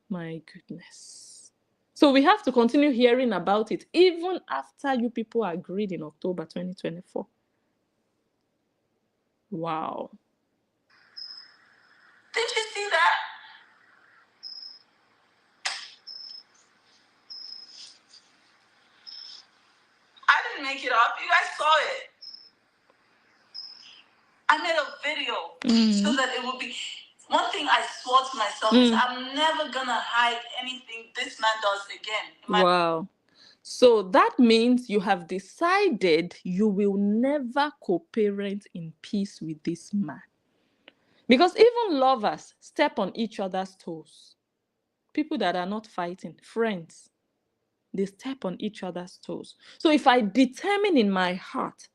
My goodness. So we have to continue hearing about it even after you people agreed in October 2024. Wow. Didn't you see that? I didn't make it up. You guys saw it. I made a video so that it would be. One thing I swore to myself is I'm never gonna hide anything this man does again. Wow. So that means you have decided you will never co-parent in peace with this man. Because even lovers step on each other's toes. People that are not fighting, friends, they step on each other's toes. So if I determine in my heart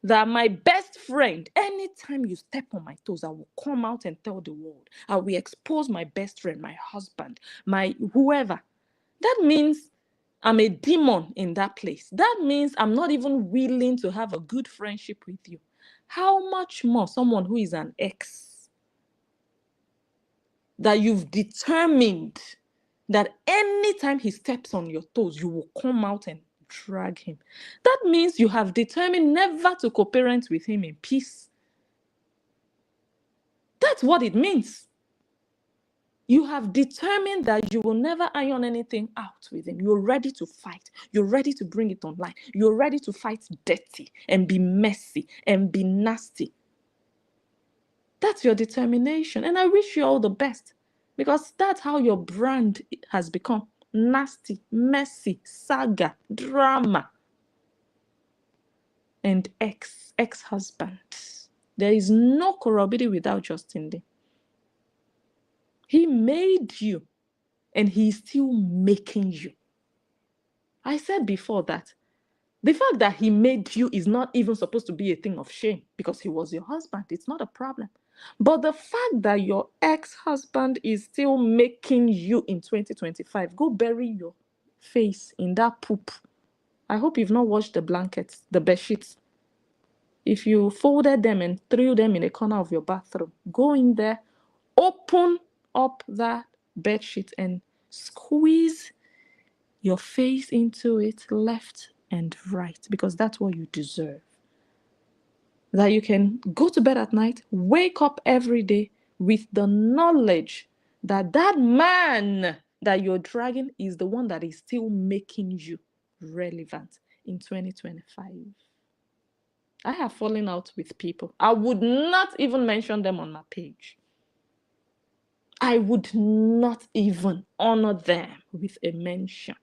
that my best friend, anytime you step on my toes, I will come out and tell the world. I will expose my best friend, my husband, my whoever. That means I'm a demon in that place. That means I'm not even willing to have a good friendship with you. How much more someone who is an ex that you've determined that anytime he steps on your toes, you will come out and drag him. That means you have determined never to co-parent with him in peace. That's what it means. You have determined that you will never iron anything out with him. You're ready to fight. You're ready to bring it online. You're ready to fight dirty and be messy and be nasty. That's your determination. And I wish you all the best, because that's how your brand has become. Nasty, messy, saga, drama, and ex-husband. There is no corroboration without Justin Day. He made you, and he's still making you. I said before that the fact that he made you is not even supposed to be a thing of shame, because he was your husband. It's not a problem. But the fact that your ex-husband is still making you in 2025, go bury your face in that poop. I hope you've not washed the blankets, the bed sheets. If you folded them and threw them in a corner of your bathroom, go in there, open up that bed sheet and squeeze your face into it left and right, because that's what you deserve. That you can go to bed at night, wake up every day with the knowledge that that man that you're dragging is the one that is still making you relevant in 2025. I have fallen out with people. I would not even mention them on my page. I would not even honor them with a mention.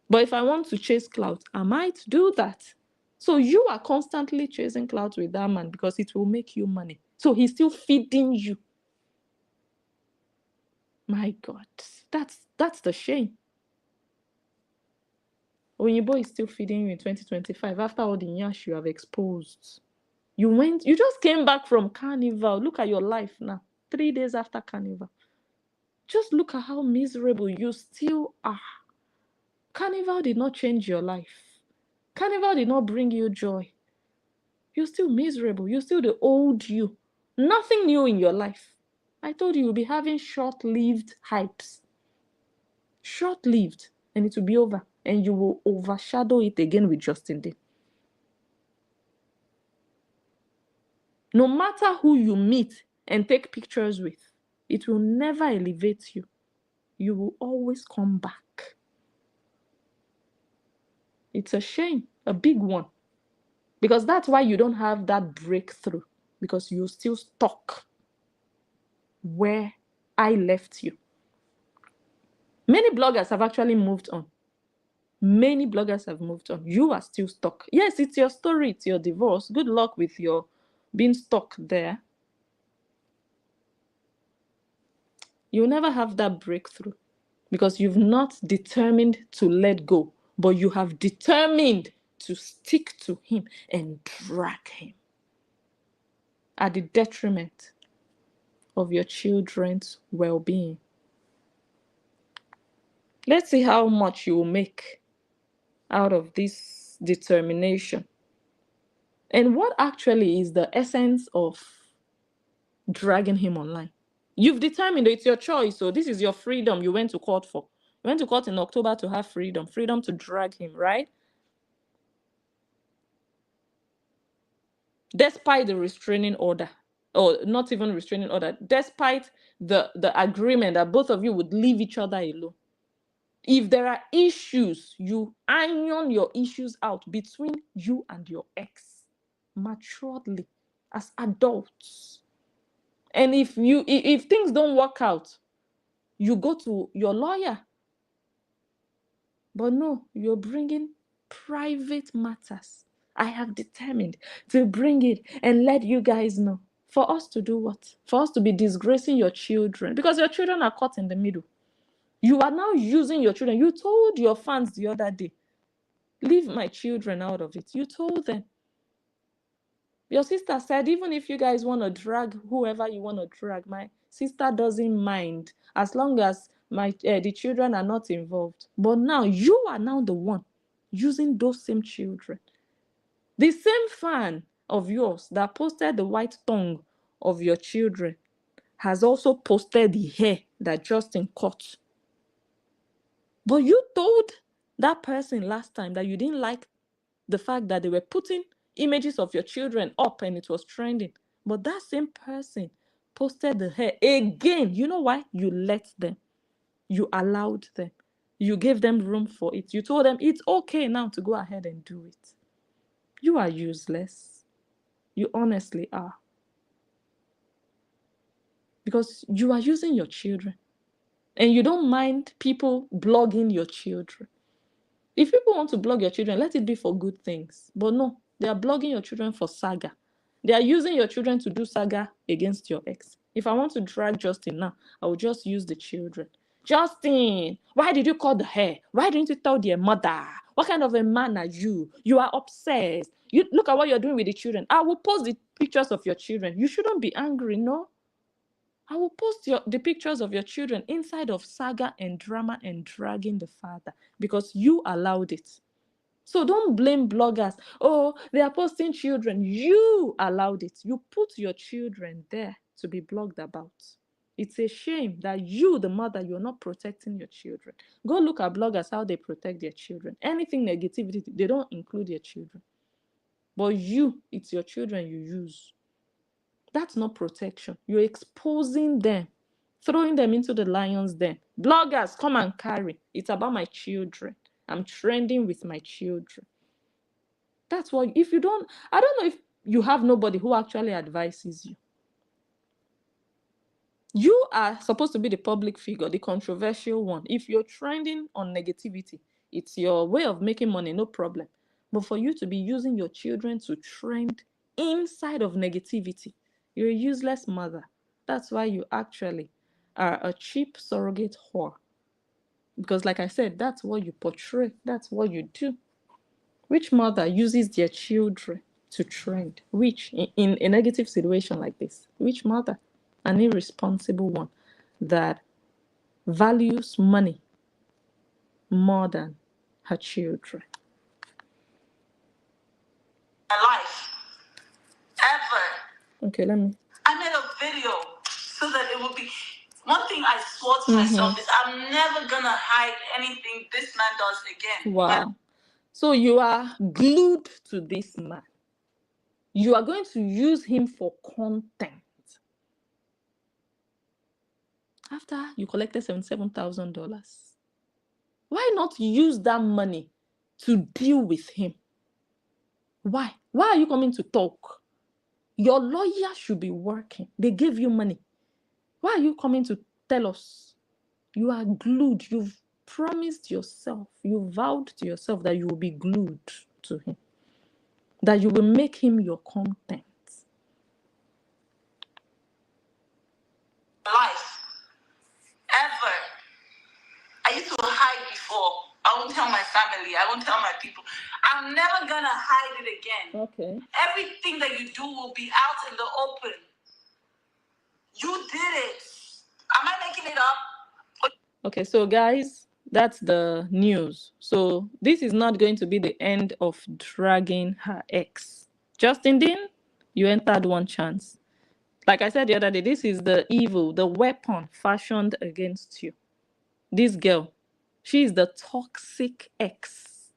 But if I want to chase clout, I might do that. So you are constantly chasing clout with that man because it will make you money. So he's still feeding you. My God, that's the shame. When your boy is still feeding you in 2025, after all the nyash you have exposed. You just came back from Carnival. Look at your life now. 3 days after Carnival. Just look at how miserable you still are. Carnival did not change your life. Carnival did not bring you joy. You're still miserable. You're still the old you. Nothing new in your life. I told you you'll be having short-lived hypes. Short-lived. And it will be over. And you will overshadow it again with Justin Day. No matter who you meet and take pictures with, it will never elevate you. You will always come back. It's a shame, a big one. Because that's why you don't have that breakthrough. Because you're still stuck where I left you. Many bloggers have actually moved on. Many bloggers have moved on. You are still stuck. Yes, it's your story, it's your divorce. Good luck with your being stuck there. You'll never have that breakthrough because you've not determined to let go, but you have determined to stick to him and drag him at the detriment of your children's well-being. Let's see how much you will make out of this determination. And what actually is the essence of dragging him online? You've determined it's your choice, so this is your freedom you went to court for. You went to court in October to have freedom to drag him, right? Despite the restraining order, or not even restraining order, despite the agreement that both of you would leave each other alone. If there are issues, you iron your issues out between you and your ex maturely as adults. And if things don't work out, you go to your lawyer. But no, you're bringing private matters. I have determined to bring it and let you guys know. For us to do what? For us to be disgracing your children. Because your children are caught in the middle. You are now using your children. You told your fans the other day, leave my children out of it. You told them. Your sister said, even if you guys want to drag whoever you want to drag, my sister doesn't mind as long as the children are not involved. But now you are now the one using those same children. The same fan of yours that posted the white tongue of your children has also posted the hair that Justin cut. But you told that person last time that you didn't like the fact that they were putting images of your children up and it was trending. But that same person posted the hair again. You know why? You let them. You allowed them. You gave them room for it. You told them it's okay now to go ahead and do it. You are useless. You honestly are. Because you are using your children. And you don't mind people blogging your children. If people want to blog your children, let it be for good things. But no, they are blogging your children for saga. They are using your children to do saga against your ex. If I want to drag Justin now, I will just use the children. Justin, why did you cut the hair? Why didn't you tell their mother? What kind of a man are you? You are obsessed. You look at what you're doing with the children. I will post the pictures of your children. You shouldn't be angry, no? I will post the pictures of your children inside of saga and drama and dragging the father because you allowed it. So don't blame bloggers. Oh, they are posting children. You allowed it. You put your children there to be blogged about. It's a shame that you, the mother, you're not protecting your children. Go look at bloggers, how they protect their children. Anything negativity, they don't include their children. But you, it's your children you use. That's not protection. You're exposing them, throwing them into the lion's den. Bloggers, come and carry. It's about my children. I'm trending with my children. That's what, if you don't, I don't know if you have nobody who actually advises you. You are supposed to be the public figure, the controversial one. If you're trending on negativity, it's your way of making money, no problem. But for you to be using your children to trend inside of negativity, you're a useless mother. That's why you actually are a cheap surrogate whore. Because like I said, that's what you portray. That's what you do. Which mother uses their children to trend? Which, in a negative situation like this? Which mother? An irresponsible one that values money more than her children. My life. Ever. Okay, let me. I made a video so that it would be. One thing I swore to myself is I'm never gonna hide anything this man does again. Wow. So you are glued to this man. You are going to use him for content. After you collected $77,000, why not use that money to deal with him? Why? Why are you coming to talk? Your lawyer should be working. They gave you money. Why are you coming to tell us? You are glued. You've promised yourself, you vowed to yourself that you will be glued to him, that you will make him your content. Life. Ever. I used to hide before. I won't tell my family. I won't tell my people. I'm never gonna hide it again. Okay. Everything that you do will be out in the open. You did it. Am I making it up? Okay, so guys, that's the news. So this is not going to be the end of dragging her ex. Justin Dean, you entered one chance. Like I said the other day, this is the evil, the weapon fashioned against you. This girl, she is the toxic ex.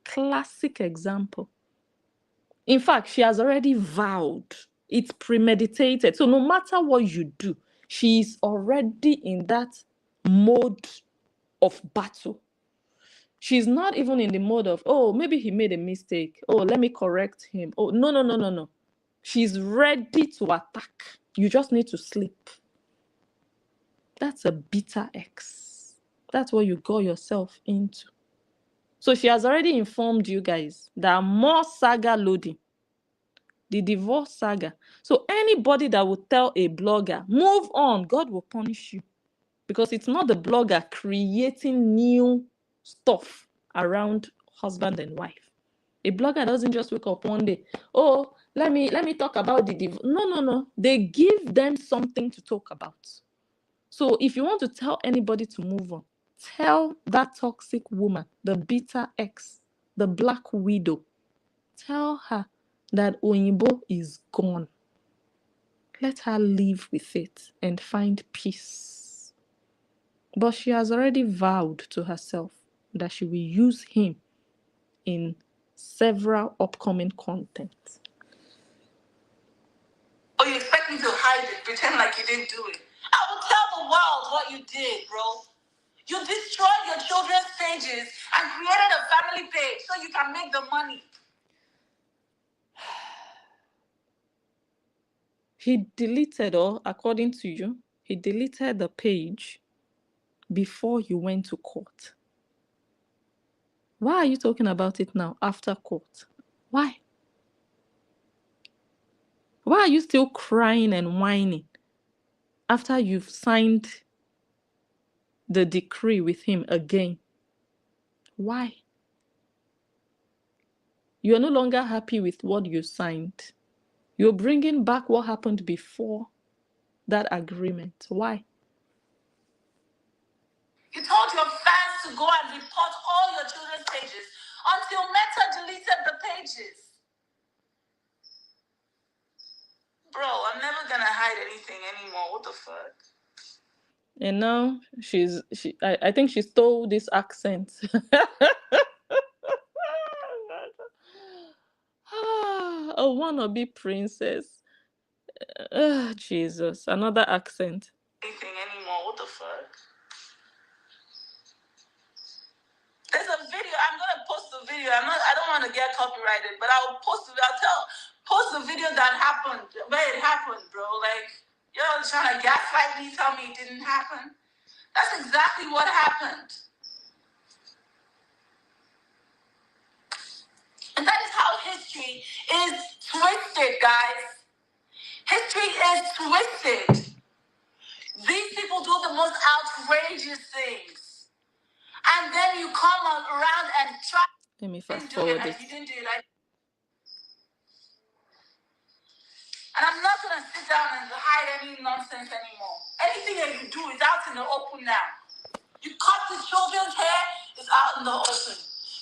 Classic example. In fact, she has already vowed. It's premeditated. So no matter what you do, she is already in that mode of battle. She's not even in the mode of, oh, maybe he made a mistake. Oh, let me correct him. Oh, no. She's ready to attack. You just need to sleep. That's a bitter ex. That's what you got yourself into. So she has already informed you guys that more saga loading. The divorce saga. So anybody that will tell a blogger, move on, God will punish you. Because it's not the blogger creating new stuff around husband and wife. A blogger doesn't just wake up one day, oh, let me talk about the divorce. No. They give them something to talk about. So if you want to tell anybody to move on, tell that toxic woman, the bitter ex, the black widow, tell her that Oyinbo is gone. Let her live with it and find peace. But she has already vowed to herself that she will use him in several upcoming content. Oh, you expect me to hide it, pretend like you didn't do it? I will tell the world what you did, bro. You destroyed your children's pages and created a family page so you can make the money. He deleted, or according to you, he deleted the page before you went to court. Why are you talking about it now after court? Why? Why are you still crying and whining after you've signed the decree with him again. Why? You're no longer happy with what you signed. You're bringing back what happened before that agreement. Why? You told your fans to go and report all your children's pages until Meta deleted the pages. Bro, I'm never gonna hide anything anymore. What the fuck? And now I think she stole this accent. A wannabe princess. Jesus, another accent. Anything anymore? What the fuck? There's a video. I'm gonna post the video. I don't want to get copyrighted, but I'll post it. Post the video that happened, where it happened, bro. Like, you're trying to gaslight me, tell me it didn't happen. That's exactly what happened. And that is how history is twisted, guys. History is twisted. These people do the most outrageous things. And then you come around and try. Let me fast forward this. You didn't do it. And I'm not going to sit down and hide any nonsense anymore. Anything that you do is out in the open now. You cut the children's hair, it's out in the open.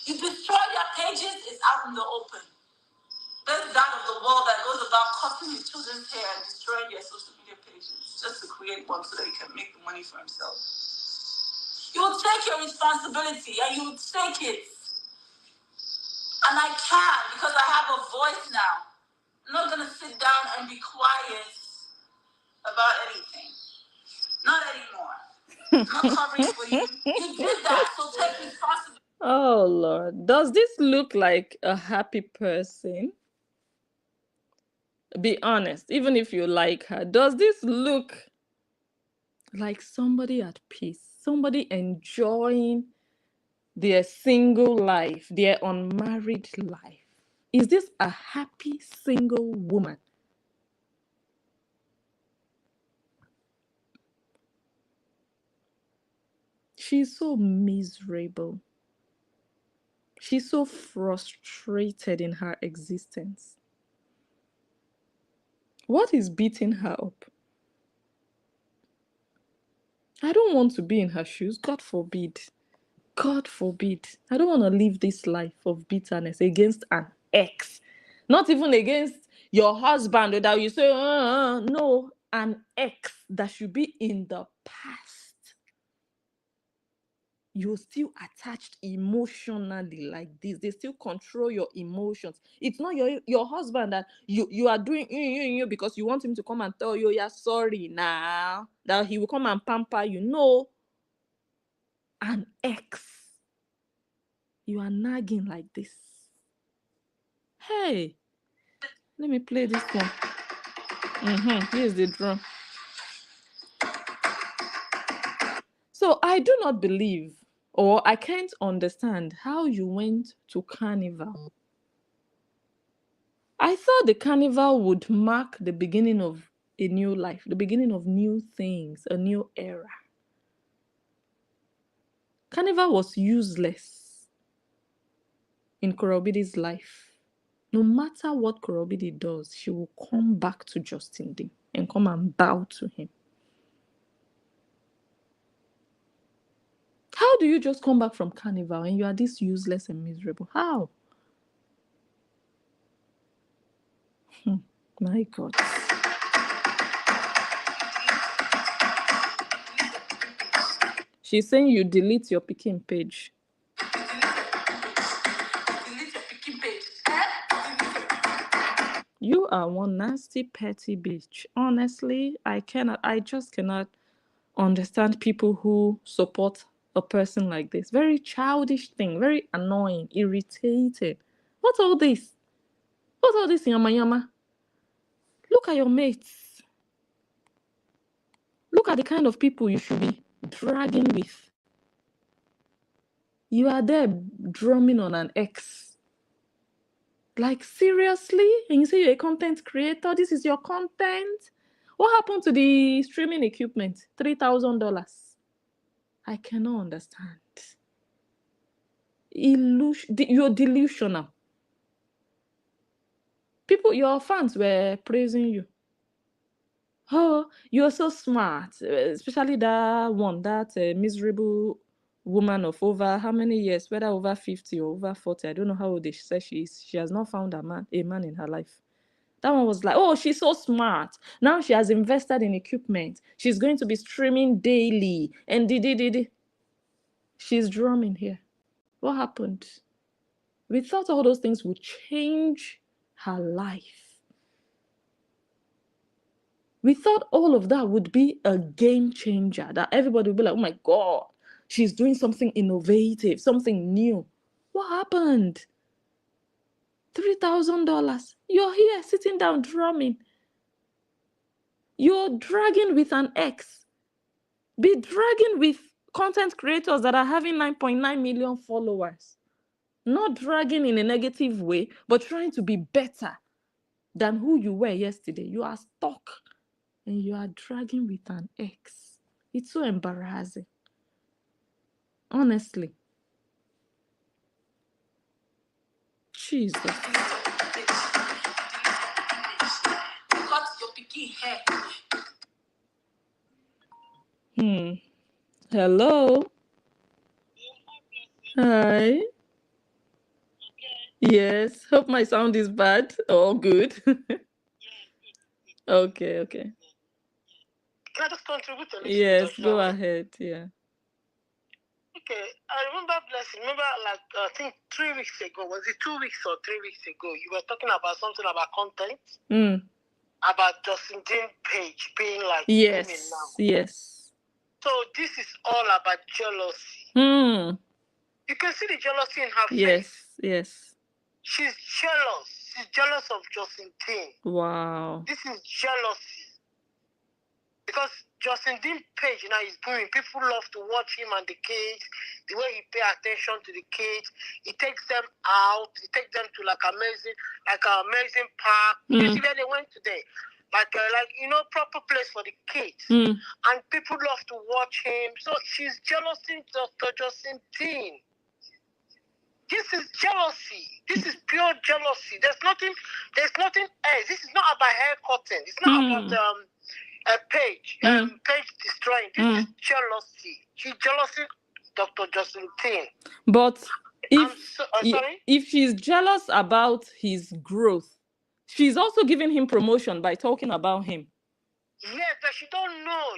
You destroy their pages, it's out in the open. There's God of the world that goes about cutting his children's hair and destroying their social media pages just to create one so that he can make the money for himself. You will take your responsibility and you will take it. And I can because I have a voice now. I'm not going to sit down and be quiet about anything. Not anymore. I'm not covering for you. You did that, so take responsibility. Oh, Lord. Does this look like a happy person? Be honest, even if you like her. Does this look like somebody at peace? Somebody enjoying their single life, their unmarried life? Is this a happy single woman? She's so miserable. She's so frustrated in her existence. What is beating her up? I don't want to be in her shoes. God forbid. God forbid. I don't want to live this life of bitterness against an ex. Not even against your husband that you say, no, an ex that should be in the past. You're still attached emotionally like this. They still control your emotions. It's not your husband that you are doing because you want him to come and tell you, you're sorry now. That he will come and pamper you. No. An ex. You are nagging like this. Hey, let me play this one. Here's the drum. So I do not believe, or I can't understand how you went to carnival. I thought the carnival would mark the beginning of a new life, the beginning of new things, a new era. Carnival was useless in Korobidi's life. No matter what Korobidi does, she will come back to Justin Dean and come and bow to him. How do you just come back from carnival and you are this useless and miserable? How? My God. She's saying you delete your Peking page. Delete your picking page. You are one nasty, petty bitch. Honestly, I just cannot understand people who support a person like this. Very childish thing, very annoying, irritated. What's all this? What's all this, yama yama? Look at your mates. Look at the kind of people you should be dragging with. You are there drumming on an ex. Like, seriously? And you say you're a content creator? This is your content? What happened to the streaming equipment? $3,000. I cannot understand. You're delusional. People, your fans were praising you. Oh, you're so smart. Especially that one, that miserable woman of over how many years, whether over 50 or over 40. I don't know how old she says she is. She has not found a man in her life. That one was like, oh, she's so smart. Now she has invested in equipment. She's going to be streaming daily. And she's drumming here. What happened? We thought all those things would change her life. We thought all of that would be a game changer, that everybody would be like, oh my God, she's doing something innovative, something new. What happened? $3,000. You're here sitting down drumming. You're dragging with an ex. Be dragging with content creators that are having 9.9 million followers. Not dragging in a negative way, but trying to be better than who you were yesterday. You are stuck and you are dragging with an ex. It's so embarrassing. Honestly. Jesus. Cut your picky hair. Hello. Hi. Yes. Hope my sound is bad or good. Okay. Can I just contribute a little Yes, bit? go ahead. Yeah. Okay, I remember, Blessing, like, I think 3 weeks ago, was it 2 weeks or 3 weeks ago, you were talking about something about content, about Justin Dean page being like Yes. women now. Yes. So this is all about jealousy. You can see the jealousy in her face. Yes. She's jealous. She's jealous of Justin Dean. Wow. This is jealousy. Because Justin Dean page now is booming. People love to watch him and the kids, the way he pay attention to the kids. He takes them out. He takes them to like an amazing park. You see where they went today? Like proper place for the kids. And people love to watch him. So she's jealousy Dr. Justin Dean. This is jealousy. This is pure jealousy. There's nothing else. This is not about hair cutting. It's not about page destroying. This is jealousy. She's jealousy Dr. Justin Dean. But sorry? if she's jealous about his growth, she's also giving him promotion by talking about him. Yes, but she don't know.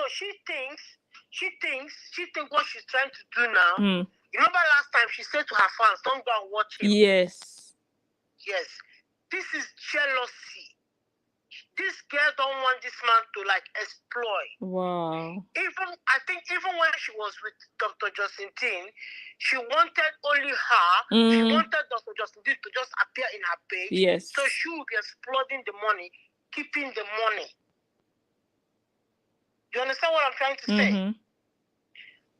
She thinks what she's trying to do now. You remember last time she said to her fans, don't go and watch him. Yes. This is jealousy. This girl don't want this man to like exploit. Wow. I think even when she was with Dr. Justin Dean, she wanted only her. She wanted Dr. Justin Dean to just appear in her page. Yes. So she would be exploiting the money, keeping the money. You understand what I'm trying to say?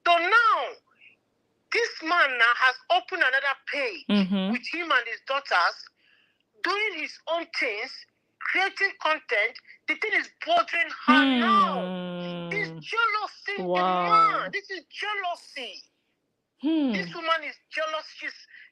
So now, this man now has opened another page with him and his daughters, doing his own things, creating content. The thing is bothering her now. This jealousy, the man. This is jealousy. This woman is jealous.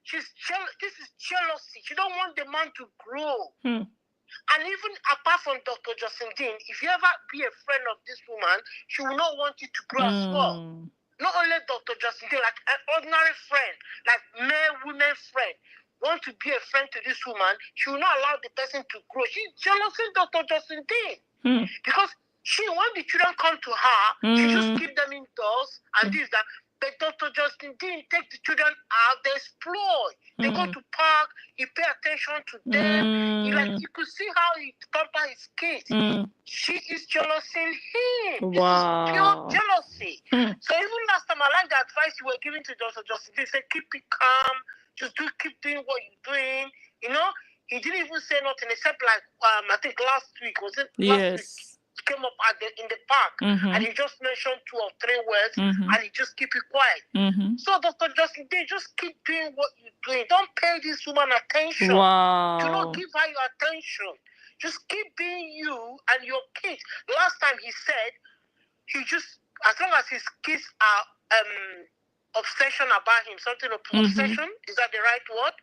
She's jealous. This is jealousy. She don't want the man to grow. And even apart from Dr. Justin Dean, if you ever be a friend of this woman, she will not want you to grow as well. Not only Dr. Justin Dean, like an ordinary friend, like male women friend, want to be a friend to this woman, she will not allow the person to grow. She's jealous of Dr. Justin Dean. Because when the children come to her, she just keep them indoors and this, that. But Dr. Justin Dean take the children out, they explore. They go to park, he pay attention to them. You could see how he pamper his kids. She is jealousing him. This is pure jealousy. So even last time, I like the advice you were giving to Dr. Justin Dean. He said, keep it calm, just keep doing what you're doing. You know, he didn't even say nothing except like, I think last week, was it last week? Came up in the park and he just mentioned 2 or 3 words and he just keep it quiet. So Dr. Justin, they just keep doing what you're doing. Don't pay this woman attention. Wow. Do not give her your attention. Just keep being you and your kids. Last time he said he just as long as his kids are obsession about him, obsession, is that the right word?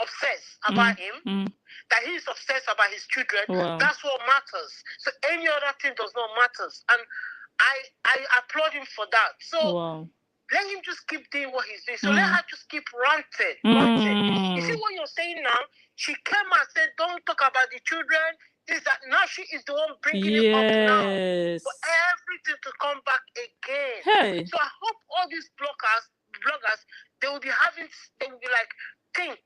Obsessed about him, that he's obsessed about his children. Wow. That's what matters. So any other thing does not matter. And I applaud him for that. So wow. let him just keep doing what he's doing. So let her just keep ranting. You see what you're saying now? She came and said, don't talk about the children. This, that. Now she is the one bringing it up now. For everything to come back again. Hey. So I hope all these bloggers, they will be like, think.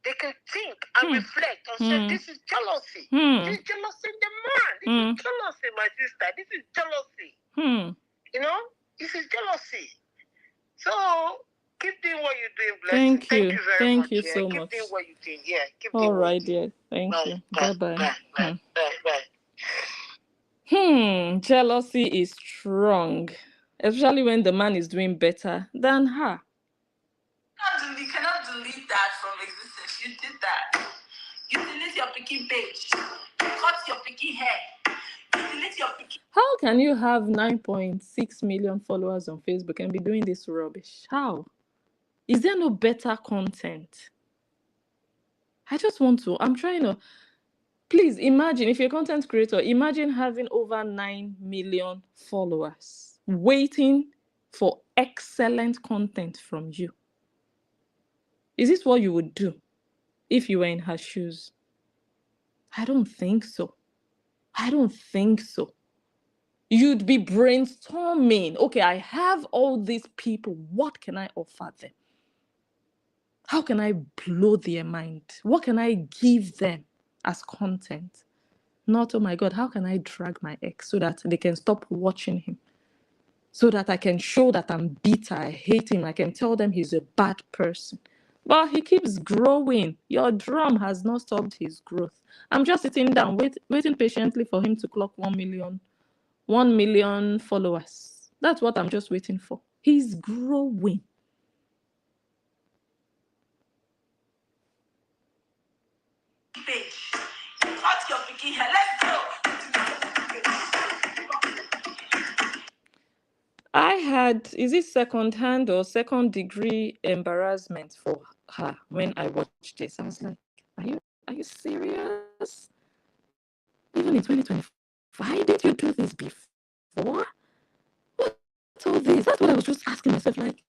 They can think and reflect and say, this is jealousy. This is jealousy in the man. This is jealousy, my sister. This is jealousy. You know, this is jealousy. So keep doing what you're doing, Blessing. Thank you very much. Thank you so much. much. Keep doing what you're doing. Yeah, keep all doing right, what you're dear. Thank you. Bye. Bye. Jealousy is strong, especially when the man is doing better than her. You cannot delete that from existence. You did that. You delete your picking page. You cut your picking hair. You delete your picking. How can you have 9.6 million followers on Facebook and be doing this rubbish? How? Is there no better content? I'm trying to, please imagine, if you're a content creator, imagine having over 9 million followers waiting for excellent content from you. Is this what you would do if you were in her shoes? I don't think so. You'd be brainstorming. Okay, I have all these people. What can I offer them? How can I blow their mind? What can I give them as content? Not, oh my God, how can I drag my ex so that they can stop watching him? So that I can show that I'm bitter, I hate him, I can tell them he's a bad person. But he keeps growing. Your drum has not stopped his growth. I'm just sitting down, waiting patiently for him to clock 1 million followers. That's what I'm just waiting for. He's growing. Cut your picking hair. Let's go. I had, is it second-hand or second-degree embarrassment for her when I watched this. I was like, are you serious? Even in 2025, did you do this before? What's all this? That's what I was just asking myself, like,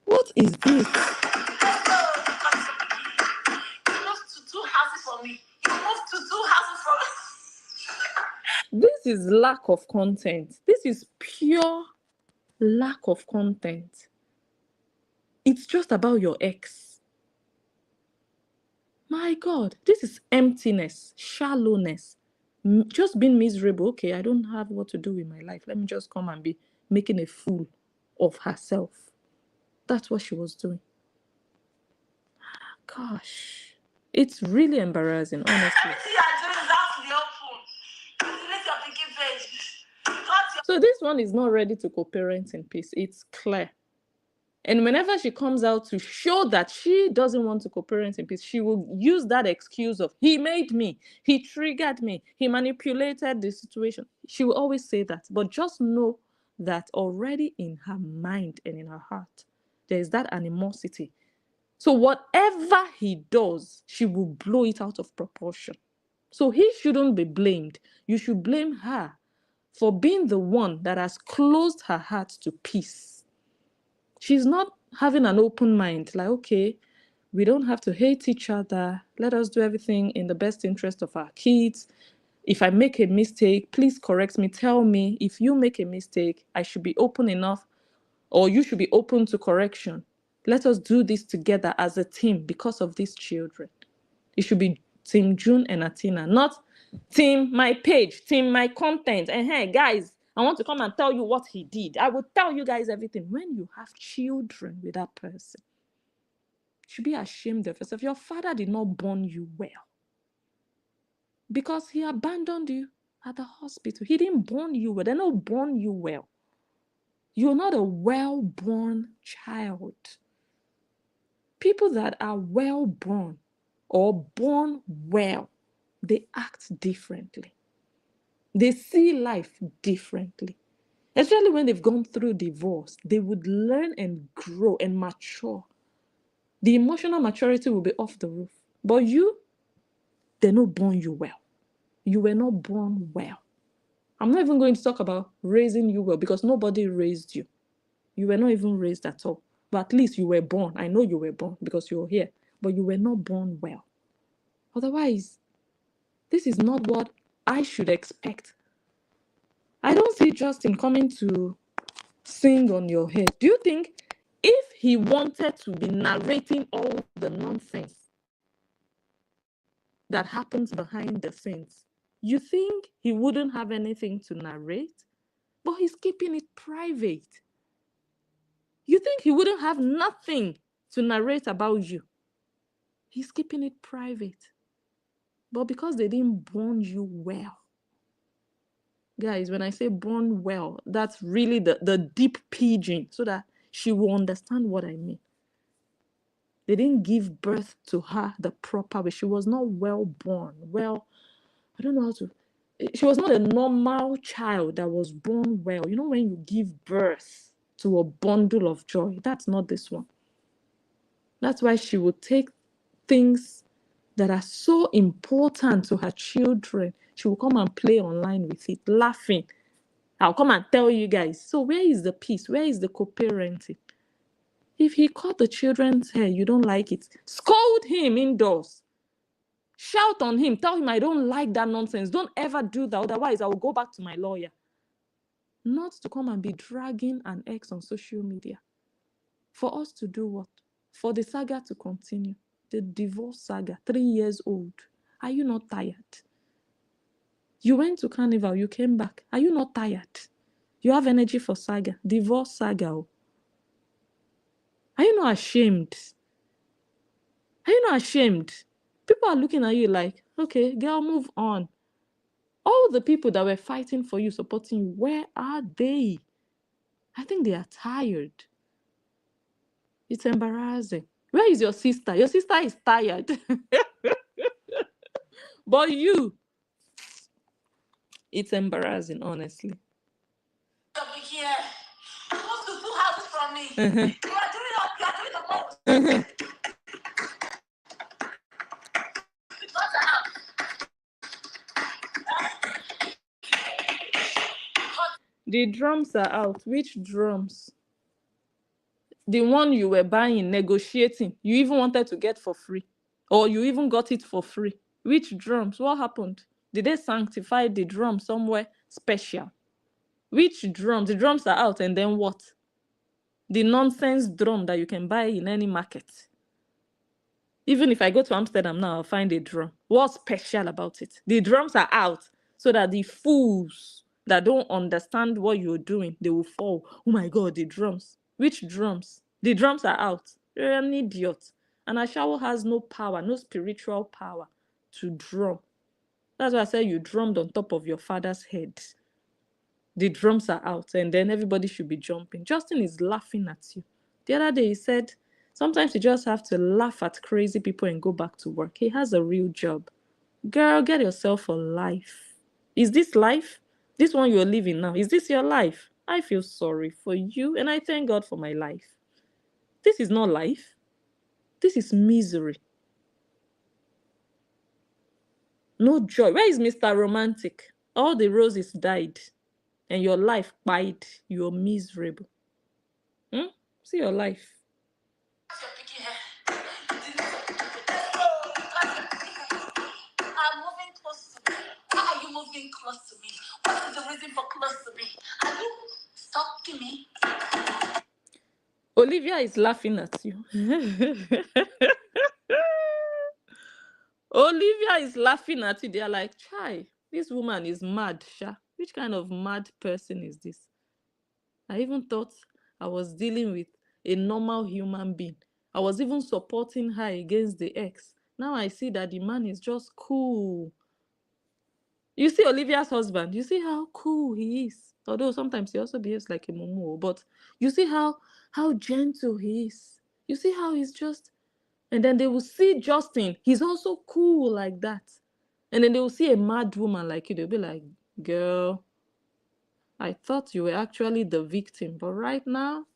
what is this? You moved to 2 houses for me. You moved to 2 houses for me. This is lack of content. This is pure lack of content. It's just about your ex. My God, this is emptiness, shallowness, just being miserable. Okay, I don't have what to do with my life. Let me just come and be making a fool of herself. That's what she was doing. Gosh, it's really embarrassing, honestly. Everything you're doing is out to the open. You delete your picking page. So this one is not ready to co-parent in peace. It's clear. And whenever she comes out to show that she doesn't want to co-parent in peace, she will use that excuse of, he made me, he triggered me, he manipulated the situation. She will always say that. But just know that already in her mind and in her heart, there is that animosity. So whatever he does, she will blow it out of proportion. So he shouldn't be blamed. You should blame her for being the one that has closed her heart to peace. She's not having an open mind, like, okay, we don't have to hate each other. Let us do everything in the best interest of our kids. If I make a mistake, please correct me. Tell me if you make a mistake, I should be open enough, or you should be open to correction. Let us do this together as a team because of these children. It should be Team June and Atina, not Team my page, Team my content. And hey, guys, I want to come and tell you what he did. I will tell you guys everything. When you have children with that person, you should be ashamed of yourself. Your father did not born you well because he abandoned you at the hospital. He didn't born you well. They don't born you well. You're not a well-born child. People that are well-born or born well, they act differently. They see life differently. Especially when they've gone through divorce, they would learn and grow and mature. The emotional maturity will be off the roof. But they're not born you well. You were not born well. I'm not even going to talk about raising you well because nobody raised you. You were not even raised at all. But at least you were born. I know you were born because you're here. But you were not born well. Otherwise, this is not what I should expect. I don't see Justin coming to sing on your head. Do you think if he wanted to be narrating all the nonsense that happens behind the scenes, you think he wouldn't have anything to narrate? But he's keeping it private. You think he wouldn't have nothing to narrate about you? He's keeping it private. But because they didn't born you well. Guys, when I say born well, that's really the deep pidgin so that she will understand what I mean. They didn't give birth to her the proper way. She was not well born. Well, I don't know how to. She was not a normal child that was born well. You know, when you give birth to a bundle of joy, that's not this one. That's why she would take things that are so important to her children. She will come and play online with it, laughing. I'll come and tell you guys. So where is the peace? Where is the co-parenting? If he cut the children's hair, you don't like it, scold him indoors. Shout on him. Tell him I don't like that nonsense. Don't ever do that. Otherwise, I will go back to my lawyer. Not to come and be dragging an ex on social media. For us to do what? For the saga to continue. The divorce saga, 3 years old. Are you not tired? You went to Carnival, you came back. Are you not tired? You have energy for saga. Divorce saga. Are you not ashamed? Are you not ashamed? People are looking at you like, okay, girl, move on. All the people that were fighting for you, supporting you, where are they? I think they are tired. It's embarrassing. Where is your sister? Your sister is tired. But you, it's embarrassing, honestly. Here. You want to do houses from me. You are doing the most. The drums are out. Which drums? The one you were buying, negotiating. You even wanted to get for free. Or you even got it for free. Which drums? What happened? Did they sanctify the drum somewhere special? Which drums? The drums are out, and then what? The nonsense drum that you can buy in any market. Even if I go to Amsterdam now, I'll find a drum. What's special about it? The drums are out so that the fools that don't understand what you're doing, they will fall. Oh my God, the drums. Which drums? The drums are out. You're an idiot. And Ashawo has no power, no spiritual power to drum. That's why I said you drummed on top of your father's head. The drums are out, and then everybody should be jumping. Justin is laughing at you. The other day he said, sometimes you just have to laugh at crazy people and go back to work. He has a real job. Girl, get yourself a life. Is this life? This one you're living now, is this your life? I feel sorry for you, and I thank God for my life. This is not life. This is misery. No joy. Where is Mr. Romantic? All the roses died, and your life died. You're miserable. See your life. I'm moving close to me. Why are you moving close to me? What is the reason for close to me? Are you stalking me? Olivia is laughing at you. Olivia is laughing at you. They are like, chai, this woman is mad, Sha. Which kind of mad person is this? I even thought I was dealing with a normal human being. I was even supporting her against the ex. Now I see that the man is just cool. You see Olivia's husband, you see how cool he is. Although sometimes he also behaves like a mumu, but you see how gentle he is. You see how he's just, and then they will see Justin, he's also cool like that. And then they will see a mad woman like you, they'll be like, girl, I thought you were actually the victim, but right now,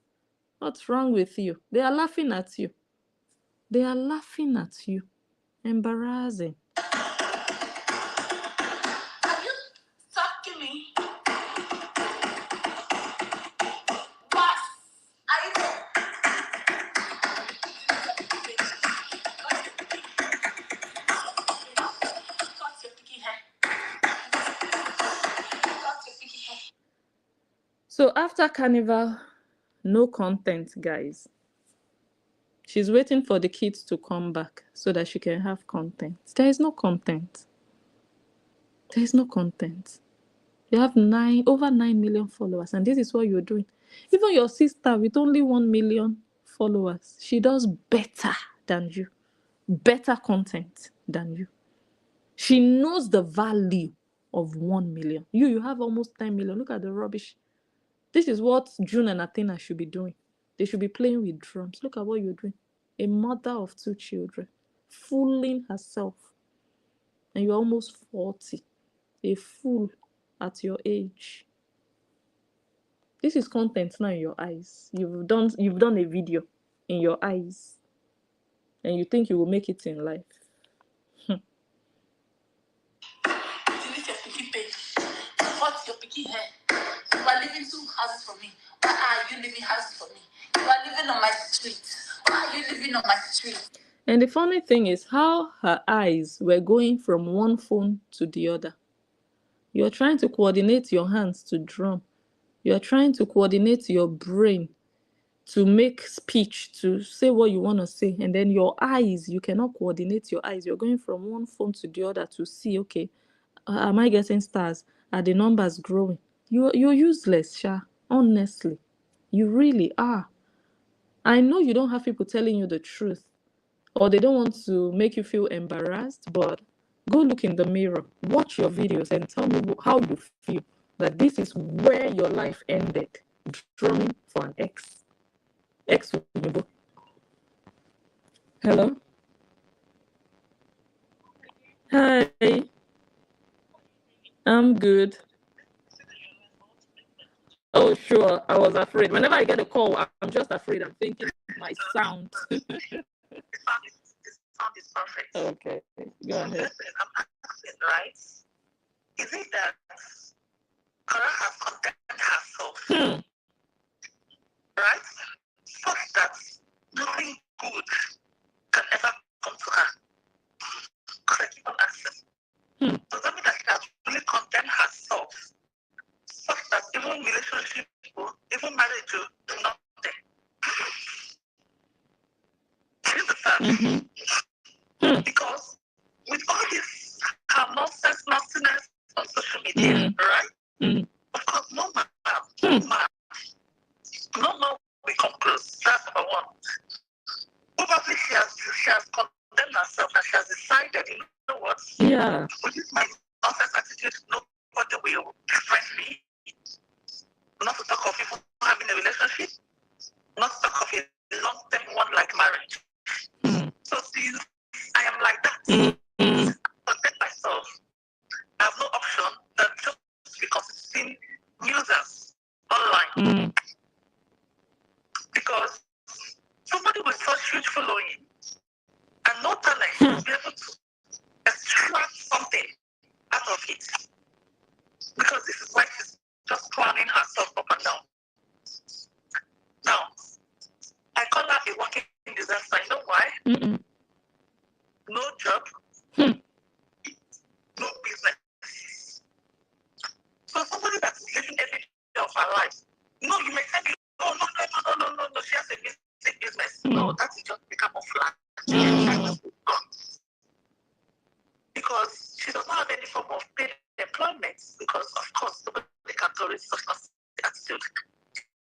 what's wrong with you? They are laughing at you. They are laughing at you. Embarrassing. Are you talking me? What? Are you there? Cut your picky hair. Cut your picky hair. So after Carnival, no content, guys. She's waiting for the kids to come back so that she can have content. There is no content. There is no content. You have over 9 million followers, and this is what you're doing. Even your sister with only 1 million followers, she does better than you. Better content than you. She knows the value of 1 million. You have almost 10 million. Look at the rubbish. This is what June and Athena should be doing. They should be playing with drums. Look at what you're doing. A mother of 2 children, fooling herself. And you're almost 40. A fool at your age. This is content now in your eyes. You've done a video in your eyes. And you think you will make it in life. Delete your picky page. Cut your picky hair. You are living 2 houses for me. Why are you living houses for me? You are living on my street. Why are you living on my street? And the funny thing is how her eyes were going from one phone to the other. You're trying to coordinate your hands to drum. You're trying to coordinate your brain to make speech, to say what you want to say. And then your eyes, you cannot coordinate your eyes. You're going from one phone to the other to see, okay, am I getting stars? Are the numbers growing? You're useless, Sha. Honestly. You really are. I know you don't have people telling you the truth, or they don't want to make you feel embarrassed, but go look in the mirror, watch your videos, and tell me how you feel that this is where your life ended, drumming for an ex. Hello? Hi. I'm good. Oh, sure. I was afraid. Whenever I get a call, I'm just afraid. I'm thinking my sound. The sound is perfect. Okay. Go ahead. Listen, I'm asking, right? Is it that Kara has contented herself, right? Such that nothing good can ever come to her. Because I keep on asking. Does that mean that she has really content herself such that even relationship, even marriage will do nothing? Because with all this nonsense, nastiness on social media, right? Of course, no man will come close. That's number one. Probably she has condemned herself and she has decided, you know what? Yeah. With this my nonsense attitude, nobody will befriend me. Not to talk of people having a relationship, not to talk of a long-term one like marriage. So since I am like that, I protect myself. I have no option than just be constituting users online. Because somebody with such huge following and no talent will be able to extract something out of it. Because this is why she's just clowning herself up and down. Now, I call her a working disaster. You know why? No job, no business. So somebody that is living every day of her life, you may say, no, she has a business. No, that is just become a flat. Because she does not have any form of paid employment, because of course nobody can tolerate such attitude.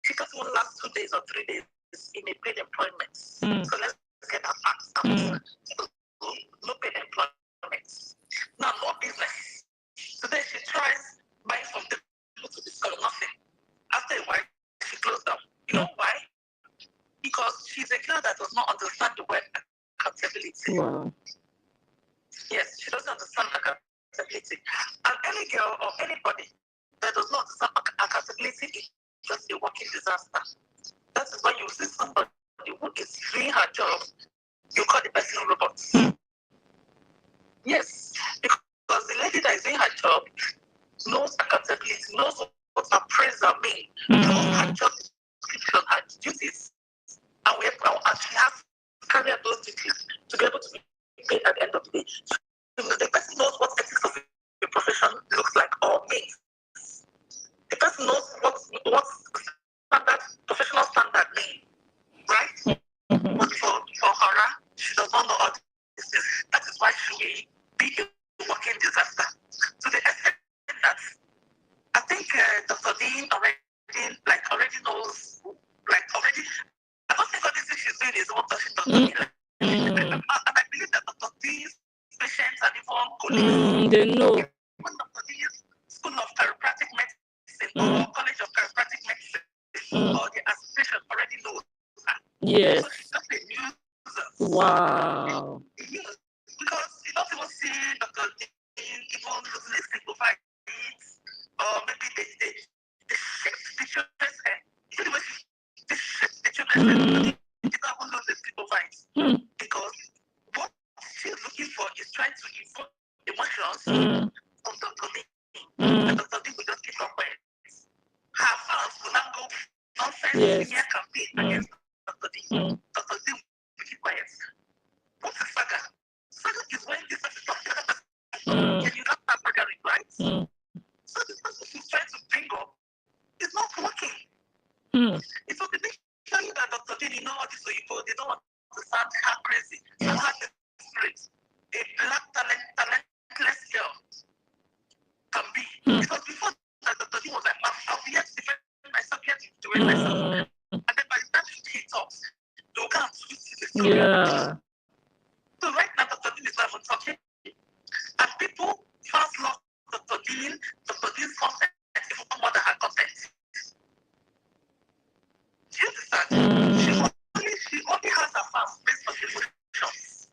She doesn't want to last 2 days or 3 days in a paid employment. So let's get that facts out. No paid employment. Now no business. So then she tries buying from people to discover nothing. After a while, she closed down. You know why? Because she's a girl that does not understand the word accountability. Wow. Yes, she doesn't understand accountability. And any girl or anybody that does not understand accountability accountability is just a working disaster. That is why you see somebody who is doing her job, you call the person robot. Yes, because the lady that is doing her job knows accountability, knows what appraisal means, knows her job description, her duties, and she has to carry out those duties to be able to be paid at the end of the day. So the person knows what ethics of the profession looks like or means. The person knows what standard, professional standard means, right? But for her, she does not know all these things. That is why she will be a working disaster. To the extent that I think Dr. Dean already knows, I don't think all this thing she's doing is what touching Dr. Dean. And I believe that Dr. Dean's patients and even colleagues, they know. even Dr. Dean's School of Chiropractic Medicine or College of Chiropractic Medicine or the association already knows her. Yes. So she's just a news user. Wow. Yes, because you don't even see Dr. Dean even losing a single fight, or maybe they shift the children's head. Even when they shift the children's head, they don't even lose a single fight. Because what she's looking for is trying to evoke emotions of Dr. Dean. And Dr. Dean will just keep on quiet. Her fans will now go nonsense smear campaign against Dr. Dean. Dr. Dean will keep quiet. What is saga? Saga is when this person talks to the other person and you don't start murdering, right? So the person she's trying to bring up is not working. It will be showing you that Dr. Dean, you know what this people, they don't want to sound half crazy. So have the spirit. A black talentless girl can be. Because before that Dr. Dean was like, I'll be here to defend myself, here to defend myself. And then by the time she talks, they'll come and switch to the story. Yeah. So right now, Dr. Dean is not even talking. And people first love Dr. Dean's content, even more than her content. Do you understand? She only has her fans based on emotions.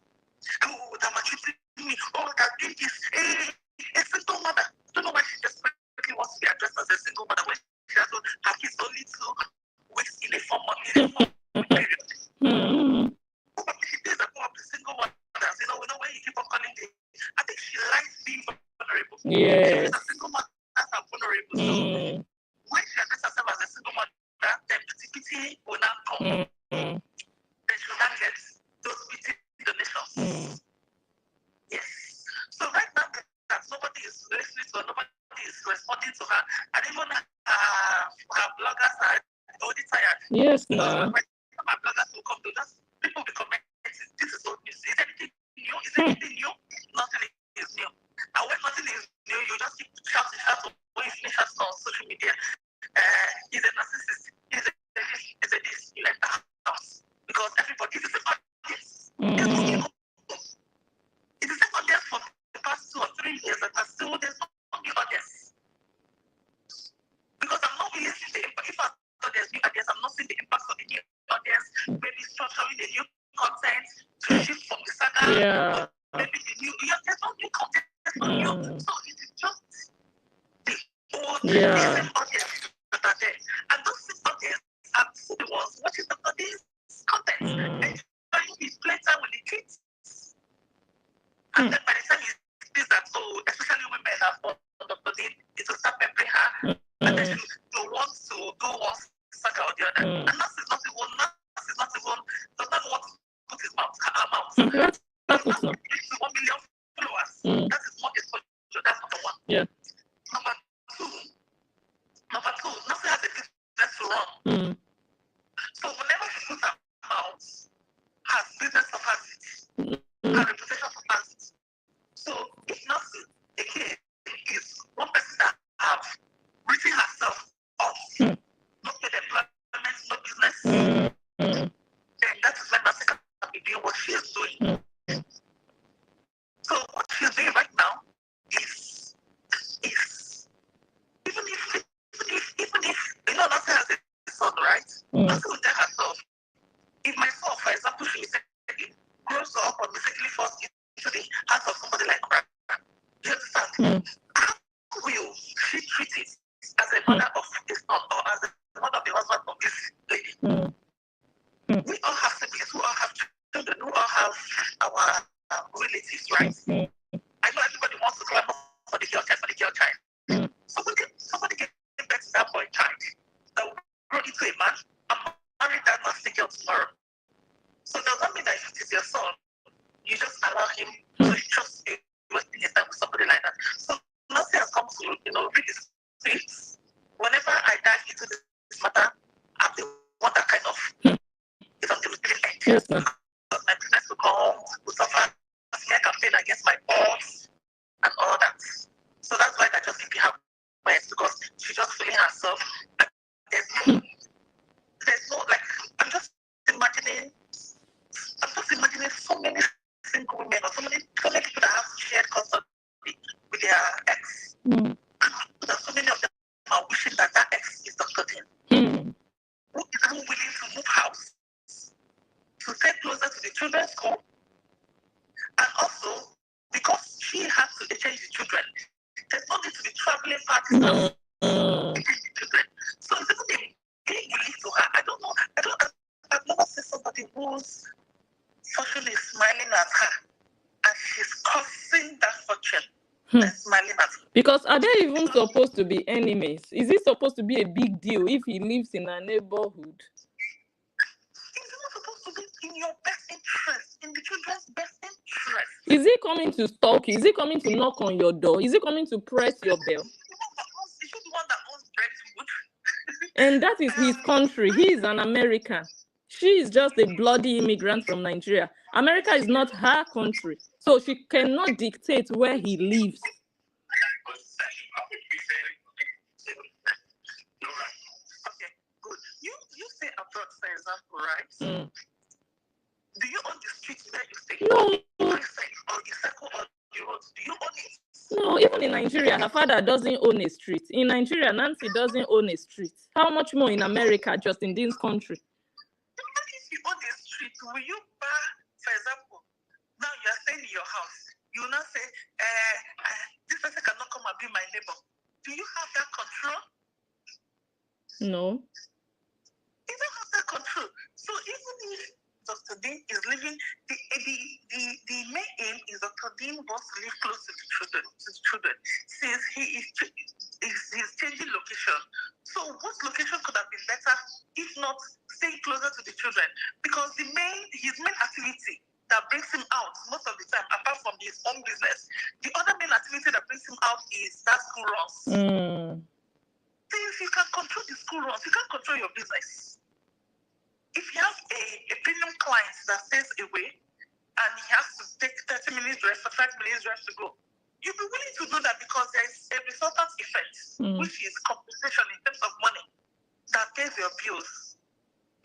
Oh, that much me. Oh, that thing is a single mother. I don't know why she just really wants to be addressed as a single mother when she has her kids only 2 weeks in a 4-month period. She days ago of the single mothers, you know when you keep on calling them, I think she likes being vulnerable. Yes. She's a single mother that's vulnerable. So when she addresses herself as a single mother, then pity will now come. Then she will not get those pity donations. Yes. So right now that nobody is listening to her, nobody is responding to her, and even her bloggers are already tired. Yes, now. no. My bloggers will come to us. People will be commenting. This is old news. Is anything new? Is anything new? Nothing is new. And when nothing is new, you just keep shouting. When you finish shouting on social media, he's a narcissist. He's a this. You like the house. Because everybody is a audience. It is an audience for the past 2 or 3 years that has still there's no new audience. Because I'm not really seeing the impact. If I thought there's new audience, I'm not seeing the impact of the new audience. Maybe structuring the new content to shift from the saga. Yeah. Maybe there's no new content. There's no new. So it is just the old same audience that are there. And those same audience are the ones watching Dr. Dean's content and trying his playtime with the kids. And then by the time he sees that, especially women have fought Dr. Dean, it will start peppering her. And then she want to do one saga or the other. And Nas is not even, does not want to put his mouth, her mouth. Because Nas will reach 1 million followers. That is more exposure. That's number 1. Yeah. Number two, Nas has a business to run. So whenever she puts her mouth, her business suffers it. Her reputation suffers it. So if Nancy, again, is one person that have written herself off, no paid employment, no business, then that is when Nancy can be doing what she is doing. So what she's doing right now is even if you know Nancy has a son, right? Nancy will tell herself, if my son, for example, she grows up or mistakenly falls into the hands of somebody like her, you understand? How will she treat it as a mother of a son? husband of this lady. We all have siblings, we all have children, we all have our relatives, right? I know everybody wants to clap for the girl child. Somebody get back to that boy child that will grow into a man and marry that nasty girl tomorrow. So does that mean that if it is your son, you just allow him to trust you wasting his time with somebody like that? So nothing has come to, read his face. Whenever I dive into this matter, I'm the one that kind of is on the receiving end. Yes, ma'am. Because my business will come, will suffer, I campaign against my boss and all that. So that's why that just keep her quiet, because she's just feeling herself. There's no like, I'm just imagining so many single women or so many people that have shared custody with their ex. That so many of them are wishing that ex is Dr. Dean. Who is willing to move house to stay closer to the children's school, and also because she has to change the children. There's no need to be traveling parties now. So it's even being willing to her. I don't know. I've never seen somebody who's socially smiling at her and she's causing that fortune. Smiling at her. Because are they even supposed to be enemies? Is it supposed to be a big deal if he lives in a neighborhood? It's not supposed to be in your best interest, in the children's best interest. Is he coming to stalk you? Is he coming to knock on your door? Is he coming to press your bell? Is he the one that owns Brentwood? And that is his country. He is an American. She is just a bloody immigrant from Nigeria. America is not her country. So she cannot dictate where he lives. Okay, good. You say abroad, for example, right? Do you own the street where you stay? No. Or you circle on the road? Do you own it? No, even in Nigeria, her father doesn't own a street. In Nigeria, Nancy doesn't own a street. How much more in America, just in this country? If you own the street, will you buy, for example, now you're staying in your house, you will not say, this person cannot come and be my neighbor. Do you have that control? No. You don't have that control. So even if Dr. Dean is living, the main aim is Dr. Dean wants to live close to the children, since he's changing location. So what location could have been better if not staying closer to the children? Because his main activity that brings him out most of the time, apart from his own business, the other main activity that brings him out is that school runs. So if you can control the school runs, you can control your business. If you have a premium client that stays away and he has to take 30 minutes drive or 5 minutes drive to go, you'll be willing to do that because there's a resultant effect, which is compensation in terms of money that pays your bills.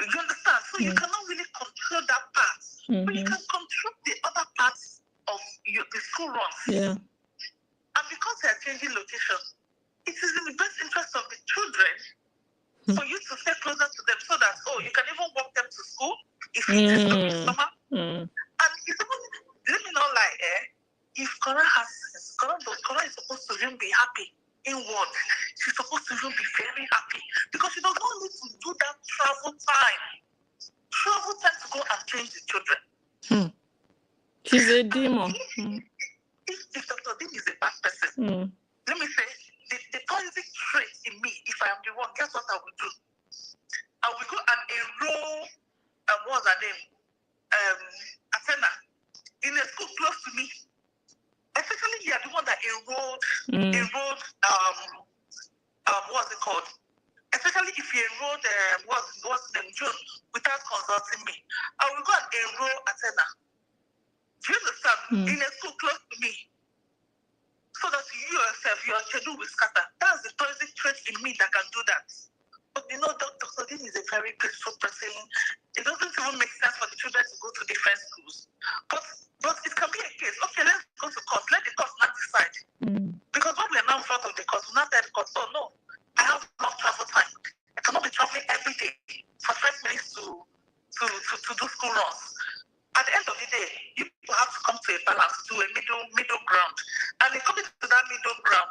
You understand? So you cannot really control that part, but you can control the other parts of the school runs. Yeah. And because they're changing location, it is in the best interest of the children for you to stay closer to them so that, you can even walk them to school if it is summer. And it's even, let me not lie, if Cora is supposed to even be happy inward, she's supposed to even be very happy because she does not need to do that travel time to go and change the children. She's a demon. If Dr. Dean is a bad person, let me say, the toxic trait in me, if I am the one, guess what I will do? I will go and enroll, what's her name? Athena, in a school close to me. Especially you are the one that enrolled, what's it called? Especially if you enrolled, what's the name, June, without consulting me. I will go and enroll Athena. Do you understand? In a school close to me. So that you yourself, your schedule will scatter. That's the toxic trait in me that can do that. But Dr. Dean is a very peaceful person. It doesn't even make sense for the children to go to different schools. But it can be a case. Okay, let's go to court. Let the court not decide. Because when we are now in front of the court, we not tell the court, oh no, I have long travel time. I cannot be traveling every day for 5 minutes to do school runs. At the end of the day, you have to come to a balance, to a middle ground. And in coming to that middle ground,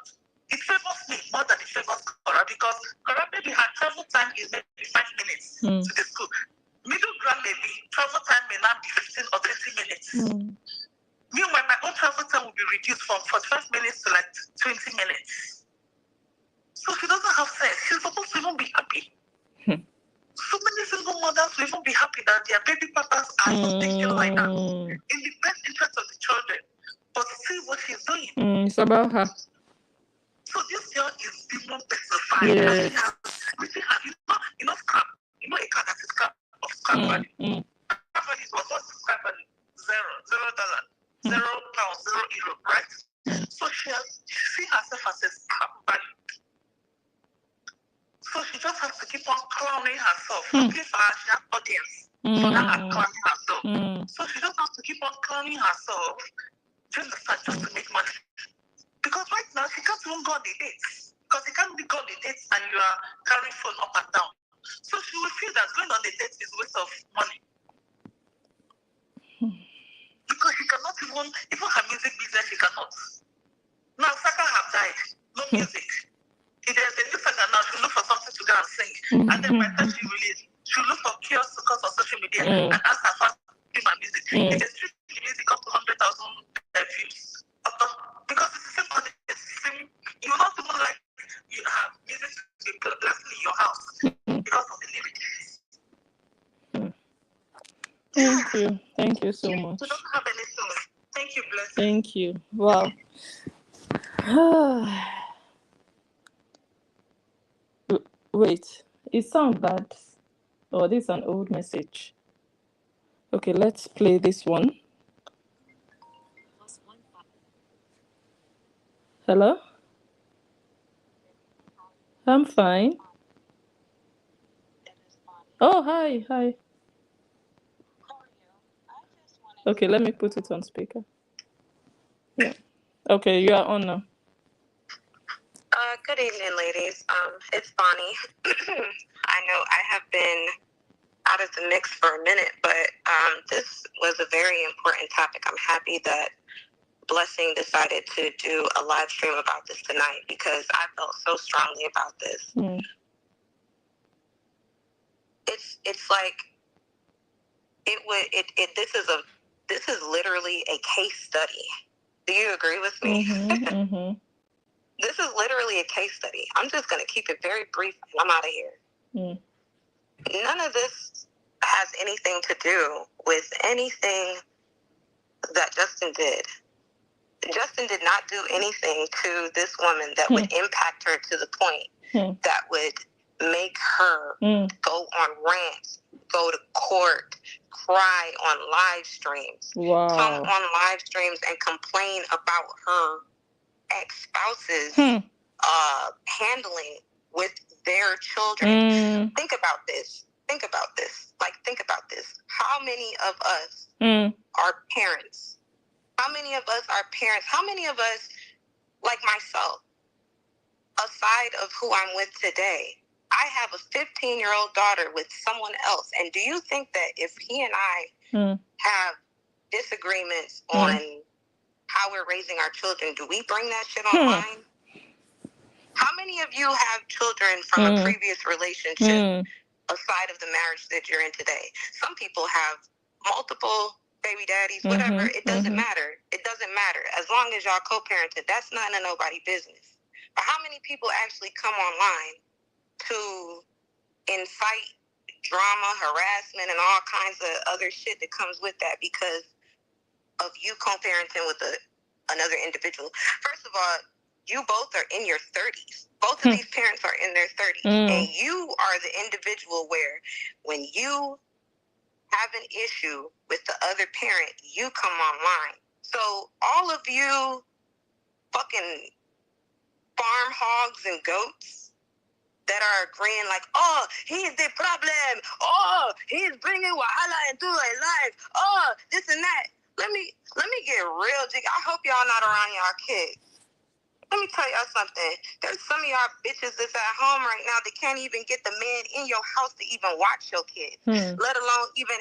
it favors me more than it favors Cora, because Cora maybe her travel time is maybe 5 minutes to the school. Middle ground maybe travel time may not be 15 or 20 minutes. Meanwhile, my own travel time will be reduced from 45 minutes to like 20 minutes. So she doesn't have sense. She's supposed to even be happy. So many single mothers will even be happy that their baby papas are not taken like that in the best interest of the children. But see what she's doing. It's about her. So this girl is demon petrified. Yes. She has, you know, scrap. You know, a car that is scrap of scrap value. Scrap value is what's scrap value? $0, £0, £0, €0, right? So she sees herself as a scrap value. So she just has to keep on clowning herself. Looking for her, she has audience. So now her clowning herself. So she just has to keep on clowning herself just to make money. Because right now she can't even go on the dates. Because you can't go on the dates and you are carrying phone up and down. So she will feel that going on the dates is a waste of money. Because she cannot even her music business, she cannot. Now Saga have died. No music. If there's a new Saga now, she'll look for something to go and sing. And then by the time she release, she'll look for kiosks to on social media and ask her fast to my music. If there's music up to 100,000 views. Because it's the same. You not even like you have music to be blasting in your house because of the lyrics. Thank you. Thank you so much. We don't have any song. Thank you, bless. Thank you. Wow. Wait, it sounds bad. Oh, this is an old message. Okay, let's play this one. Hello? I'm fine. Oh, hi. Okay, let me put it on speaker. Yeah. Okay, you are on now. Good evening, ladies. It's Bonnie. I know I have been out of the mix for a minute, but this was a very important topic. I'm happy that Blessing decided to do a live stream about this tonight because I felt so strongly about this. It's like this is literally a case study. Do you agree with me? This is literally a case study. I'm just going to keep it very brief and I'm out of here. None of this has anything to do with anything that Justin did. Justin did not do anything to this woman that would impact her to the point that would make her go on rants, go to court, cry on live streams, come on live streams and complain about her ex-spouses handling with their children. Think about this. Like, think about this. How many of us are parents? How many of us are parents? How many of us, like myself, aside of who I'm with today, I have a 15-year-old daughter with someone else. And do you think that if he and I have disagreements on how we're raising our children, do we bring that shit online? How many of you have children from a previous relationship aside of the marriage that you're in today? Some people have multiple baby daddies, whatever. It doesn't matter. It doesn't matter. As long as y'all co-parented, that's none of nobody's business. But how many people actually come online to incite drama, harassment, and all kinds of other shit that comes with that because of you co-parenting with another individual? First of all, you both are in your 30s. Both of these parents are in their 30s. And you are the individual where when you have an issue with the other parent, you come online. So all of you fucking farm hogs and goats that are agreeing like, oh, he's the problem. Oh, he's bringing wahala into our life. Oh, this and that. Let me get real, Jig. I hope y'all not around y'all kids. Let me tell y'all something. There's some of y'all bitches that's at home right now that can't even get the man in your house to even watch your kids, let alone even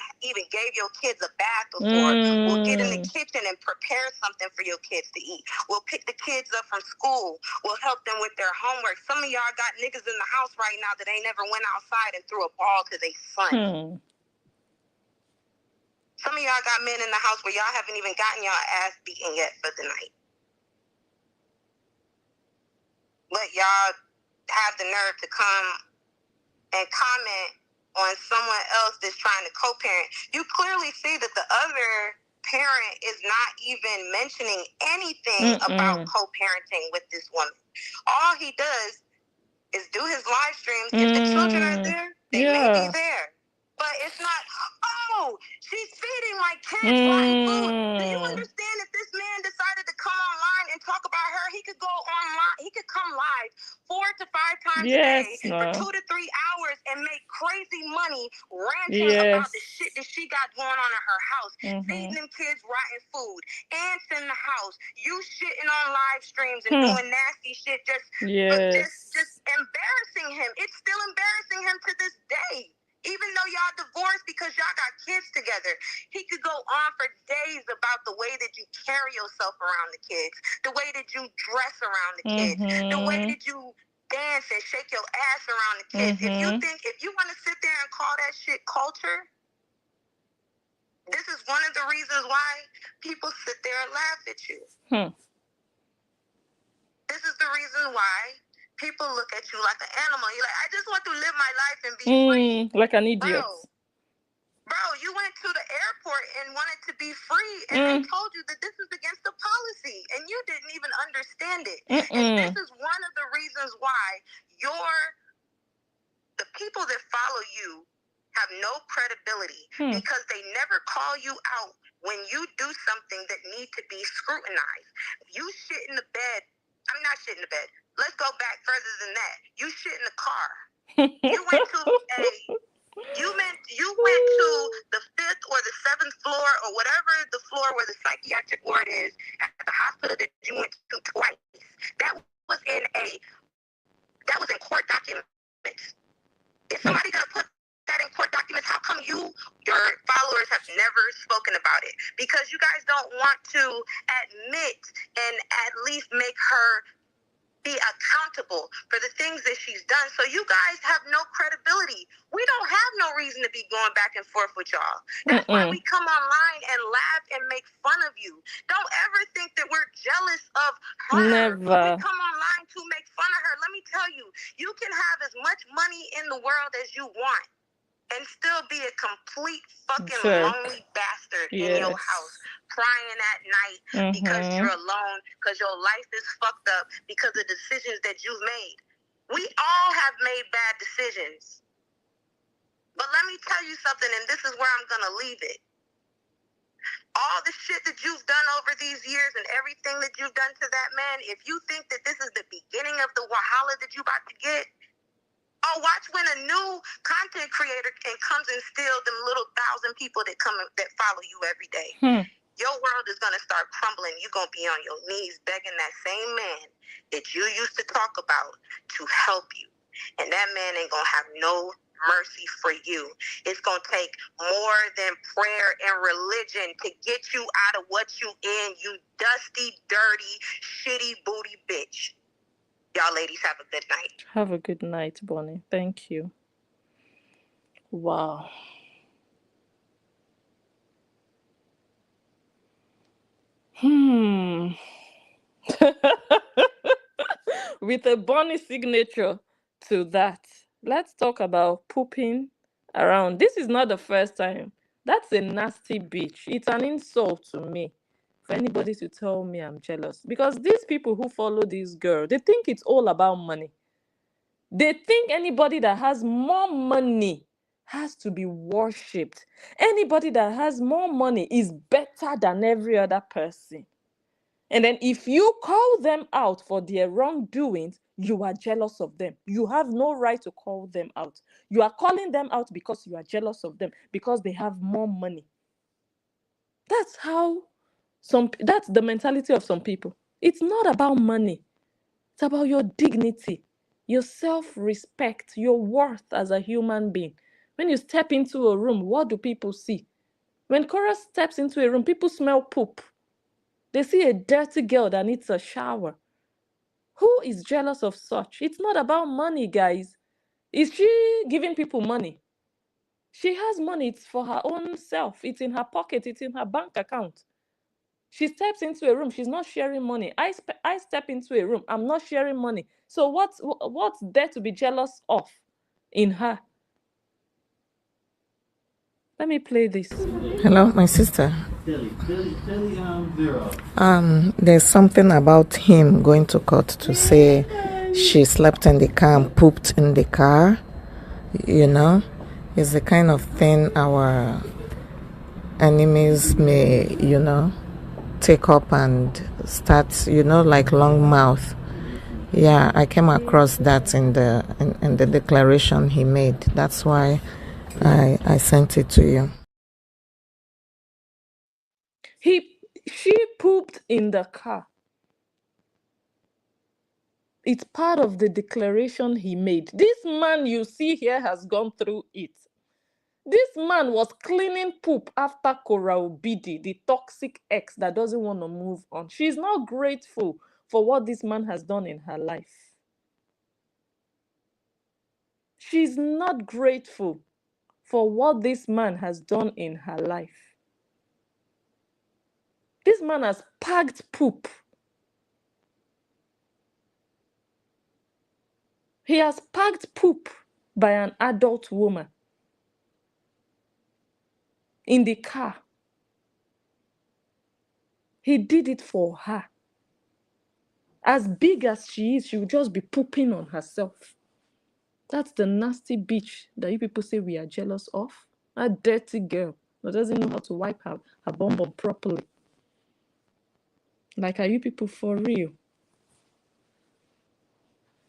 gave your kids a bath before. We'll get in the kitchen and prepare something for your kids to eat. We'll pick the kids up from school. We'll help them with their homework. Some of y'all got niggas in the house right now that ain't never went outside and threw a ball to their son. Some of y'all got men in the house where y'all haven't even gotten y'all ass beaten yet for the night. But y'all have the nerve to come and comment on someone else that's trying to co-parent. You clearly see that the other parent is not even mentioning anything about co-parenting with this woman. All he does is do his live streams. If the children are there, they may be there. But it's not, oh, she's feeding my kids rotten food. Do you understand that this man decided to come online and talk about her? He could go online, he could come live 4 to 5 times a day for 2 to 3 hours and make crazy money ranting about the shit that she got going on in her house, feeding them kids rotten food, ants in the house, you shitting on live streams and doing nasty shit, just embarrassing him. It's still embarrassing him to this day. Even though y'all divorced because y'all got kids together, he could go on for days about the way that you carry yourself around the kids, the way that you dress around the kids, the way that you dance and shake your ass around the kids. If you want to sit there and call that shit culture, this is one of the reasons why people sit there and laugh at you. This is the reason why people look at you like an animal. You're like, I just want to live my life and be free. Like an idiot. Bro, you went to the airport and wanted to be free, and they told you that this is against the policy, and you didn't even understand it. And this is one of the reasons why the people that follow you have no credibility because they never call you out when you do something that need to be scrutinized. You shit in the bed. I'm not shit in the bed. Let's go back further than that. You shit in the car. You went to the 5th or the 7th floor or whatever the floor where the psychiatric ward is at the hospital that you went to twice. That was in court documents. If somebody gonna put that in court documents, how come your followers have never spoken about it? Because you guys don't want to admit and at least make her be accountable for the things that she's done. So you guys have no credibility. We don't have no reason to be going back and forth with y'all. That's why we come online and laugh and make fun of you. Don't ever think that we're jealous of her. Never. We come online to make fun of her. Let me tell you, you can have as much money in the world as you want and still be a complete fucking lonely bastard in your house, crying at night because you're alone, because your life is fucked up, because of decisions that you've made. We all have made bad decisions. But let me tell you something, and this is where I'm going to leave it. All the shit that you've done over these years and everything that you've done to that man, if you think that this is the beginning of the Wahala that you about to get, watch when a new content creator comes and steals them little 1,000 people that follow you every day. Your world is going to start crumbling. You're going to be on your knees begging that same man that you used to talk about to help you. And that man ain't going to have no mercy for you. It's going to take more than prayer and religion to get you out of what you in, you dusty, dirty, shitty booty bitch. Y'all ladies have a good night. Have a good night, Bonnie. Thank you. Wow. With a Bonnie signature to that, let's talk about pooping around. This is not the first time. That's a nasty bitch. It's an insult to me for anybody to tell me I'm jealous. Because these people who follow this girl, they think it's all about money. They think anybody that has more money has to be worshipped. Anybody that has more money is better than every other person. And then if you call them out for their wrongdoings, you are jealous of them. You have no right to call them out. You are calling them out because you are jealous of them, because they have more money. That's the mentality of some people. It's not about money. It's about your dignity, your self-respect, your worth as a human being. When you step into a room, what do people see? When Cora steps into a room, people smell poop. They see a dirty girl that needs a shower. Who is jealous of such? It's not about money, guys. Is she giving people money? She has money. It's for her own self. It's in her pocket. It's in her bank account. She steps into a room. She's not sharing money. I step into a room. I'm not sharing money. So what's there to be jealous of in her? Let me play this. Hello, my sister. There's something about him going to court to say she slept in the car and pooped in the car. You know, it's the kind of thing our enemies may, take up and start, like long mouth. Yeah, I came across that in the declaration he made. That's why I sent it to you. She pooped in the car. It's part of the declaration he made. This man you see here has gone through it. This man was cleaning poop after Cora Obidi, the toxic ex that doesn't want to move on. She's not grateful for what this man has done in her life. She's not grateful for what this man has done in her life. This man has packed poop. He has packed poop by an adult woman in the car. He did it for her. As big as she is, she will just be pooping on herself. That's the nasty bitch that you people say we are jealous of. A dirty girl that doesn't know how to wipe her bum properly. Like, are you people for real?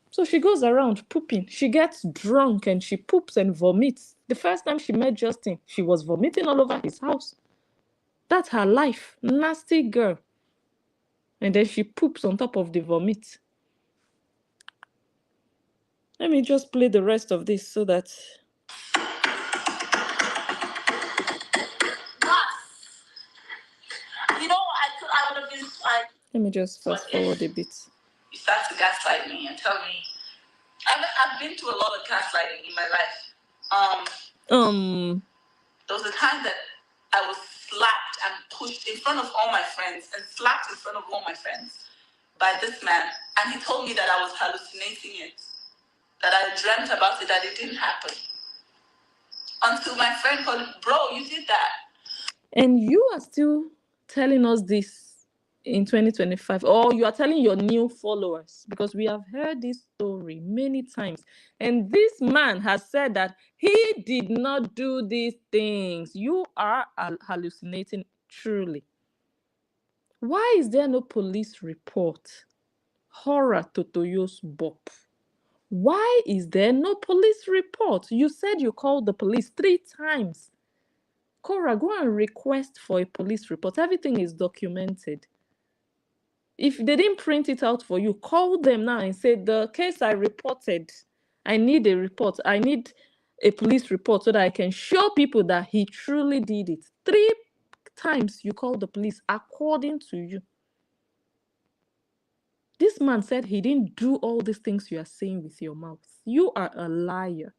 So she goes around pooping. She gets drunk and she poops and vomits. The first time she met Justin, she was vomiting all over his house. That's her life. Nasty girl. And then she poops on top of the vomit. Let me just play the rest of this so that... You know, I would have been like... Let me just fast forward a bit. You start to gaslight me and tell me... I've been through a lot of gaslighting in my life. There was a time that I was slapped and pushed in front of all my friends and slapped in front of all my friends by this man. And he told me that I was hallucinating it, that I dreamt about it, that it didn't happen. Until my friend called, bro, you did that. And you are still telling us this in 2025, or you are telling your new followers, because we have heard this story many times. And this man has said that he did not do these things. You are hallucinating, truly. Why is there no police report? Horror Totoyo's Bop. Why is there no police report? You said you called the police 3 times. Cora, go and request for a police report. Everything is documented. If they didn't print it out for you, call them now and say, the case I reported, I need a report. I need a police report so that I can show people that he truly did it. 3 times you called the police, according to you. This man said he didn't do all these things you are saying with your mouth. You are a liar.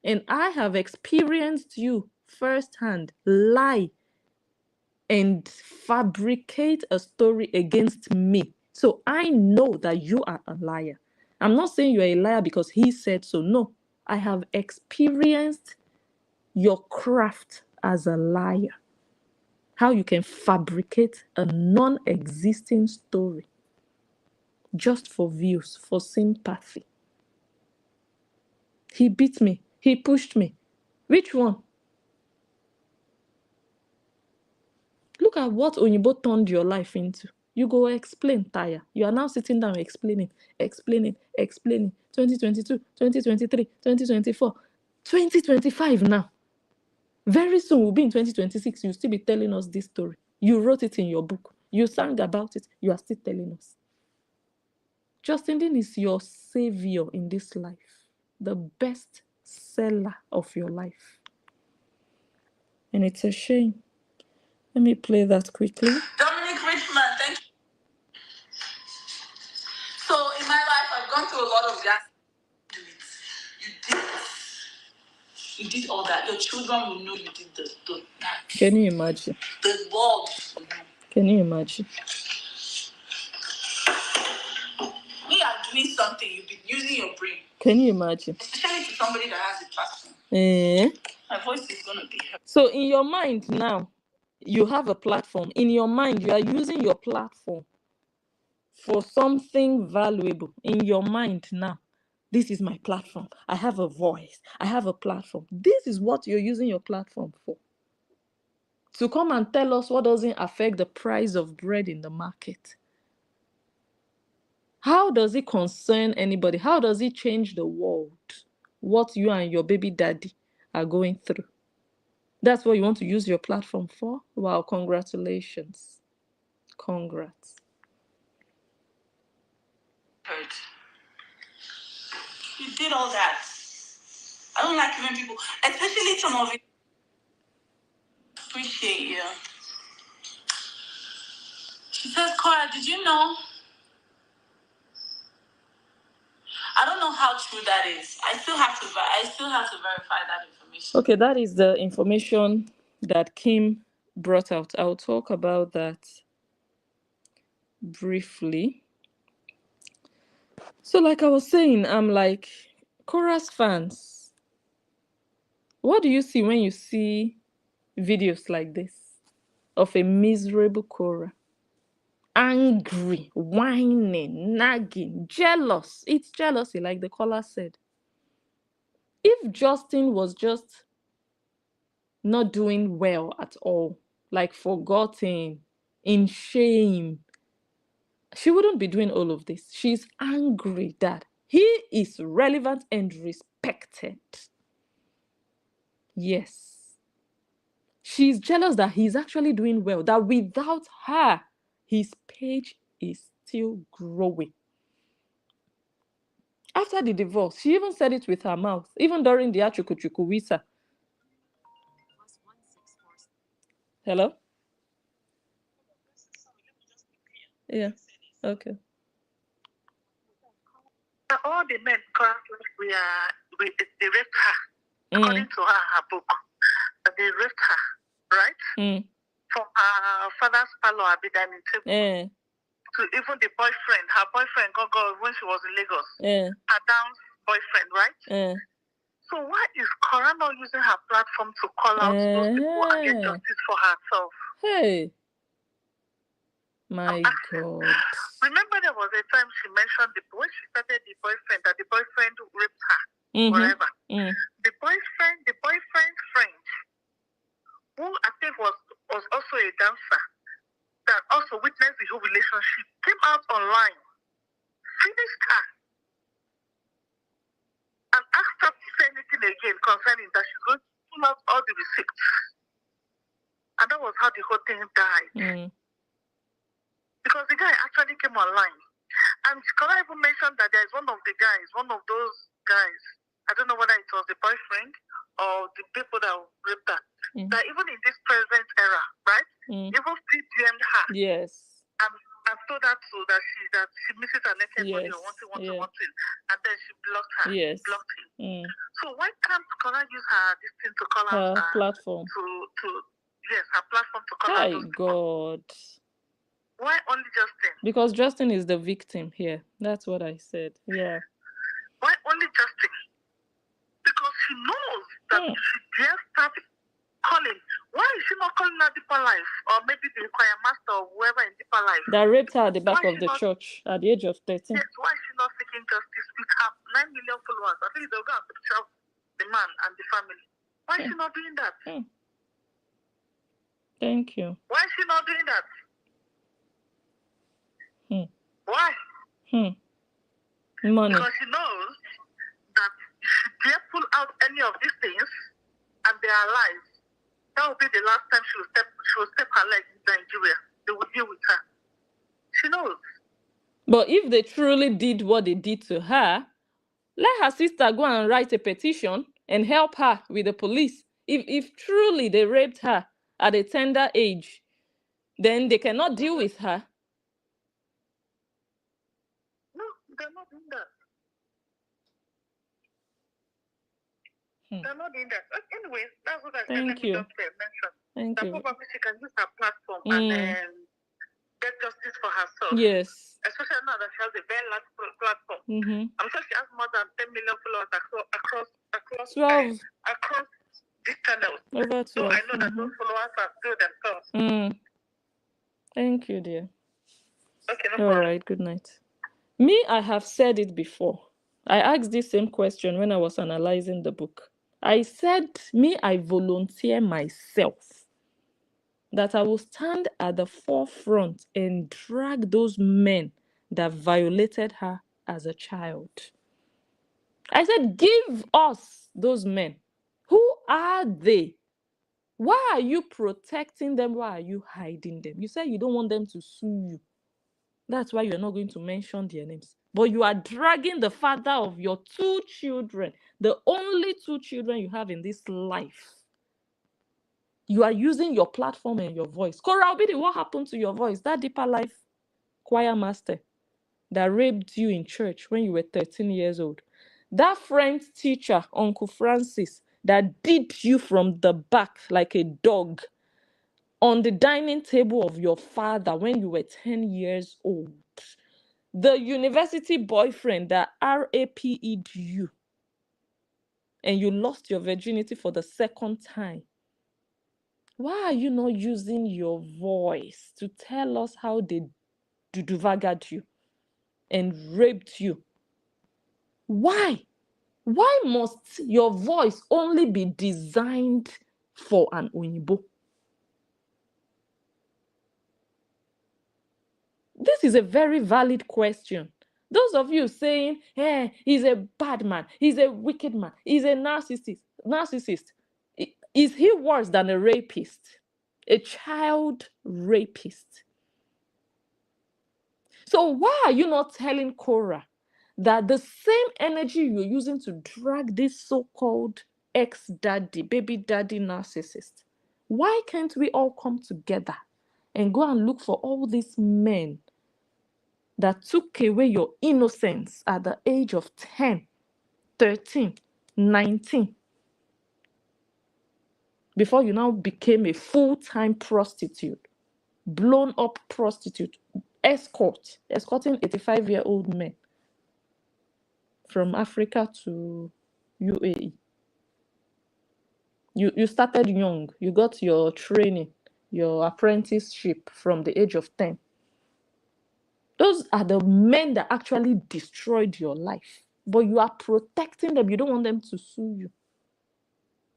And I have experienced you firsthand lie and fabricate a story against me. So I know that you are a liar. I'm not saying you're a liar because he said so. No, I have experienced your craft as a liar. How you can fabricate a non-existing story just for views, for sympathy. He beat me. He pushed me. Which one? Look at what Onyibo turned your life into. You go explain, Taya. You are now sitting down explaining. 2022, 2023, 2024, 2025 now. Very soon we'll be in 2026. You'll still be telling us this story. You wrote it in your book. You sang about it. You are still telling us. Justin Dean is your savior in this life, the best seller of your life. And it's a shame. Let me play that quickly. Dominic Richman, thank you. So in my life, I've gone through a lot of that. You did all that. Your children will know you did that. Can you imagine? The world will know. Can you imagine? We are doing something. You've been using your brain. Can you imagine? Especially to somebody that has a platform. My voice is going to be heard. So in your mind now, you have a platform. In your mind, you are using your platform for something valuable. In your mind now, this is my platform. I have a voice. I have a platform. This is what you're using your platform for. To come and tell us what doesn't affect the price of bread in the market. How does it concern anybody? How does it change the world? What you and your baby daddy are going through. That's what you want to use your platform for? Wow, congratulations. Congrats. Heard. You did all that. I don't like when people, especially some of it. Appreciate you. She says, Cora, did you know? I don't know how true that is. I still have to verify that information. Okay, that is the information that Kim brought out. I'll talk about that briefly. So like I was saying, I'm like, Cora's fans, what do you see when you see videos like this of a miserable Cora? Angry, whining, nagging, jealous. It's jealousy, like the caller said. If Justin was just not doing well at all, like forgotten, in shame, she wouldn't be doing all of this. She's angry that he is relevant and respected. Yes. She's jealous that he's actually doing well, that without her, his page is still growing. After the divorce, she even said it with her mouth, even during the Achukuchuku visa. Hello? Yeah. Okay. All the men currently they raped her, according to her book. They raped her, right? From her father's parlor at the dining table to even the boyfriend. Her boyfriend got when she was in Lagos. Her down boyfriend, right? So why is Cora not using her platform to call out those people and get justice for herself? Hey. My God. Remember there was a time she mentioned when she started the boyfriend, that the boyfriend raped her, whatever. The boyfriend's friend, who I think was also a dancer, that also witnessed the whole relationship, came out online, finished her, and asked her to say anything again concerning that she's going to pull out all the receipts. And that was how the whole thing died. Because the guy actually came online. And Cora even mentioned that there is one of those guys, I don't know whether it was the boyfriend or the people that raped her, that even in this present era, right, even still DM'd her. Yes. And told her that she misses her naked body or wanting, and then she blocked her. Yes. Blocked him. So why can't Cora use this thing to call out her platform? Her platform to call out those people? God. Why only Justin? Because Justin is the victim here. That's what I said. Yeah. Why only Justin? Because she knows that if she dares start calling, why is she not calling her Deeper Life? Or maybe the choir master or whoever in Deeper Life that raped her at the back of the church at the age of 13. Yes, why is she not seeking justice with her 9 million followers? At least they'll go and picture the man and the family. Why is she not doing that? Thank you. Why is she not doing that? Why? Money. Because she knows that if she dare pull out any of these things and they are lies, that will be the last time she will step her leg in Nigeria. They will deal with her. She knows. But if they truly did what they did to her, let her sister go and write a petition and help her with the police. If truly they raped her at a tender age, then they cannot deal with her. No, they're not doing that. They're not doing that. Anyways, that's what I said. Let me just mention. Thank that you. probably she can use her platform and get justice for herself. Yes. Especially now that she has a very large platform. I'm sure she has more than 10 million followers across 12. Across these channels. Over 12. So I know that those followers are still themselves. Thank you, dear. Okay, no All problem. right, good night. Me, I have said it before. I asked this same question when I was analyzing the book. I said, me, I volunteer myself that I will stand at the forefront and drag those men that violated her as a child. I said, give us those men. Who are they? Why are you protecting them? Why are you hiding them? You said you don't want them to sue you. That's why you're not going to mention their names. But you are dragging the father of your 2 children, the only 2 children you have in this life. You are using your platform and your voice. Cora Obidi, what happened to your voice? That Deeper Life choir master that raped you in church when you were 13 years old. That French teacher, Uncle Francis, that beat you from the back like a dog on the dining table of your father when you were 10 years old. The university boyfriend that RAPE'd you and you lost your virginity for the 2nd time. Why are you not using your voice to tell us how they duduvagad you and raped you? Why? Why must your voice only be designed for an Oyinbo? This is a very valid question. Those of you saying, hey, he's a bad man, he's a wicked man, he's a narcissist. Is he worse than a rapist? A child rapist? So why are you not telling Cora that the same energy you're using to drag this so-called ex-daddy, baby daddy narcissist, why can't we all come together and go and look for all these men that took away your innocence at the age of 10, 13, 19, before you now became a full-time prostitute, blown up prostitute, escorting 85-year-old men from Africa to UAE. You started young. You got your training, your apprenticeship from the age of 10. Those are the men that actually destroyed your life. But you are protecting them. You don't want them to sue you.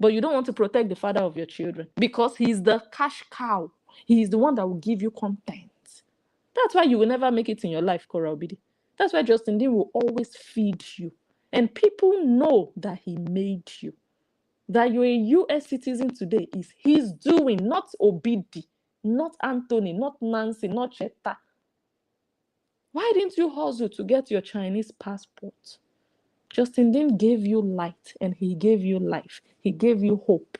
But you don't want to protect the father of your children because he's the cash cow. He's the one that will give you content. That's why you will never make it in your life, Cora Obidi. That's why Justin Dean will always feed you. And people know that he made you. That you're a US citizen today is his doing, not Obidi, not Anthony, not Nancy, not Cheta. Why didn't you hustle to get your Chinese passport? Justin Dean gave you light and he gave you life. He gave you hope.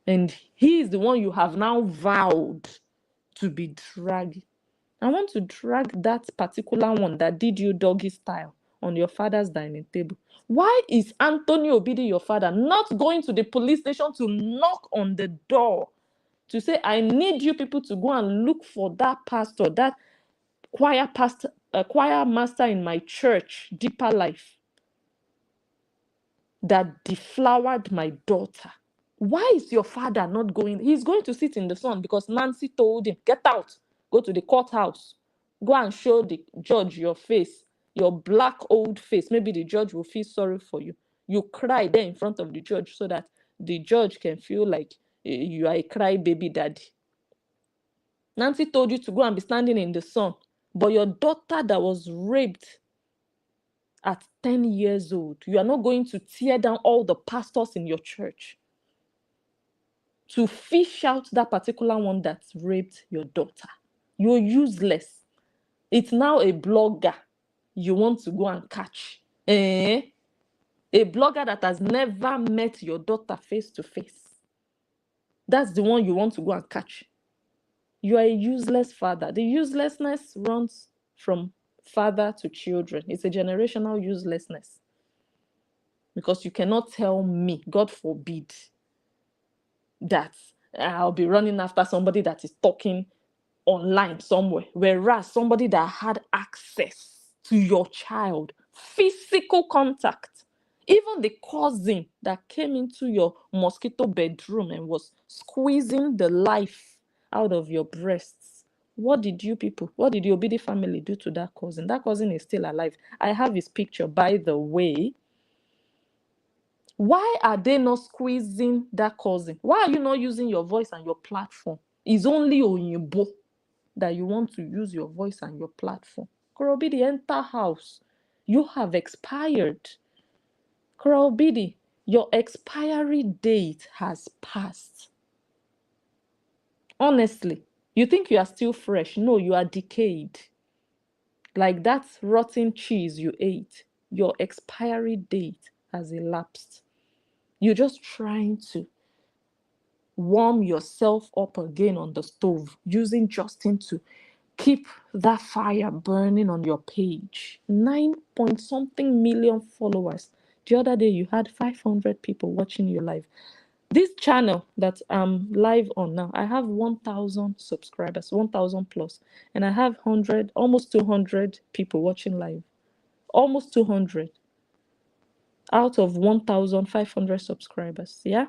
And he is the one you have now vowed to be dragging. I want to drag that particular one that did you doggy style on your father's dining table. Why is Anthony Obidi, your father, not going to the police station to knock on the door to say, I need you people to go and look for that pastor, that choir master in my church, Deeper Life, that deflowered my daughter? Why is your father not going? He's going to sit in the sun because Nancy told him, get out, go to the courthouse, go and show the judge your face, your black old face. Maybe the judge will feel sorry for you. You cry there in front of the judge so that the judge can feel like you are a cry baby daddy. Nancy told you to go and be standing in the sun, but your daughter that was raped at 10 years old, you are not going to tear down all the pastors in your church to fish out that particular one that raped your daughter. You're useless. It's now a blogger you want to go and catch. A blogger that has never met your daughter face to face. That's the one you want to go and catch. You are a useless father. The uselessness runs from father to children. It's a generational uselessness. Because you cannot tell me, God forbid, that I'll be running after somebody that is talking online somewhere, whereas somebody that had access to your child, physical contact, even the cousin that came into your mosquito bedroom and was squeezing the life out of your breasts. What did you people, what did the Obidi family do to that cousin? That cousin is still alive. I have his picture, by the way. Why are they not squeezing that cousin? Why are you not using your voice and your platform? It's only Oyinbo that you want to use your voice and your platform. Korobidi, enter house. You have expired. Korobidi, your expiry date has passed. Honestly, you think you are still fresh. No, you are decayed. Like that rotten cheese you ate, your expiry date has elapsed. You're just trying to warm yourself up again on the stove using Justin to keep that fire burning on your page. 9-point-something million followers. The other day you had 500 people watching you live. This channel that I'm live on now, I have 1,000 subscribers, 1,000 plus, and I have almost 200 people watching live. Almost 200 out of 1,500 subscribers. Yeah.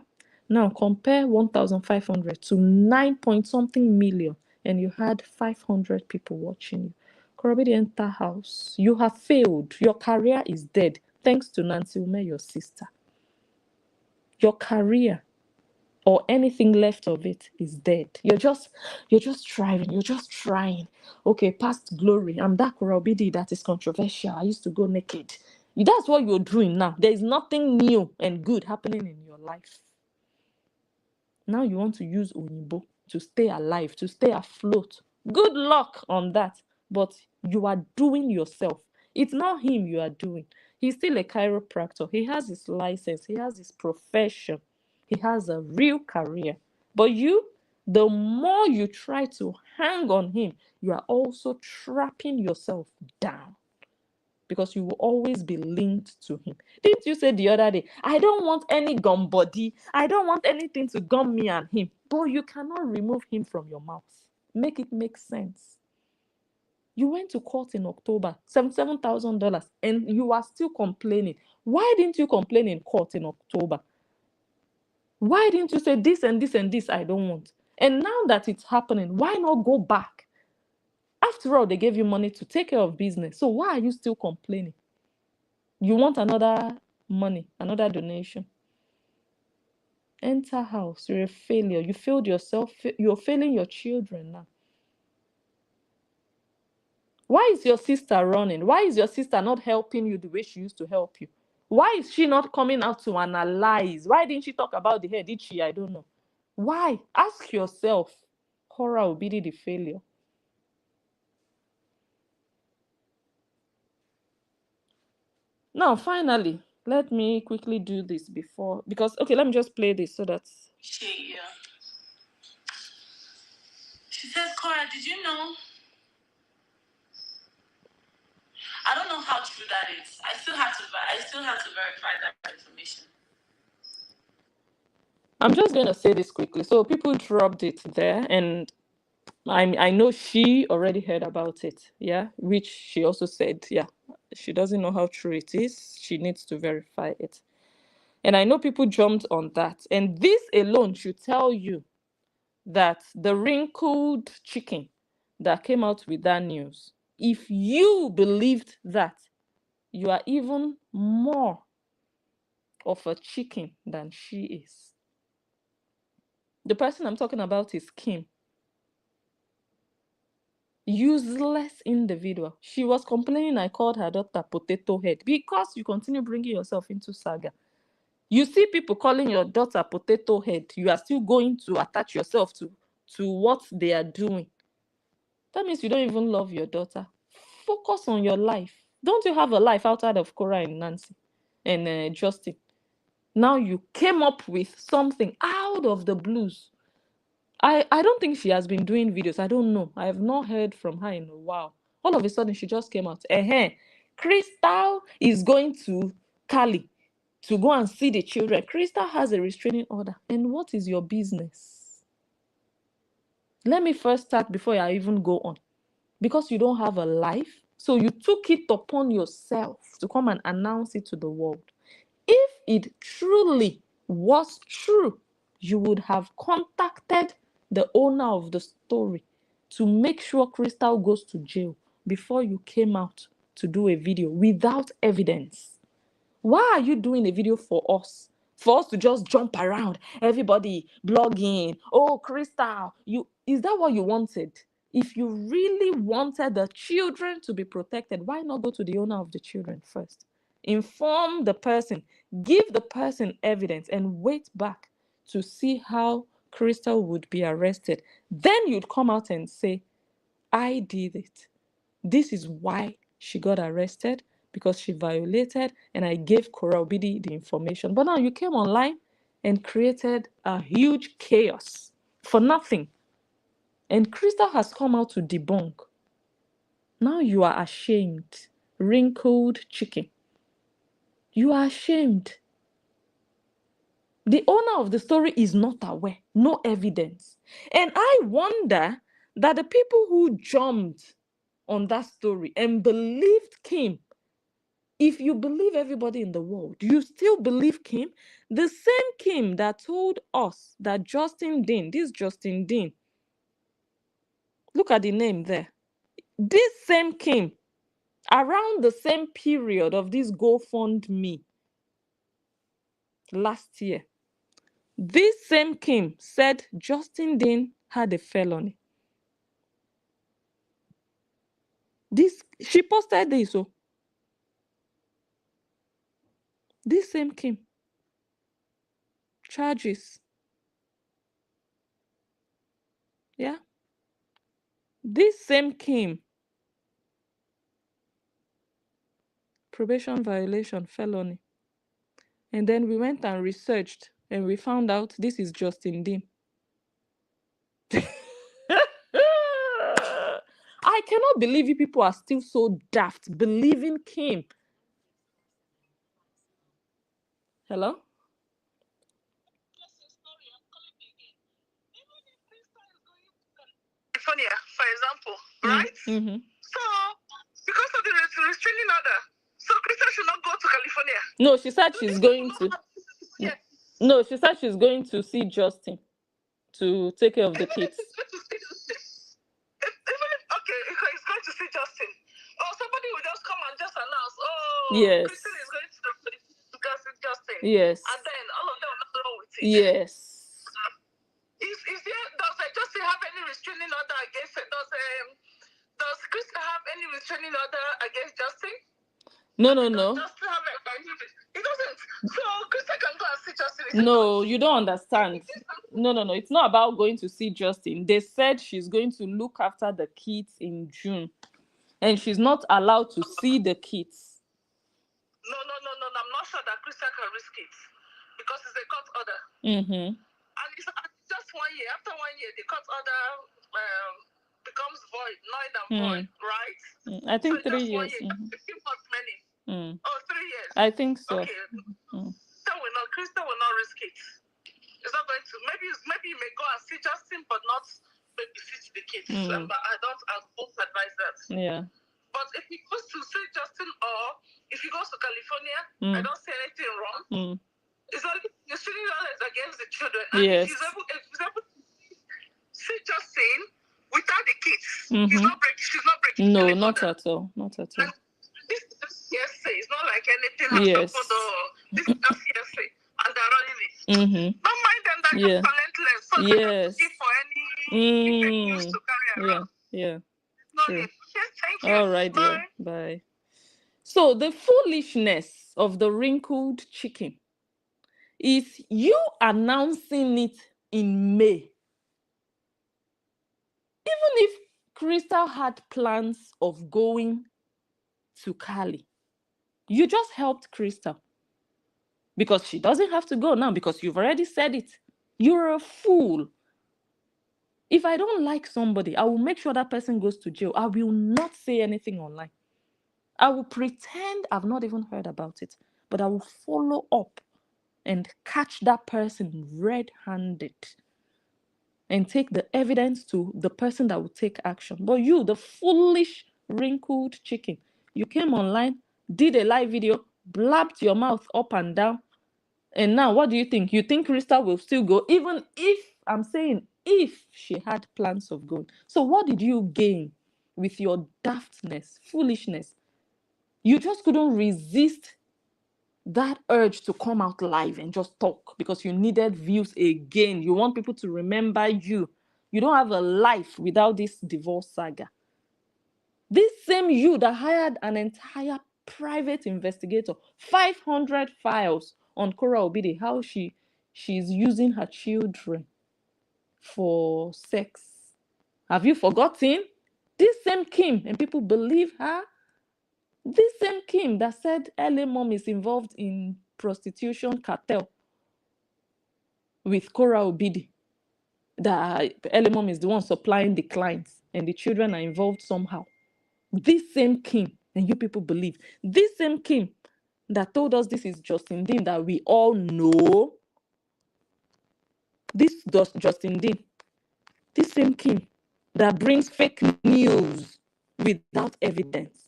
Now compare 1,500 to 9-point-something million, and you had 500 people watching you. Korobidi, enter house. You have failed. Your career is dead. Thanks to Nancy Ume, your sister. Your career or anything left of it is dead. You're just striving. You're just trying. Okay, past glory. I'm that Korobidi that is controversial. I used to go naked. That's what you're doing now. There is nothing new and good happening in your life. Now you want to use Oyinbo to stay alive, to stay afloat. Good luck on that. But you are doing yourself. It's not him you are doing. He's still a chiropractor. He has his license. He has his profession. He has a real career. But you, the more you try to hang on him, you are also trapping yourself down. Because you will always be linked to him. Didn't you say the other day, I don't want any gum body. I don't want anything to gum me and him. But you cannot remove him from your mouth. Make it make sense. You went to court in October, $77,000, and you are still complaining. Why didn't you complain in court in October? Why didn't you say this and this and this I don't want? And now that it's happening, why not go back? After all, they gave you money to take care of business. So why are you still complaining? You want another money, another donation. Enter house. You're a failure. You failed yourself. You're failing your children now. Why is your sister running? Why is your sister not helping you the way she used to help you? Why is she not coming out to analyze? Why didn't she talk about the hair? Did she? I don't know. Why? Ask yourself. Horror Obidi the failure. Now, finally, let me quickly do this before, because, okay, let me just play this so that. She says, Cora, did you know? I don't know how true that is. I still have to verify that information. I'm just going to say this quickly. So people dropped it there, and I know she already heard about it, yeah, which she also said, yeah, she doesn't know how true it is. She needs to verify it. And I know people jumped on that. And this alone should tell you that the wrinkled chicken that came out with that news, if you believed that, you are even more of a chicken than she is. The person I'm talking about is Kim. Useless individual. She was complaining I called her daughter potato head because you continue bringing yourself into saga. You see people calling your daughter potato head. You are still going to attach yourself to what they are doing. That means you don't even love your daughter. Focus on your life. Don't you have a life outside of Cora and Nancy and Justin? Now you came up with something out of the blues. I don't think she has been doing videos. I don't know. I have not heard from her in a while. All of a sudden, she just came out. Crystal is going to Cali to go and see the children. Crystal has a restraining order. And what is your business? Let me first start before I even go on. Because you don't have a life, so you took it upon yourself to come and announce it to the world. If it truly was true, you would have contacted the owner of the story to make sure Crystal goes to jail before you came out to do a video without evidence. Why are you doing a video for us? For us to just jump around, everybody blogging. Oh, Crystal, is that what you wanted? If you really wanted the children to be protected, why not go to the owner of the children first? Inform the person, give the person evidence, and wait back to see how Crystal would be arrested. Then you'd come out and say, I did it. This is why she got arrested, because she violated, and I gave Cora Obidi the information. But now you came online and created a huge chaos for nothing. And Crystal has come out to debunk. Now you are ashamed. Wrinkled chicken. You are ashamed. The owner of the story is not aware. No evidence. And I wonder that the people who jumped on that story and believed Kim, if you believe everybody in the world, you still believe Kim? The same Kim that told us that Justin Dean, this Justin Dean, look at the name there. This same Kim, around the same period of this GoFundMe last year, this same Kim said Justin Dean had a felony. She posted this. So this same Kim, charges. Yeah. This same Kim, probation violation, felony. And then we went and researched and we found out this is Justin Dean. I cannot believe you people are still so daft believing Kim. Hello? California, for example, right? Mm-hmm. So, because of the restraining order, so Crystal should not go to California. No, she said she's going to. Yes. No, she said she's going to see Justin to take care of the kids. Even if, okay, he's going to see Justin. Or somebody will just come and just announce, oh, yes, Crystal is going to go see Justin. Yes. And then all of them are not wrong with it. Yes. Does Justin have any restraining order against it? Does Crystal have any restraining order against Justin? No. Justin have he doesn't. So Crystal can go and see Justin. No, you don't understand. No. It's not about going to see Justin. They said she's going to look after the kids in June. And she's not allowed to see the kids. No. I'm not sure that Crystal can risk it. Because it's a court order. Mm-hmm. And it's just 1 year. After 1 year, the court order becomes void, null and void, right? I think so 3 years. 1 year, 15 months many. Oh, 3 years. I think so. Okay. Crystal will not risk it. It's not going to. Maybe you may go and see Justin, but not babysit the kids. But I won't advise that. Yeah. But if he goes to see Justin or if he goes to California, I don't see anything wrong. It's only the shooting knowledge against the children. And yes. If he's able to see Justin without the kids, she's not breaking. No, not at all. Not at all. And this is just hearsay. It's not like anything has yes. This is just hearsay. And they're running it. Don't mind them, they're just talentless. So yes. they don't looking for any fake news to carry around. Yeah. True. Yes, thank you. All right, dear. Bye. So the foolishness of the wrinkled chicken is you announcing it in May. Even if Crystal had plans of going to Cali. You just helped Crystal. Because she doesn't have to go now, because you've already said it. You're a fool. If I don't like somebody, I will make sure that person goes to jail. I will not say anything online. I will pretend I've not even heard about it, but I will follow up and catch that person red-handed and take the evidence to the person that will take action. But you, the foolish, wrinkled chicken, you came online, did a live video, blabbed your mouth up and down, and now what do you think? You think Crystal will still go, even if, I'm saying, if she had plans of going. So what did you gain with your daftness, foolishness? You just couldn't resist that urge to come out live and just talk because you needed views again. You want people to remember you. You don't have a life without this divorce saga. This same you that hired an entire private investigator, 500 files on Cora Obidi, how she's using her children for sex. Have you forgotten? This same Kim, and people believe her. This same Kim that said LA Mom is involved in prostitution cartel with Cora Obidi. That LA Mom is the one supplying the clients and the children are involved somehow. This same Kim, and you people believe, this same Kim that told us this is Justin Dean that we all know, this Justin Dean, this same Kim that brings fake news without evidence.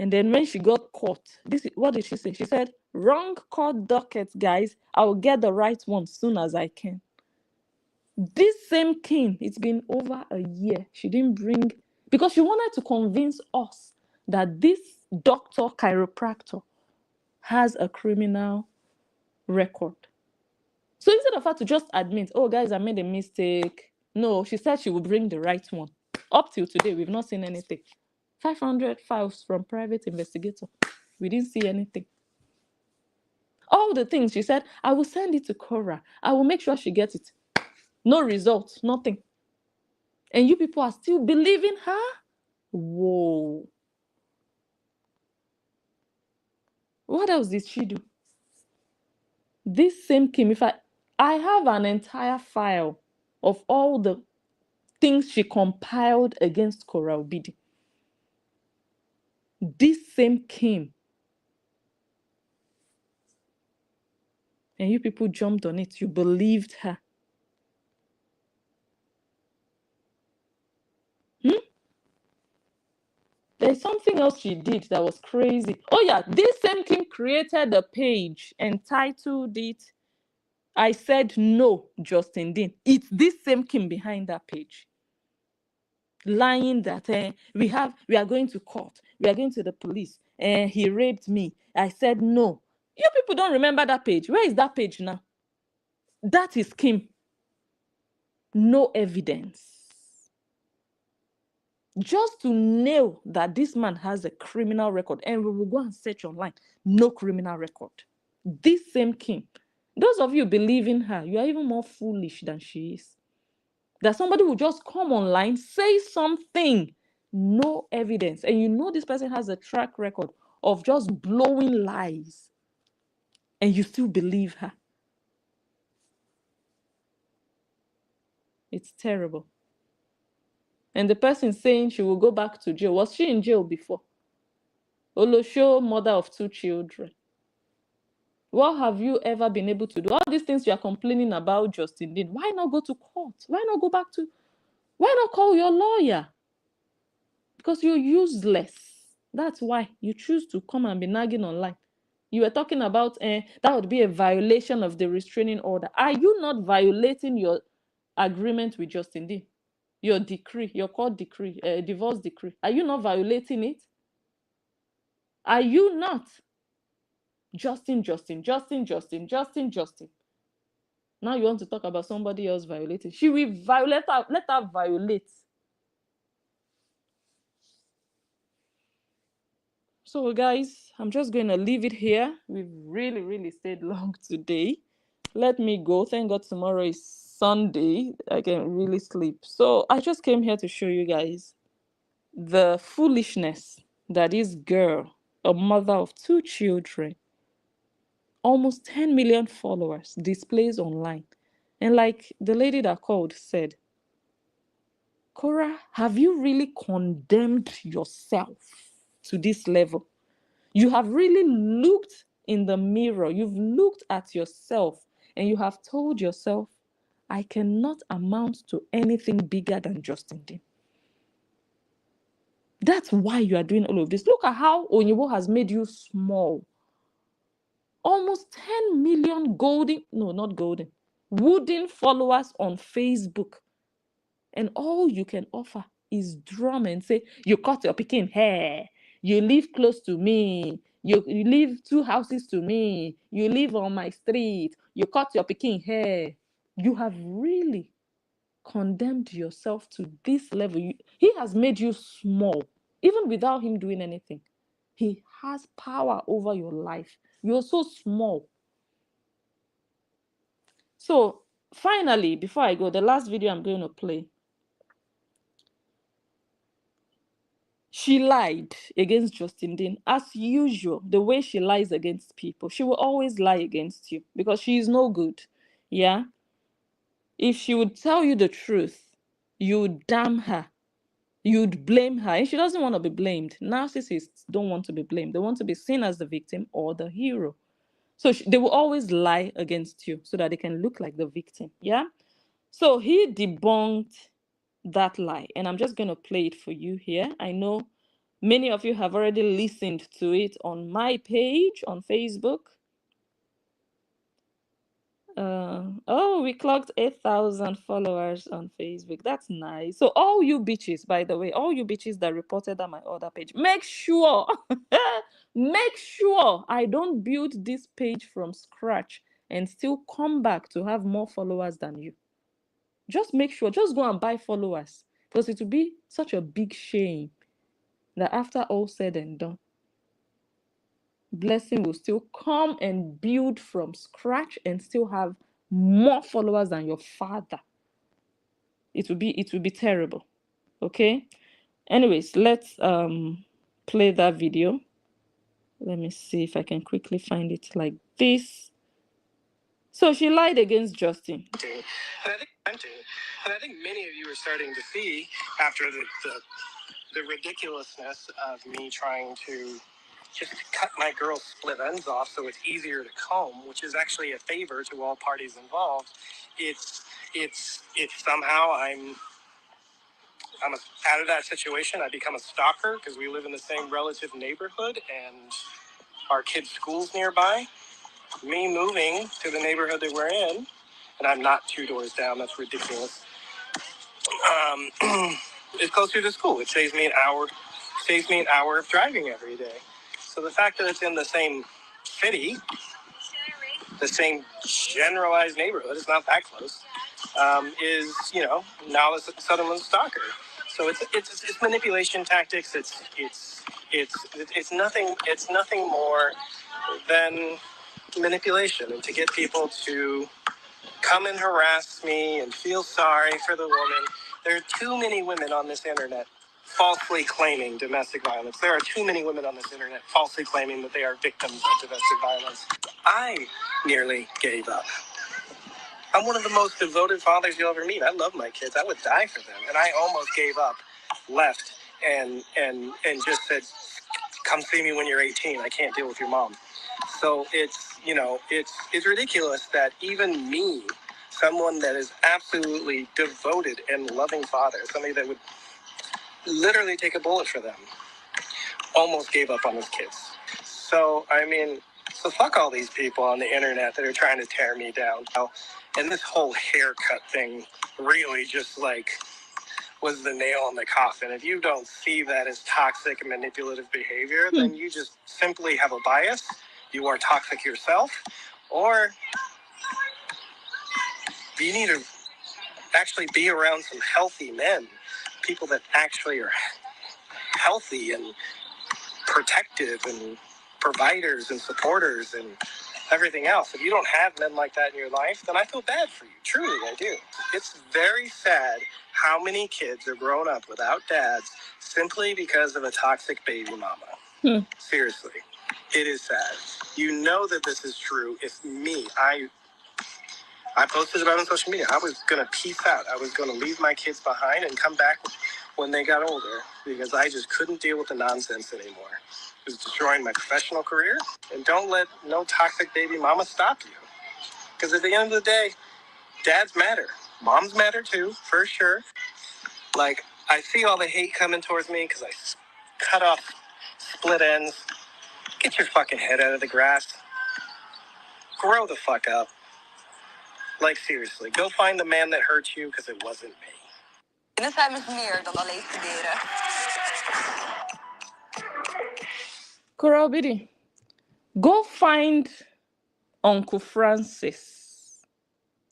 And then when she got caught, what did she say? She said, wrong court docket, guys. I will get the right one soon as I can. This same Kim, it's been over a year. She didn't bring, because she wanted to convince us that this doctor, chiropractor, has a criminal record. So instead of her to just admit, oh, guys, I made a mistake. No, she said she would bring the right one. Up till today, we've not seen anything. 500 files from private investigator. We didn't see anything. All the things she said, I will send it to Cora. I will make sure she gets it. No results, nothing. And you people are still believing her? Whoa. What else did she do? This same Kim, if I have an entire file of all the things she compiled against Cora Obidi. This same Kim. And you people jumped on it. You believed her. There's something else she did that was crazy. Oh yeah, this same Kim created a page entitled it, I said no, Justin Dean. It's this same Kim behind that page. Lying that we are going to court. We are going to the police. He raped me. I said no. You people don't remember that page. Where is that page now? That is Kim. No evidence. Just to nail that this man has a criminal record, and we will go and search online. No criminal record. This same Kim. Those of you believe in her, you are even more foolish than she is. That somebody will just come online, say something, no evidence, and you know this person has a track record of just blowing lies, and you still believe her. It's terrible. And the person saying she will go back to jail, was she in jail before? Olosho, mother of 2 children. What have you ever been able to do? All these things you are complaining about, Justin Dean, why not go to court? Why not call your lawyer? Because you're useless. That's why you choose to come and be nagging online. You were talking about that would be a violation of the restraining order. Are you not violating your agreement with Justin Dean? Your decree, your court decree, divorce decree. Are you not violating it? Are you not? Justin. Now you want to talk about somebody else violating. She will violate her, let her violate. So guys, I'm just going to leave it here. We've really stayed long today. Let me go. Thank God tomorrow is Sunday. I can really sleep. So I just came here to show you guys the foolishness that this girl, a mother of 2 children, almost 10 million followers, displays online. And like the lady that called said, Cora, have you really condemned yourself to this level? You have really looked in the mirror, you've looked at yourself, and you have told yourself, I cannot amount to anything bigger than Justin Dean. That's why you are doing all of this. Look at how Onyibo has made you small. Almost 10 million wooden followers on Facebook. And all you can offer is drum and say, you cut your pikin hair, you live close to me, you live 2 houses to me, you live on my street, you cut your pikin hair. You have really condemned yourself to this level. He has made you small, even without him doing anything. He has power over your life. You're so small. So finally, before I go, the last video I'm going to play, she lied against Justin Dean, as usual. The way she lies against people, she will always lie against you because she is no good. Yeah, if she would tell you the truth, you would damn her, you'd blame her, and she doesn't want to be blamed. Narcissists don't want to be blamed. They want to be seen as the victim or the hero. So they will always lie against you so that they can look like the victim. Yeah, so he debunked that lie, and I'm just going to play it for you here. I know many of you have already listened to it on my page on Facebook. Oh, we clocked 8,000 followers on Facebook. That's nice. So all you bitches, by the way, all you bitches that reported on my other page, make sure I don't build this page from scratch and still come back to have more followers than you. Just make sure, just go and buy followers, because it will be such a big shame that after all said and done, Blessing will still come and build from scratch and still have more followers than your father. It will be terrible. Okay? Anyways, let's play that video. Let me see if I can quickly find it like this. So she lied against Justin. And I think many of you are starting to see, after the ridiculousness of me trying to just cut my girl's split ends off so it's easier to comb, which is actually a favor to all parties involved. It's somehow I'm out of that situation. I become a stalker because we live in the same relative neighborhood and our kids' school's nearby. Me moving to the neighborhood that we're in, and I'm not 2 doors down, that's ridiculous. It's closer to school. It saves me an hour of driving every day. So the fact that it's in the same city, the same generalized neighborhood, it's not that close, is, now it's a Sutherland stalker. So it's manipulation tactics. It's nothing more than manipulation, and to get people to come and harass me and feel sorry for the woman. There are too many women on this internet falsely claiming domestic violence. There are too many women on this internet falsely claiming that they are victims of domestic violence. I nearly gave up. I'm one of the most devoted fathers you'll ever meet. I love my kids. I would die for them. And I almost gave up, left, and just said, come see me when you're 18. I can't deal with your mom. So it's ridiculous that even me, someone that is absolutely devoted and loving father, somebody that would literally take a bullet for them, almost gave up on his kids. So fuck all these people on the internet that are trying to tear me down. And this whole haircut thing really just was the nail in the coffin. If you don't see that as toxic and manipulative behavior, then you just simply have a bias. You are toxic yourself, or you need to actually be around some healthy men, people that actually are healthy and protective and providers and supporters and everything else. If you don't have men like that in your life, then I feel bad for you. Truly, I do. It's very sad how many kids are growing up without dads simply because of a toxic baby mama. Seriously, it is sad. You know that this is true. If me, I posted about it on social media. I was going to peace out. I was going to leave my kids behind and come back when they got older because I just couldn't deal with the nonsense anymore. It was destroying my professional career. And don't let no toxic baby mama stop you. Because at the end of the day, dads matter. Moms matter too, for sure. Like, I see all the hate coming towards me because I cut off split ends. Get your fucking head out of the grass. Grow the fuck up. Like, seriously, go find the man that hurt you because it wasn't me. Dit zijn dus meer dan alleen studeren. Korobidi, go find Uncle Francis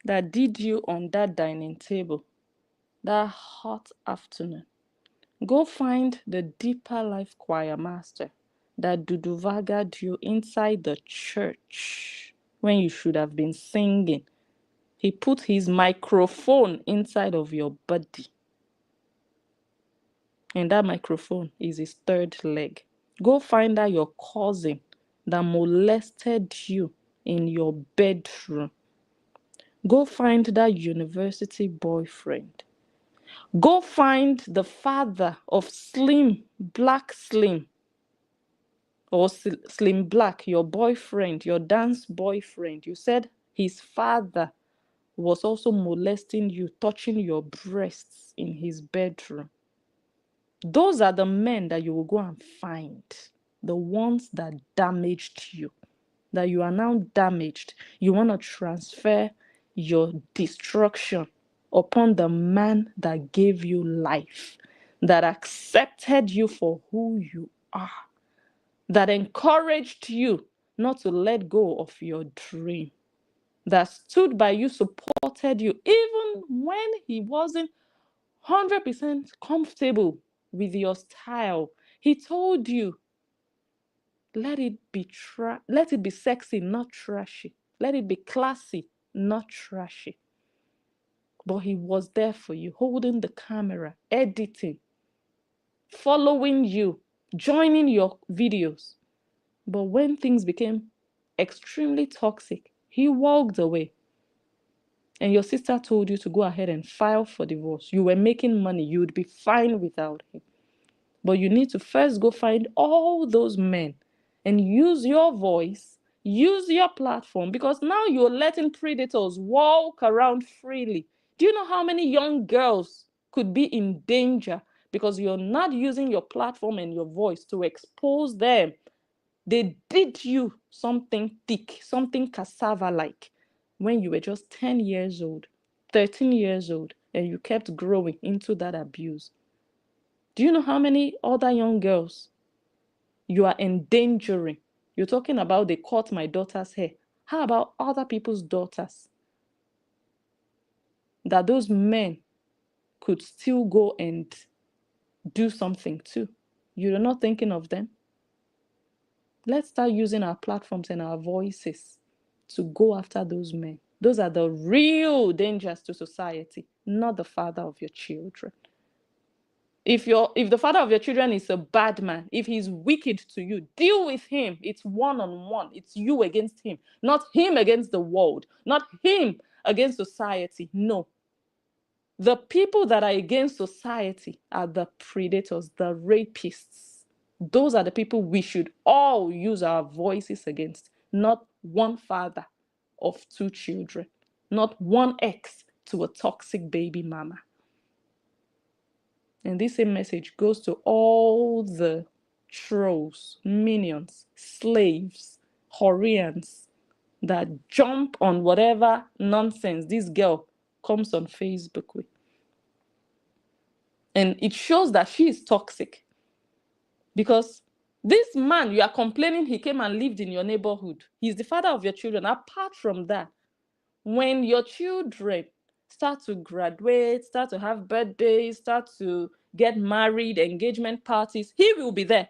that did you on that dining table that hot afternoon. Go find the Deeper Life choir master that duduvagaed you inside the church when you should have been singing. He put his microphone inside of your body. And that microphone is his third leg. Go find out your cousin that molested you in your bedroom. Go find that university boyfriend. Go find the father of Slim, Black Slim, or Slim Black, your boyfriend, your dance boyfriend. You said his father was also molesting you, touching your breasts in his bedroom. Those are the men that you will go and find, the ones that damaged you, that you are now damaged. You want to transfer your destruction upon the man that gave you life, that accepted you for who you are, that encouraged you not to let go of your dream, that stood by you, supported you, even when he wasn't 100% comfortable with your style. He told you, let it be sexy, not trashy. Let it be classy, not trashy. But he was there for you, holding the camera, editing, following you, joining your videos. But when things became extremely toxic, he walked away. And your sister told you to go ahead and file for divorce. You were making money. You would be fine without him. But you need to first go find all those men and use your voice, use your platform, because now you're letting predators walk around freely. Do you know how many young girls could be in danger because you're not using your platform and your voice to expose them? They did you something thick, something cassava-like when you were just 10 years old, 13 years old, and you kept growing into that abuse. Do you know how many other young girls you are endangering? You're talking about they cut my daughter's hair. How about other people's daughters? That those men could still go and do something too. You're not thinking of them? Let's start using our platforms and our voices to go after those men. Those are the real dangers to society, not the father of your children. If the father of your children is a bad man, if he's wicked to you, deal with him. It's one-on-one. It's you against him, not him against the world, not him against society. No. The people that are against society are the predators, the rapists. Those are the people we should all use our voices against, not one father of two children, not one ex to a toxic baby mama. And this same message goes to all the trolls, minions, slaves, Horians that jump on whatever nonsense this girl comes on Facebook with. And it shows that she is toxic. Because this man, you are complaining he came and lived in your neighborhood. He's the father of your children. Apart from that, when your children start to graduate, start to have birthdays, start to get married, engagement parties, he will be there.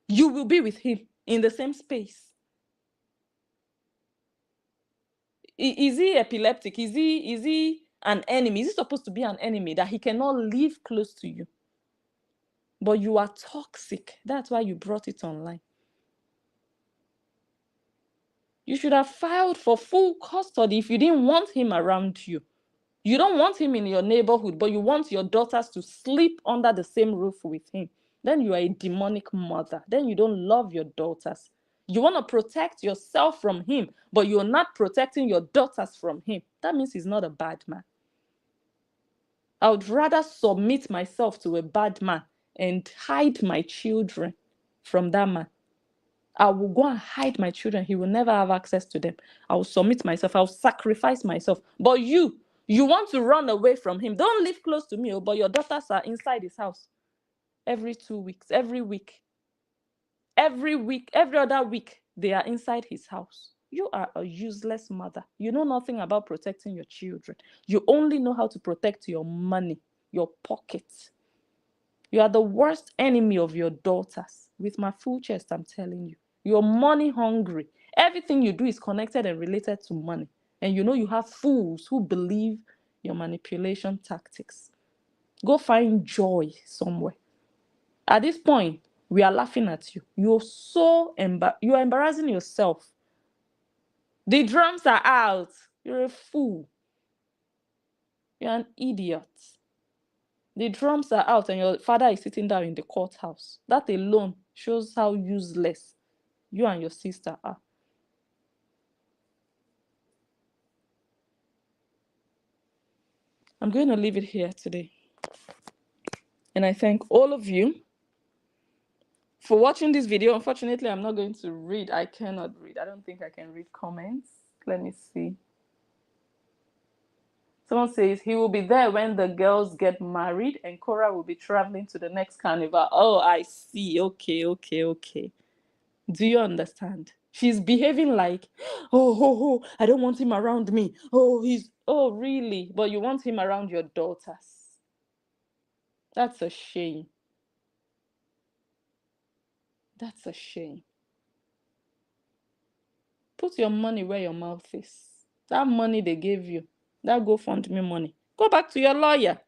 You will be with him in the same space. Is he epileptic? Is he an enemy? Is he supposed to be an enemy that he cannot live close to you? But you are toxic. That's why you brought it online. You should have filed for full custody if you didn't want him around you. You don't want him in your neighborhood, but you want your daughters to sleep under the same roof with him. Then you are a demonic mother. Then you don't love your daughters. You want to protect yourself from him, but you're not protecting your daughters from him. That means he's not a bad man. I would rather submit myself to a bad man and hide my children from that man. I will go and hide my children. He will never have access to them. I will submit myself. I will sacrifice myself. But you want to run away from him. Don't live close to me, but your daughters are inside his house every 2 weeks, every week, every other week, they are inside his house. You are a useless mother. You know nothing about protecting your children. You only know how to protect your money, your pockets. You are the worst enemy of your daughters. With my full chest, I'm telling you. You're money hungry. Everything you do is connected and related to money. And you know you have fools who believe your manipulation tactics. Go find joy somewhere. At this point, we are laughing at you. You're embarrassing yourself. The drums are out. You're a fool. You're an idiot. The drums are out and your father is sitting down in the courthouse. That alone shows how useless you and your sister are. I'm going to leave it here today. And I thank all of you for watching this video. Unfortunately, I'm not going to read. I cannot read. I don't think I can read comments. Let me see. Someone says he will be there when the girls get married and Cora will be traveling to the next carnival. Oh, I see. Okay. Do you understand? She's behaving like, oh, I don't want him around me. Oh, really? But you want him around your daughters. That's a shame. That's a shame. Put your money where your mouth is. That money they gave you, that GoFundMe money, go back to your lawyer.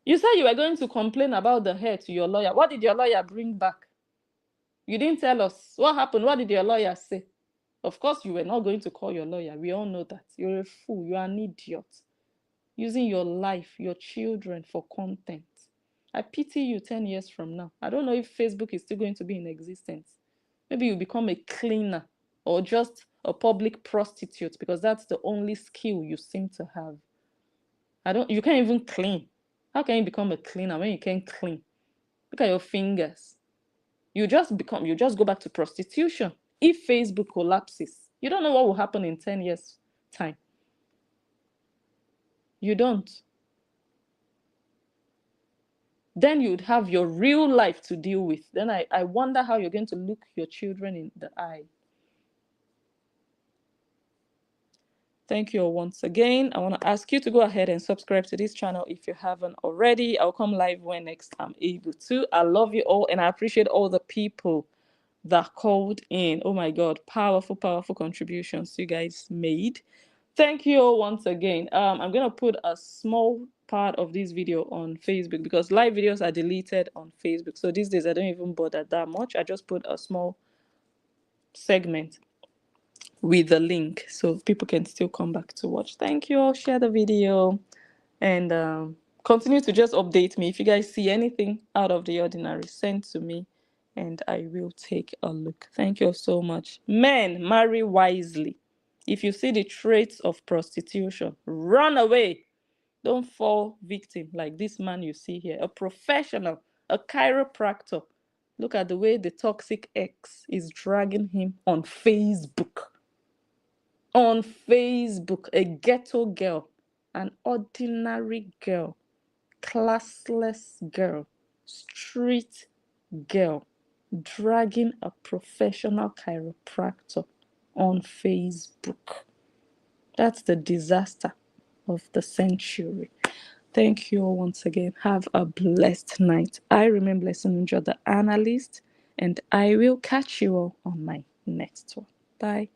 You said you were going to complain about the hair to your lawyer. What did your lawyer bring back? You didn't tell us. What happened? What did your lawyer say? Of course, you were not going to call your lawyer. We all know that. You're a fool. You're an idiot. Using your life, your children for content. I pity you 10 years from now. I don't know if Facebook is still going to be in existence. Maybe you become a cleaner or just a public prostitute because that's the only skill you seem to have. You can't even clean. How can you become a cleaner when you can't clean? Look at your fingers. You just go back to prostitution. If Facebook collapses, you don't know what will happen in 10 years' time. You don't. Then you'd have your real life to deal with. Then I wonder how you're going to look your children in the eye. Thank you all once again. I want to ask you to go ahead and subscribe to this channel if you haven't already. I'll come live when next I'm able to. I love you all and I appreciate all the people that called in. Oh my God, powerful contributions you guys made. Thank you all once again. I'm going to put a small part of this video on Facebook because live videos are deleted on Facebook. So these days I don't even bother that much. I just put a small segment with the link so people can still come back to watch. Thank you all. Share the video and continue to just update me. If you guys see anything out of the ordinary, send to me and I will take a look. Thank you all so much. Men, marry wisely. If you see the traits of prostitution, run away. Don't fall victim like this man you see here. A professional, a chiropractor. Look at the way the toxic ex is dragging him on Facebook. On Facebook, a ghetto girl, an ordinary girl, classless girl, street girl, dragging a professional chiropractor on Facebook. That's the disaster of the century. Thank you all once again. Have a blessed night. I remain Blessing Unja, the analyst, and I will catch you all on my next one. Bye.